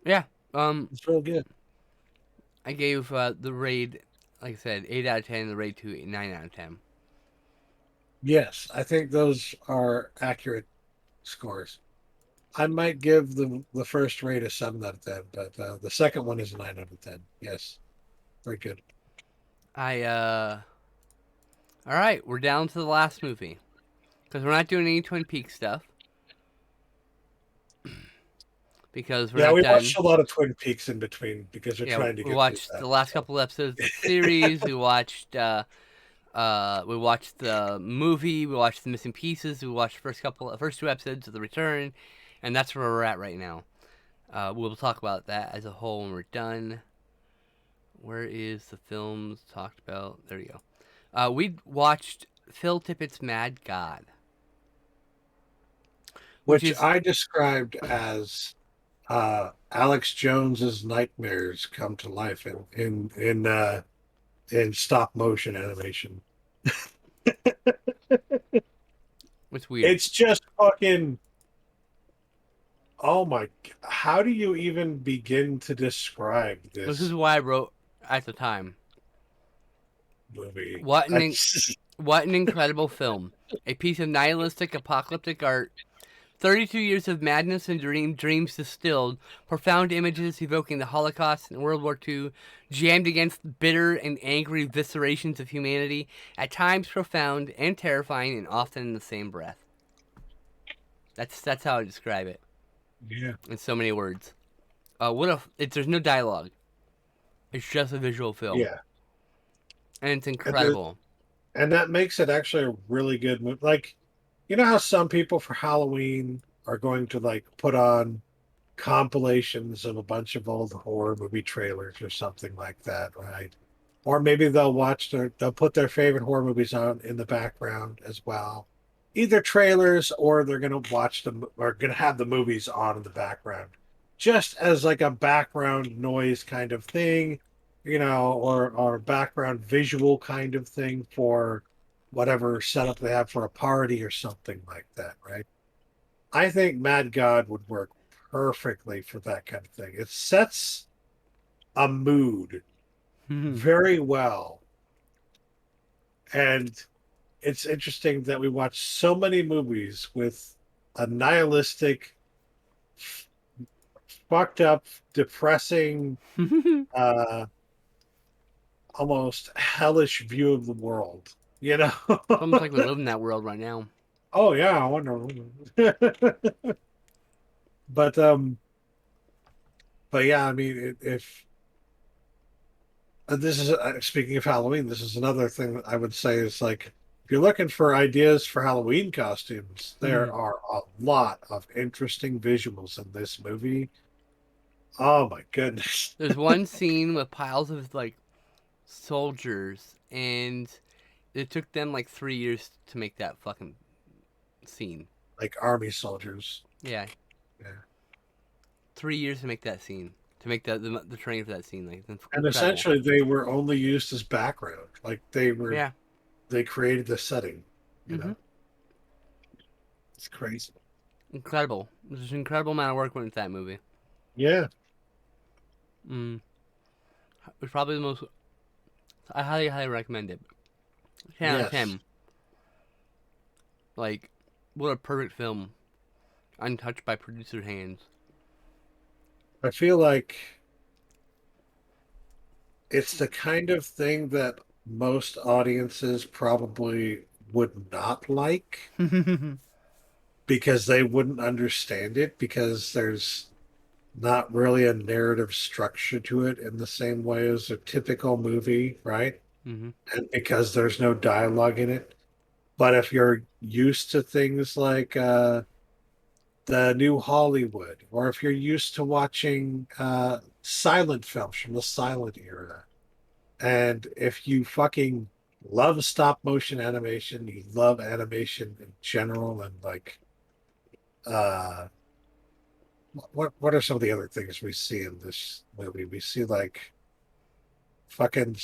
yeah, It's real good. I gave the Raid, like I said, 8 out of 10, the Raid 2, 9 out of 10. Yes, I think those are accurate scores. I might give the first Raid a 7 out of 10, but the second one is a 9 out of 10. Yes, very good. All right, we're down to the last movie, because we're not doing any Twin Peaks stuff. Because we're Yeah, not we done. watched a lot of Twin Peaks in between because we're trying to get we watched through the last couple episodes of the series. We watched the movie. We watched the Missing Pieces. We watched the first 2 episodes of The Return, and that's where we're at right now. We'll talk about that as a whole when we're done. Where is the films talked about? There you go. We watched Phil Tippett's Mad God, which I described as Alex Jones's nightmares come to life in stop motion animation. It's weird. It's just fucking. Oh my! How do you even begin to describe this? This is what I wrote at the time. Movie. What an incredible film! A piece of nihilistic, apocalyptic art. 32 years of madness and dreams distilled, profound images evoking the Holocaust and World War II, jammed against bitter and angry viscerations of humanity, at times profound and terrifying, and often in the same breath. That's how I describe it. Yeah. In so many words. There's no dialogue. It's just a visual film. Yeah. And it's incredible. And that makes it actually a really good movie. Like, you know how some people for Halloween are going to like put on compilations of a bunch of old horror movie trailers or something like that, right? Or maybe they'll put their favorite horror movies on in the background as well. Either trailers or they're going to watch them or going to have the movies on in the background just as like a background noise kind of thing, you know, or background visual kind of thing for whatever setup they have for a party or something like that, right? I think Mad God would work perfectly for that kind of thing. It sets a mood very well. And it's interesting that we watch so many movies with a nihilistic, fucked up, depressing, almost hellish view of the world. You know, Almost like we live in that world right now. Oh yeah, I wonder. but yeah, I mean, if this is speaking of Halloween, this is another thing that I would say is like, if you're looking for ideas for Halloween costumes, there are a lot of interesting visuals in this movie. Oh my goodness! There's one scene with piles of like soldiers, and It took them like 3 years to make that fucking scene. Like army soldiers. Yeah. Yeah. 3 years to make that scene. To make the training for that scene. Like, that's And incredible. essentially, they were only used as background. Like they were, Yeah. they created the setting. You Mhm. know, it's crazy. Incredible. There's an incredible amount of work went into that movie. Yeah, It was probably the most. I highly, highly recommend it. 10 out of Yes. 10. Like, what a perfect film. Untouched by producer hands. I feel like it's the kind of thing that most audiences probably would not like because they wouldn't understand it because there's not really a narrative structure to it in the same way as a typical movie, right? Mm-hmm. And because there's no dialogue in it. But if you're used to things like the new Hollywood, or if you're used to watching silent films from the silent era, and if you fucking love stop motion animation, you love animation in general, and like, uh, what are some of the other things we see in this movie? We see like fucking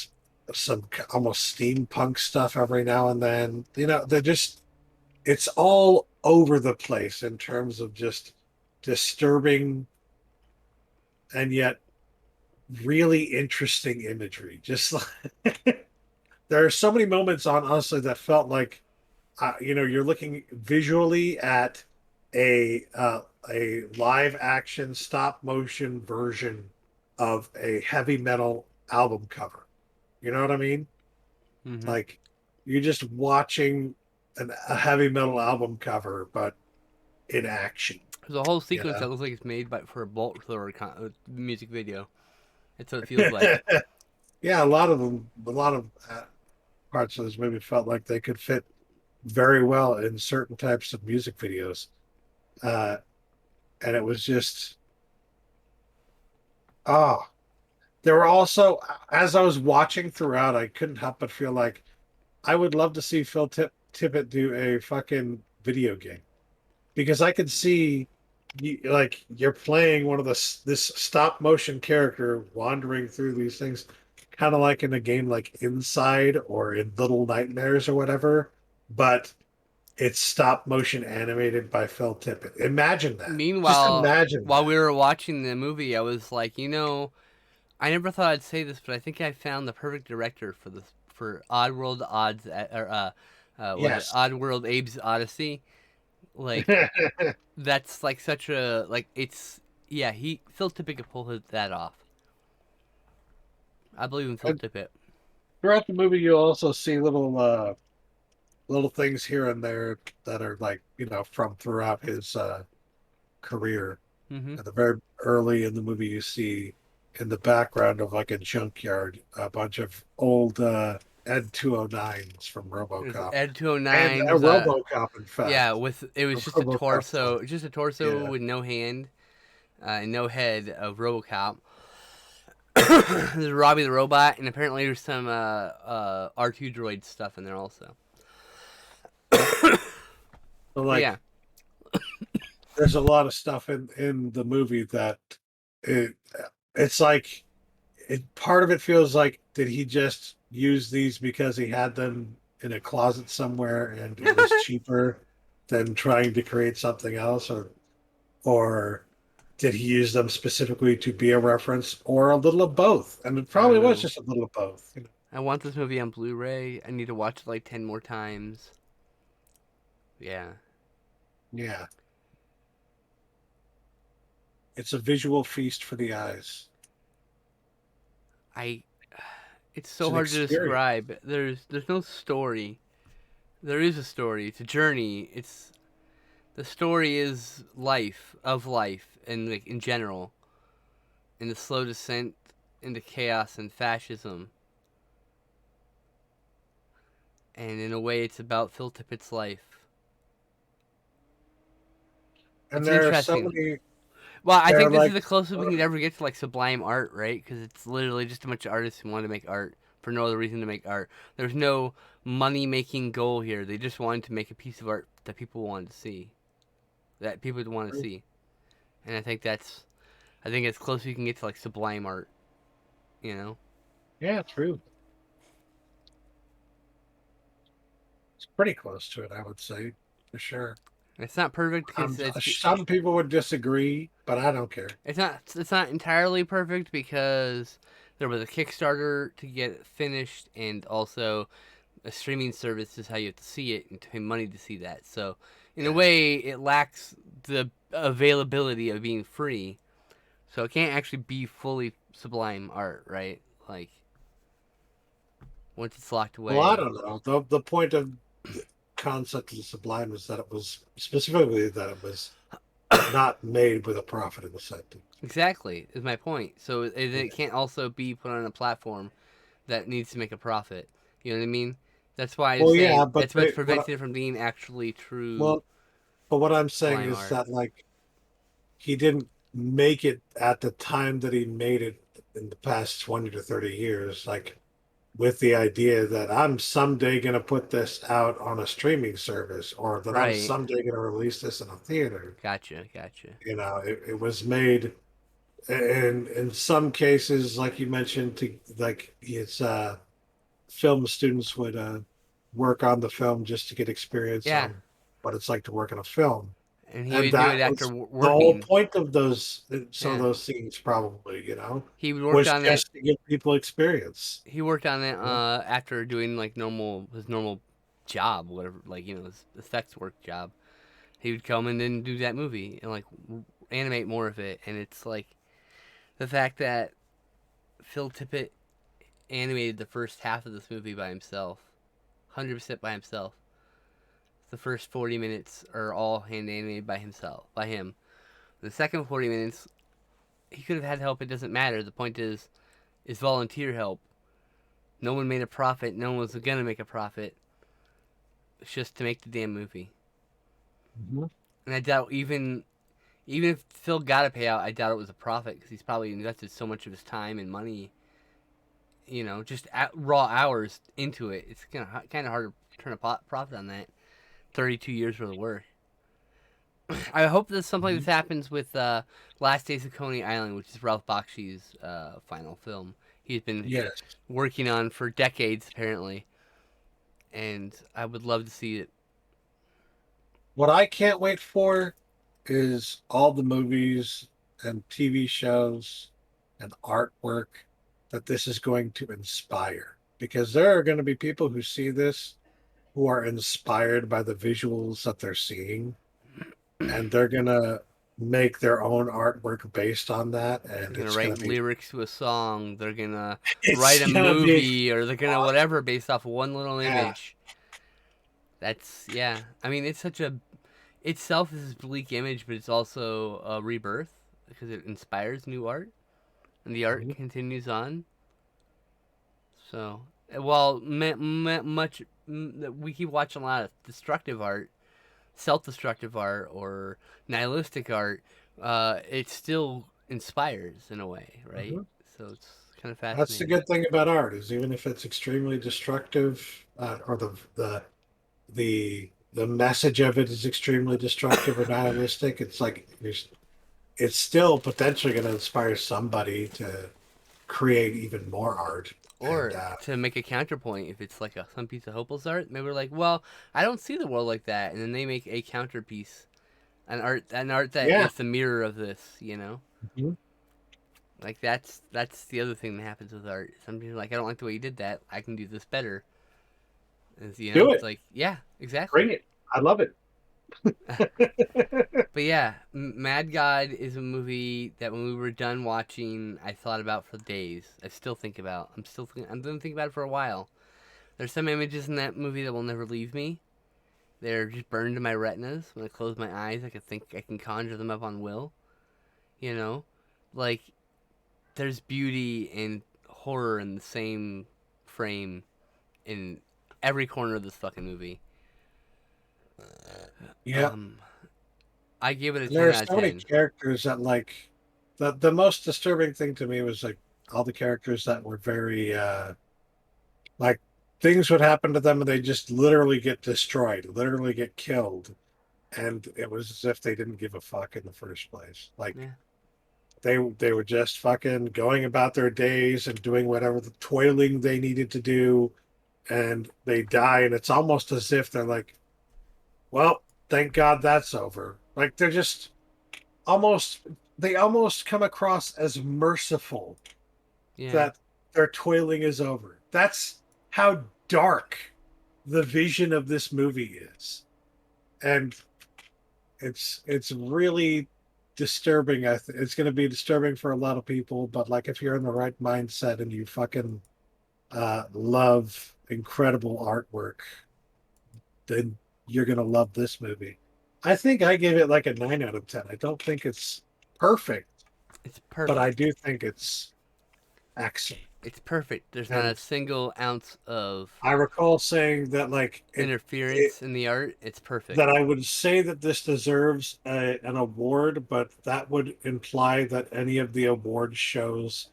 some almost steampunk stuff every now and then. You know, they're just it's all over the place in terms of just disturbing and yet really interesting imagery. Just like there are so many moments on honestly that felt like you're looking visually at a live action stop motion version of a heavy metal album cover. You know what I mean? Mm-hmm. Like you're just watching a heavy metal album cover, but in action. There's a whole sequence Yeah. that looks like it's made for a Bolt Thrower music video. That's what it feels like. Yeah, a lot of parts of this movie felt like they could fit very well in certain types of music videos. And it was just, oh, there were also, as I was watching throughout, I couldn't help but feel like I would love to see Phil Tippett do a fucking video game because I could see like you're playing one of this stop motion character wandering through these things, kind of like in a game like Inside or in Little Nightmares or whatever, but it's stop motion animated by Phil Tippett. Imagine that. Just Meanwhile, imagine while that. we were watching the movie, I was like, I never thought I'd say this, but I think I found the perfect director for Oddworld Odds Yes. Oddworld Abe's Odyssey. Like that's like such a like it's Phil Tippett could pull that off. I believe in Phil And Tippett. throughout the movie, you also see little things here and there that are like from throughout his career. Mm-hmm. At the very early in the movie, you see in the background of like a junkyard a bunch of old Ed 209s from RoboCop Ed 209. and a RoboCop, in fact. Yeah, it was just a RoboCop torso, film. just a torso Yeah. with no hand, and no head of RoboCop. There's Robbie the Robot, and apparently there's some R2 droid stuff in there also. So like, Yeah. there's a lot of stuff in the movie that it's like part of it feels like did he just use these because he had them in a closet somewhere and it was cheaper than trying to create something else, or did he use them specifically to be a reference, or a little of both? And it probably was know. just a little of both. I want this movie on Blu-ray. I need to watch it like 10 more times. Yeah. Yeah. It's a visual feast for the eyes. It's so It's an hard to experience. describe. There's no story. There is a story. It's a journey. The story is life, and like in general, and the slow descent into chaos and fascism. And in a way, it's about Phil Tippett's life. And It's there are so interesting. many. Well, I They're think this like- is the closest we can ever get to like sublime art, right? Because it's literally just a bunch of artists who want to make art for no other reason to make art. There's no money-making goal here. They just wanted to make a piece of art that people wanted to see, and I think it's close you can get to like sublime art, you know. Yeah, true. It's pretty close to it, I would say, for sure. It's not perfect because Some people would disagree, but I don't care. it's not entirely perfect because there was a Kickstarter to get it finished, and also a streaming service is how you have to see it and to pay money to see that. So in a way, it lacks the availability of being free, so it can't actually be fully sublime art, right? Like once it's locked away. Well, I don't know. The point of the concept of the sublime is that it was specifically that it was not made with a profit in the sentence. Exactly, is my point. So it can't also be put on a platform that needs to make a profit. You know what I mean? That's why I'm saying Yeah, but that's what's preventing it from being actually true. Well, but what I'm saying sublime is art. that like he didn't make it at the time that he made it in the past 20 to 30 years, like with the idea that I'm someday going to put this out on a streaming service or that I'm Right. someday going to release this in a theater. Gotcha. You know, it was made in some cases, like you mentioned, to like it's film students would work on the film just to get experience Yeah. on what it's like to work in a film. And he And would do that it after was the whole working. point of some Yeah. of those scenes, probably, you know, He was worked on that. just to give people experience. He worked on it after doing like his normal job, whatever, like his effects work job. He would come and then do that movie and like animate more of it. And it's like the fact that Phil Tippett animated the first half of this movie by himself, 100% by himself. The first 40 minutes are all hand animated by him. The second 40 minutes, he could have had help. It doesn't matter. The point is volunteer help. No one made a profit. No one was gonna make a profit. It's just to make the damn movie. Mm-hmm. And I doubt even if Phil got a payout, I doubt it was a profit because he's probably invested so much of his time and money. Just raw hours into it. It's kind of hard to turn a profit on that. 32 years worth of work. I hope that something this happens with Last Days of Coney Island, which is Ralph Bakshi's final film. He's been working on for decades, apparently. And I would love to see it. What I can't wait for is all the movies and TV shows and artwork that this is going to inspire. Because there are going to be people who see this who are inspired by the visuals that they're seeing, and they're going to make their own artwork based on that. And They're it's gonna going write to be lyrics to a song. They're gonna it's write a gonna be movie, or they're gonna whatever based off one little Yeah. image. That's I mean, it's itself is this bleak image, but it's also a rebirth because it inspires new art, and the art continues on. So, while we keep watching a lot of destructive art, self-destructive art, or nihilistic art, it still inspires in a way, right? So it's kind of fascinating. That's the good thing about art is even if it's extremely destructive, or the message of it is extremely destructive or nihilistic, it's like it's still potentially going to inspire somebody to create even more art. Or to make a counterpoint, if it's like some piece of hopeless art, maybe we're like, well, I don't see the world like that, and then they make a counterpiece, an art that is the mirror of this, Mhm. Like that's the other thing that happens with art. Some people are like, I don't like the way you did that. I can do this better. And, Do it's it. like, yeah, exactly. Bring it. I love it. But yeah, Mad God is a movie that when we were done watching, I thought about for days. I still think about. I'm going to think about it for a while. There's some images in that movie that will never leave me. They're just burned in my retinas. When I close my eyes, I can conjure them up on will. Like there's beauty and horror in the same frame in every corner of this fucking movie. Yeah. I give it a 10 There are out of so many 10. characters that like the most disturbing thing to me was like all the characters that were very like things would happen to them and they just literally get destroyed, literally get killed. And it was as if they didn't give a fuck in the first place. Like Yeah. they were just fucking going about their days and doing whatever the toiling they needed to do, and they die, and it's almost as if they're like, well, thank God that's over. Like they're just they almost come across as merciful Yeah. that their toiling is over. That's how dark the vision of this movie is. And it's really disturbing. It's going to be disturbing for a lot of people, but like if you're in the right mindset and you fucking love incredible artwork, then you're going to love this movie. I think I gave it like a 9 out of 10. I don't think it's perfect, It's perfect. but I do think it's excellent. It's perfect. There's not a And- single ounce of I recall saying that like interference in the art. It's perfect. that I would say that this deserves an award, but that would imply that any of the award shows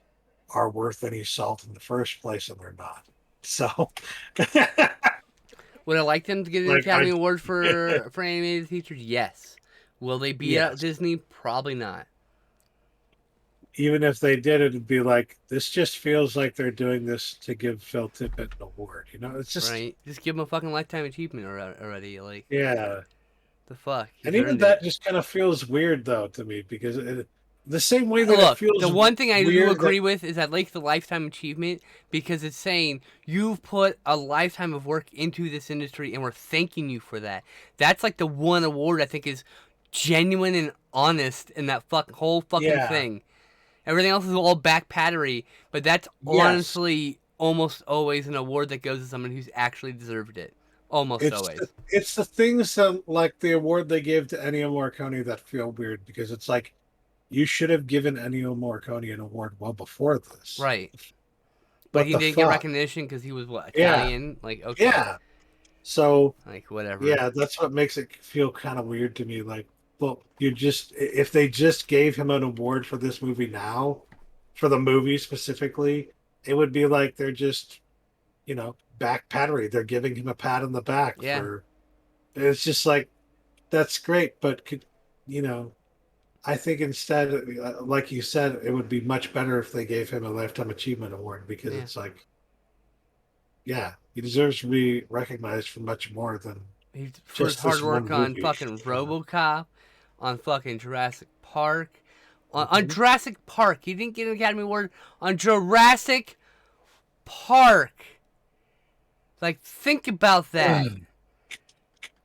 are worth any salt in the first place, and they're not. So, Would I like them to get an Like, Academy I- Award for animated features? Yes. Will they be at Yes. Disney? Probably not. even if they did, it'd be like this. Just feels like they're doing this to give Phil Tippett an award. You know, it's just Right? Just give them a fucking lifetime achievement already. Like, yeah. the fuck? He's And even earned that it. just kind of feels weird though to me because the same way that it Look, feels. the one thing I do weird agree that- with is I like the lifetime achievement because it's saying you've put a lifetime of work into this industry and we're thanking you for that. That's like the one award I think is genuine and honest in that whole fucking Yeah. thing. Everything else is all back pattery, but that's Yes. honestly almost always an award that goes to someone who's actually deserved it. Almost It's always. it's the things that like the award they gave to Ennio Morricone that feel weird because it's like you should have given Ennio Morricone an award well before this, Right. But But he the didn't get fuck? recognition because he was what, Yeah. Italian? Like, okay. Yeah. So Like, whatever. yeah, that's what makes it feel kind of weird to me. Like, well, if they just gave him an award for this movie now, for the movie specifically, it would be like they're just, back pattery. They're giving him a pat on the back Yeah. for. It's just like, that's great, but I think instead, like you said, it would be much better if they gave him a lifetime achievement award because Yeah. it's like, yeah, he deserves to be recognized for much more than. For his Just hard this work one on movie. fucking RoboCop, on fucking Jurassic Park, on Mm-hmm. Jurassic Park. He didn't get an Academy Award on Jurassic Park. Like, think about that.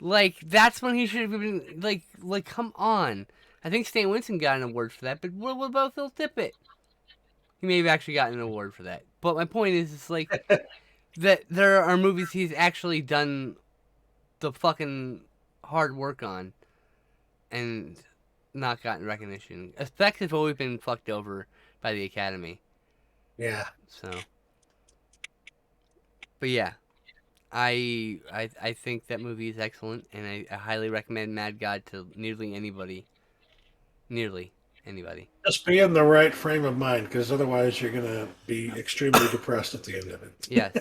Like, that's when he should have been like, come on. I think Stan Winston got an award for that, but what about Phil Tippett? He may have actually gotten an award for that. But my point is, it's like that there are movies he's actually done the fucking hard work on and not gotten recognition. Effects have always been fucked over by the Academy. Yeah. So, but yeah, I think that movie is excellent, and I highly recommend Mad God to nearly anybody. Nearly anybody. Just be in the right frame of mind, because otherwise you're gonna be extremely depressed at the end of it. Yes.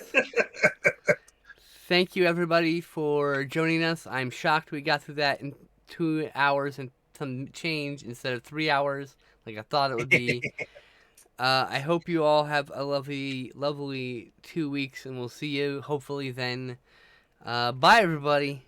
Thank you everybody for joining us. I'm shocked we got through that in 2 hours and some change instead of 3 hours, like I thought it would be. I hope you all have a lovely 2 weeks, and we'll see you hopefully then. Bye everybody.